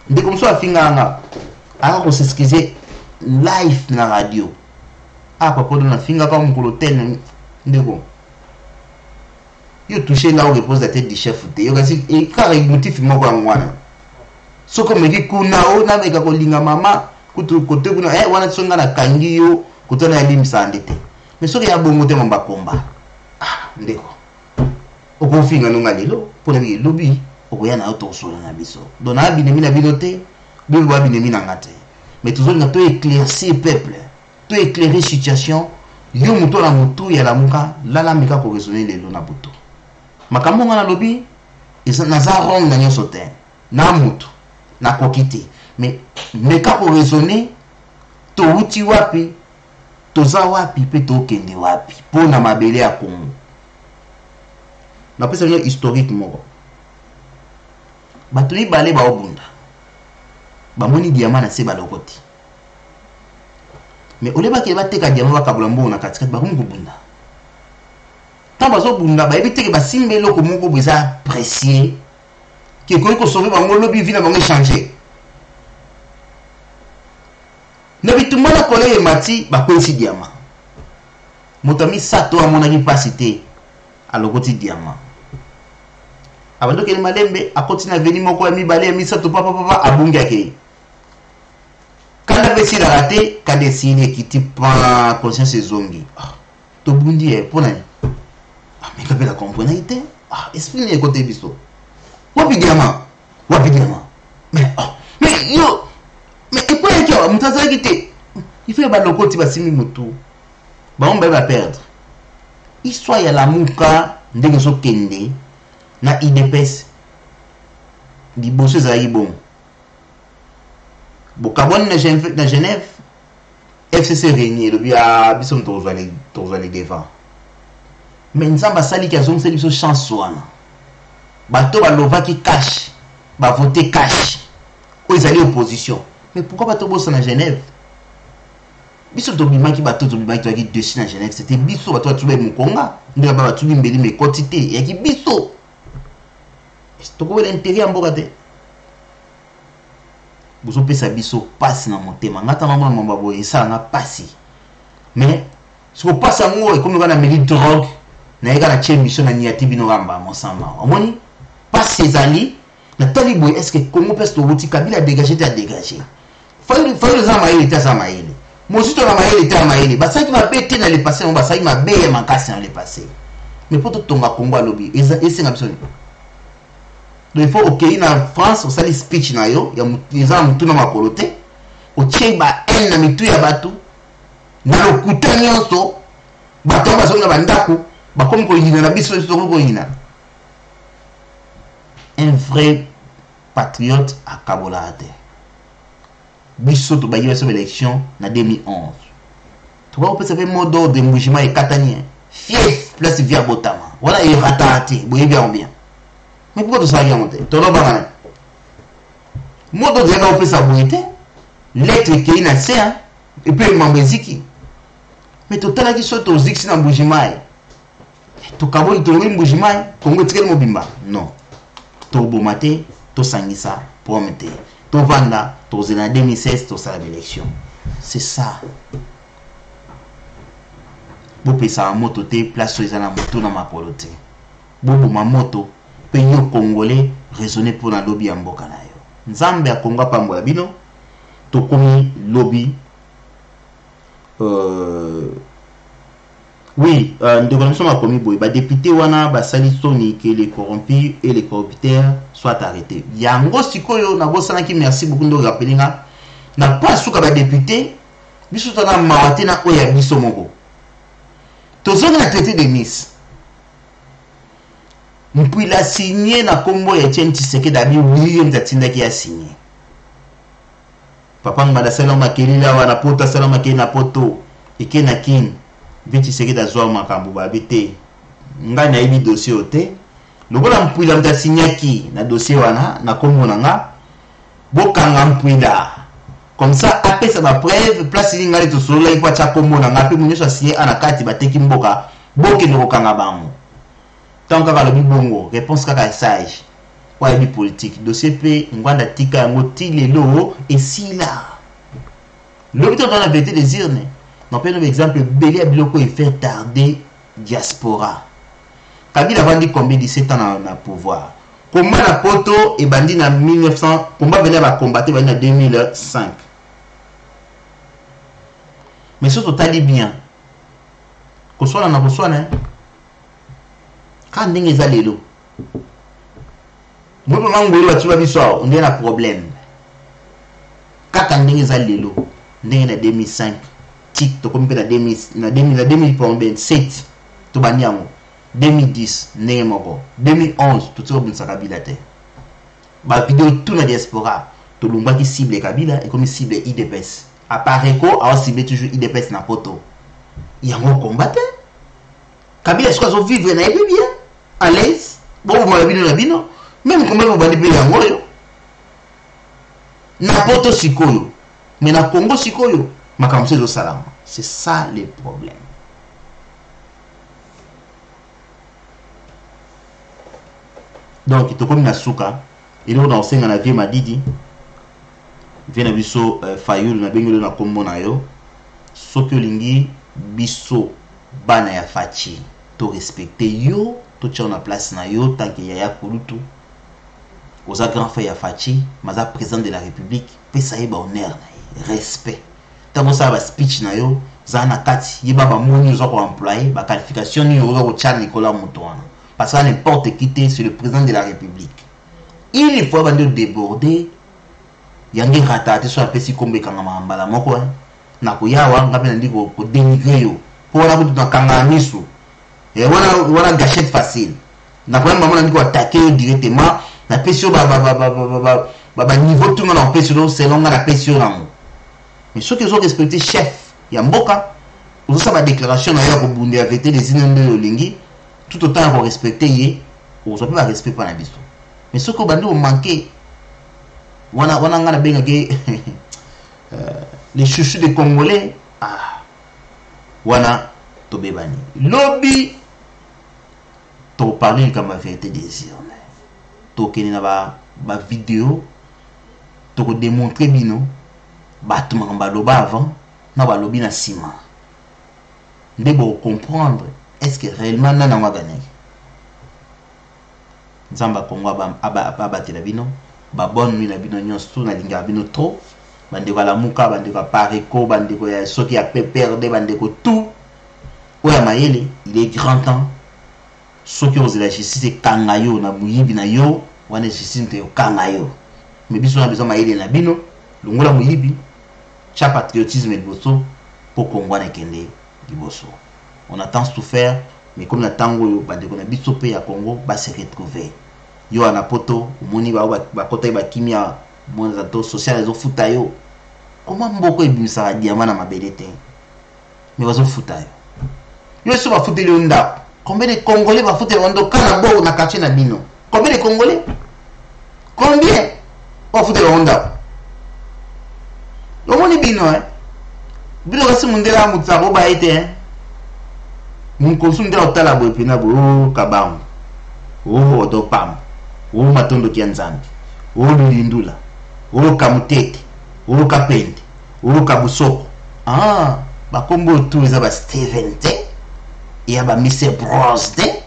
nde comme so afinga nga aka ko s'excuser live na radio papa na finga pa mukolo tene ndeko yo toucher là où repose la tête du chef te yo kasi e car motif moko ngwana soko meki kuna o na meka ko linga mama kutu kote kuna wana tsonga na kangi yo kutana ya limsa ndete mais soko ya bongo te mamba komba ndeko oko finga nonga lelo pona bi lobi oko yana auto solo na biso dona bi nemi na binote bi wa bi nemi na ngate mais toujours na to éclaircir peuple to éclairer situation yo muto na mutu ya la muka lala meka ko raisonner lelo na buto makambo ngana lobi isa na za rong na nyoso te na mutu na kokite mais meka ko raisonner to uti wapi to za wapi pe to kende wapi pona mabele ya Congo na pesa no historique moko batuli balé ba obunda ba moni diamant na se ba lokoti mais oleba ke bateka diamant ba kabulambo na katikati ba kungu bunda tamba zo bunda ba ebiteke ba simbe loko moko biza précieux qui ko sauver ba ngolobi vina ba changer na bitumana kolé mati ba kwesi diamant motami sato amona ki pasité a lokoti diamant abando ke malembe akoti na veni moko ya mibale ya misato papa abungi ake Quand on a raté, quand on a décidé quitter pas conscience de zongi. Tout le monde dit, pour n'aller. Mais quand on a compris, explique les côtés biso. Wapi diamant. Mais yo, mais et quoi est-ce que Moutaza quitté? Il fait le côté basimi moto. Bah on va perdre. Histoire ya la muka ndenge so kende na IDPS. Di bosse za bon. Bokabon na Genève. FCC réuni le bia biso tozo les devant. Mais nzamba sali ki azong seli biso chance wana. Bato ba lova ki cash, ba voter cash. O ils opposition. Mais pourquoi bato bossa na Genève? Biso to bimaki bato to bimaki ki dessus na Genève, c'était biso bato tu be mukonga, ndela ba tu bimbeli me quantité ya ki biso. To ko l'intérêt en bokate. Bozo pesa biso passe na motema, ngata na mama boye ça na passe. Mais ce ko passe ngo e comme na meli drogue, na eka na che mission na niati bino ramba mosamba. Omoni passe ezali na tali boye est-ce que Congo pesa to wuti Kabila dégager ta dégager. Faut za maile ta za maile. Mosito na maile ta maile. Basa ki mabete na le passé, on basa ki mabe ma kasi na le passé. Mais pour tout tonga Congo lobby, esenga biso. Il faut ok na France on sali speech na yo ya mutiza mutu na makolote o cheba en na mitu ya batu na lokuta nyonso bato bazonga bandako bakomi ko yina na biso so ko yina. Un vrai patriote à Kabolate. Biso to bayi so élection na 2011. To ba opesa ve modo de Mbujima et Katania. Fief place via Botama. Voilà il ratati, boye bien bien. Mais pourquoi tu sais monter? Tu n'as pas moi tu as fait sa bonité lettre qui est inassé et puis il m'a dit mais tu as dit que tu as dit que tu as dit que tu as dit que tu as dit que tu non tu as dit que tu as dit ça pour mettre tu as dit en 2016 tu as l'élection c'est ça vous pouvez ça moto te place sur la moto dans ma polote bobo ma moto pays congolais raisonner pour la lobby en mboka na yo nzambe akonga pambo ya bino to komi lobby oui ndeko na soma komi boy ba député wana ba sali soni que les corrompus et les corrupteurs soient arrêtés yango sikoyo na bosana ki merci beaucoup ndo rappelinga na pas suka ba député biso tana mawate na oya biso moko to zona traité de Nice. Puis il a signé na combo ya Etienne Tshisekedi abi William Zatinda qui a signé. Papa ngada salama kelila wana pota salama ke na poto eke na kin viti Tshisekedi azwa makambo ba bete. Ngana ibi dossier ote. Lokola mpwila mta signaki na dossier wana na combo nanga bokanga mpwila. Comme ça après ça ma preuve place ngale to solo ipo cha combo nanga pe munyo sa signé anakati bateki mboka boke ndokanga bango. Tant que le bongo réponse kaka sage wa bi politique dossier pe ngwanda tika yango tilelo et si là l'hôpital dans la vérité des urnes non pas un exemple belé biloko et faire tarder diaspora Kabila vandi combien 17 ans na pouvoir comment la poto et bandi na 1900 combat venir va combattre en 2005 mais ce total bien ko soit na ko soit hein quand ndenge za lelo moi mangolo tu vas biso on est na problème kaka ndenge za lelo ndenge na 2005 tik to kompe na 2007 to banyango 2010 ndenge moko 2011 tout ça bin Kabila te ba vidéo tout na diaspora to lumba ki cible Kabila et comme cible IDPS apparaît ko a cible toujours IDPS na poto yango combattre Kabila est-ce qu'on vivre na bien à l'aise bon vous m'avez la bino même comment vous allez payer yango yo na poto sikoyo mais na Congo sikoyo makamse do salama c'est ça le problème donc to comme na suka il on enseigne na vie madidi vient biso fayul na bengelo na kombo na yo soki olingi biso bana ya fachi to respecter yo to tient na place na yo tant que yaya kulutu oza grand frère ya fachi maza président de la république pe ça yeba honneur na respect. Tant ça va speech na yo, zana kati, yeba ba moni zo ko employer, ba qualification ni yo ko tcha Nicolas Mutoana. Parce que n'importe qui c'est le président de la République. Il faut bande déborder. Yangi ratate so apesi kombe kanga mambala moko na kuyawa ngapi ndiko ko dénigrer yo. Pour la butu na kanga misu. Et voilà gâchette facile. Na kwa maman ndiko attaquer directement na pesio ba niveau tout monde en pesio selon la pesio là. Mais ceux qui ont respecté chef ya mboka, vous ça ba déclaration na ya ko bunde avec les inondés olingi, tout autant qu'on respecter yé, on soit pas respect pas na biso. Mais ceux qui ont manqué wana ngana benga ke les chouchous des Congolais wana tobebani lobby to parler comme la vérité des urnes to kenina ba vidéo to ko démontrer bino ba tout mamba loba avant na ba lobby na sima ndebo comprendre est-ce que réellement nana nga gagner nzamba Congo aba tela bino ba bonne nuit na bino nyonso na linga bino trop bande ko la muka bande ko pareko bande ko ya soki a perdre bande ko tout oya mayele il est grand temps soki oze la justice kangayo na muyibi na yo wana justice te kangayo mais biso na besoin mayele na bino longola muyibi cha patriotisme liboso pour Congo na kende liboso on attend tout faire mais comme la tango yo bande ko na biso pe ya Congo ba se retrouver yo ana poto moni ba kota ba kimia mona to social zo futa yo comment mboko ebimisa diamant na mabelete mais bazo futa yo so ba futa yo nda combien de Congolais ba futa ndo kana bo na quartier na bino combien de Congolais combien ba futa yo nda yo moni bino bino kasi mundela mutsabo ba ete mun konsum de otala bo pina bo kabam o do pam o matondo kianzambi o lindula o kamutete o kapende o kabusoko bakombo tu za ba Steven te ya ba Mr. Bros te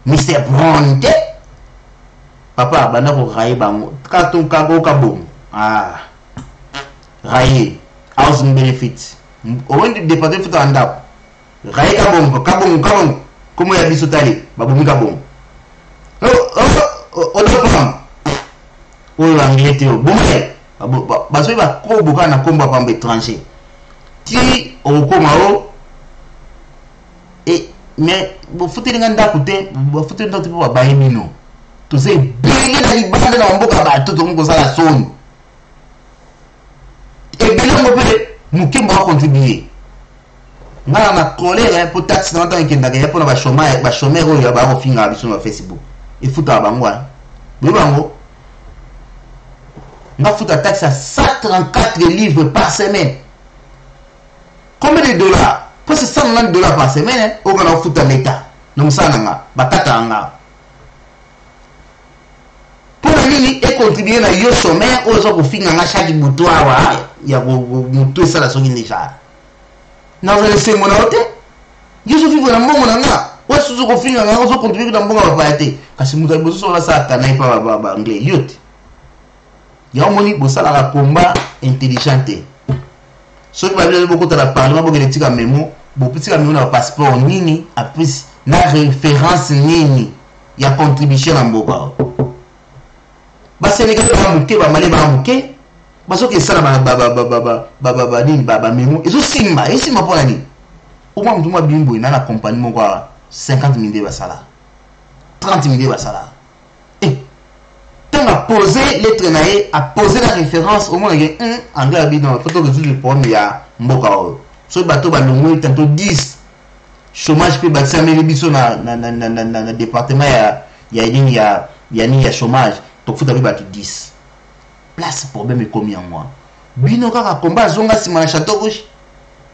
Mr. Brown te papa bana ko raye bango katon kago kabom raye housing benefits o wendi département futa andap raye kabom como ya biso tali babomi kabom o anglais te bon baso ba ko boka na komba pamba étranger ti o koma o mais bo futi nganda kute bo futi ndo tipo ba bayimino to say bele na libanda na mboka ba to ngo sala soni e bele mo bele mukimba contribuer ngala na colère pour taxe na ntango kenda ke pour na ba chômeur o ya ba ofinga biso na Facebook e futa bango bango on a foutu la taxe à 134 livres par semaine. Combien de dollars? Parce que 190 dollars par semaine, on a foutu l'État. Donc ça, on a pour la ligne, et contribuer à yo sommaire, aux autres filles, on a chaque boutoir, il y a tout ça la seconde déjà. Nous avons laissé mon hôte. Je suis vivant dans mon monde. Ouais, sous le film, on a contribué dans mon papier. Parce que nous avons besoin de ça, on pas anglais. Il y a un moni pour ça la combat intelligent. Ceux qui veulent beaucoup de la parlement pour que les petits mémo, pour petits mémo na passeport nini, après na référence nini, il y a contribution en boka. Ba Sénégal ba muké ba malé ba muké, ba so que ça ba nini ba mémo, et so simba pour la ni. Au moins tout moi bimbo na la compagnie mo quoi 50 000 de basala. 30 000 de basala. A posé lettre naé, a posé la référence au moins il y a anglais bidon photo que le problème il y a mboka so bateau ba longo tantôt 10 chômage peut bâtir mais biso na département il y a chômage donc faut d'abord battre 10 place problème est commis en moi bino kaka combat zonga sima na château rouge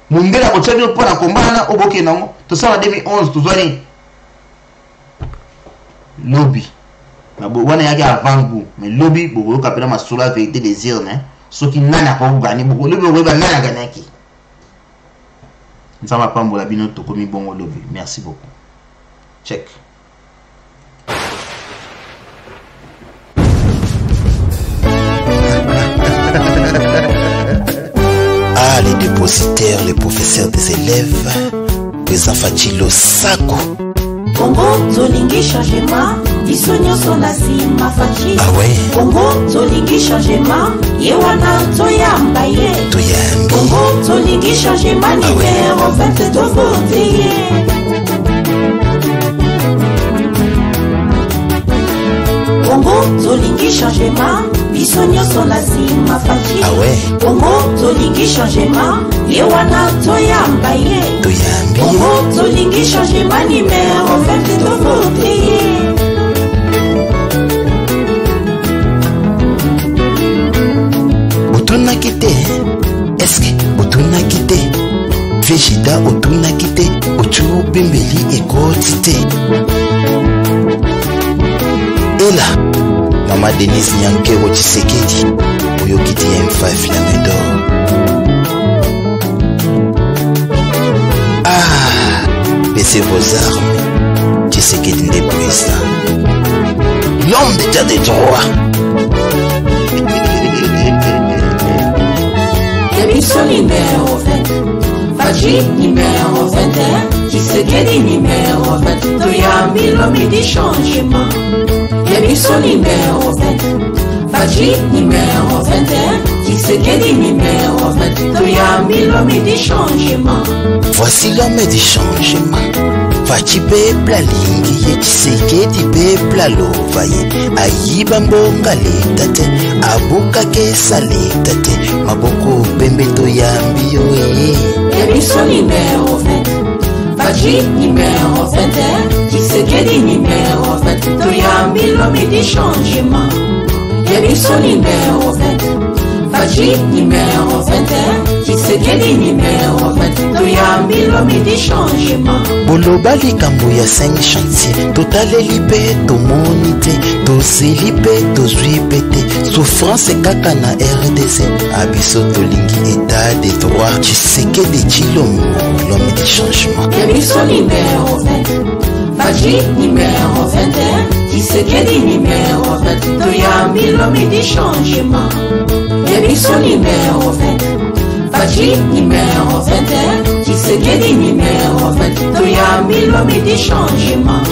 mundela ko tsabi pour na combat na oboke nango to ça en 2011 to zoni lobby na bo wana yaki avant goût mais lobby bo ka pena masula vérité des urnes so ki nana ko gagner bo lobby bo ba nana gagner ki nzama pambola bino to komi bongo lobby merci beaucoup check dépositaires, les professeurs des élèves, les enfants Sako. Congo zolingi changement, disonyo sona sima fachi. Ah ouais. Congo zolingi changement, yewana toyamba ye. Toyambi. Congo zolingi changement, numéro 22 voté. Congo zolingi changement, disonyo sona sima fachi. Ah ouais. Congo zolingi changement, yewana toyamba ye. Toyambi. Congo zolingi changement, numéro 22 voté. Botuna kite, est-ce que botuna kite? Végida otuna kite, ochu bembeli ekotite. Et là, Maman Denise Nyankero Tshisekedi, Oyo kiti M5 Flamme d'or. Ah, baissez vos armes, Tshisekedi n'est président. L'homme d'état des droits. Debiso numéro 20, Faji numéro 21, Tshisekedi numéro 20, Toyambi l'homme du changement. Debiso numéro 20, Faji numéro 21, Tshisekedi numéro 20, Toyambi l'homme du changement. Voici l'homme du changement. Fachi peuple lingi ye Tshisekedi peuple alovaye. Ayiba mbonga letate, abuka kesa letate. Maboko pembe Toyambi yoye. Debiso numéro 20, Faji numéro 21, Tshisekedi numéro 20, Toyambi l'homme du changement. Debiso numéro 20, Faji numéro 21, Tshisekedi numéro 20, Toyambi l'homme du changement. Boloba likambo ya 5 chantier, totaleli pe tomoni te, tozeli pe tozwi pe te. Souffrance kaka na RDC, abiso tolingi état des droits. Tshisekedi Tshilombo, l'homme du changement. Debiso numéro 20, Faji numéro 21, Tshisekedi numéro 20, Toyambi l'homme du changement. Debiso numéro 20, Faji numéro 21, Tshisekedi numéro 20, Toyambi l'homme du changement.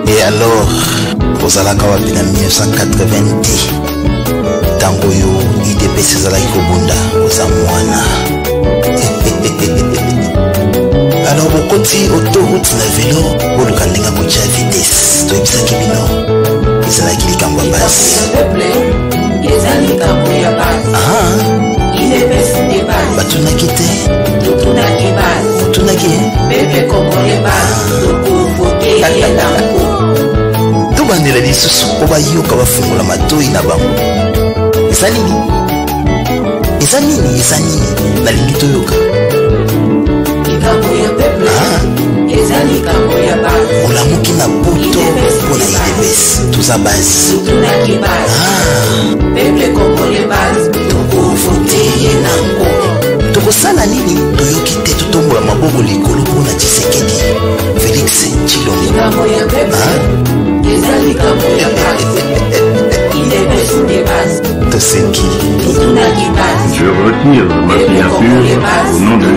Et alors, ozalaka wapi na 1990 tango yo IDPS ezalaki kobunda oza mwana. Alors bokoti autoroute na vélo oluka ndenge botya vitesse toyebisaki bino ezalaki likambo ya basi. Batunaki te otunaki tobandela lisusu po bayoka bafungola matoi na bango. Eza nini? Eza nini? Eza nini? Nalingi toyoka. Olamuki na poto mpona IDPS toza basi. Tokofoteye nango. Tokosala nini? Toyoki te totombola maboko likolo mpona Tshisekedi Félix Tshilombo. Je retire ma signature au nom de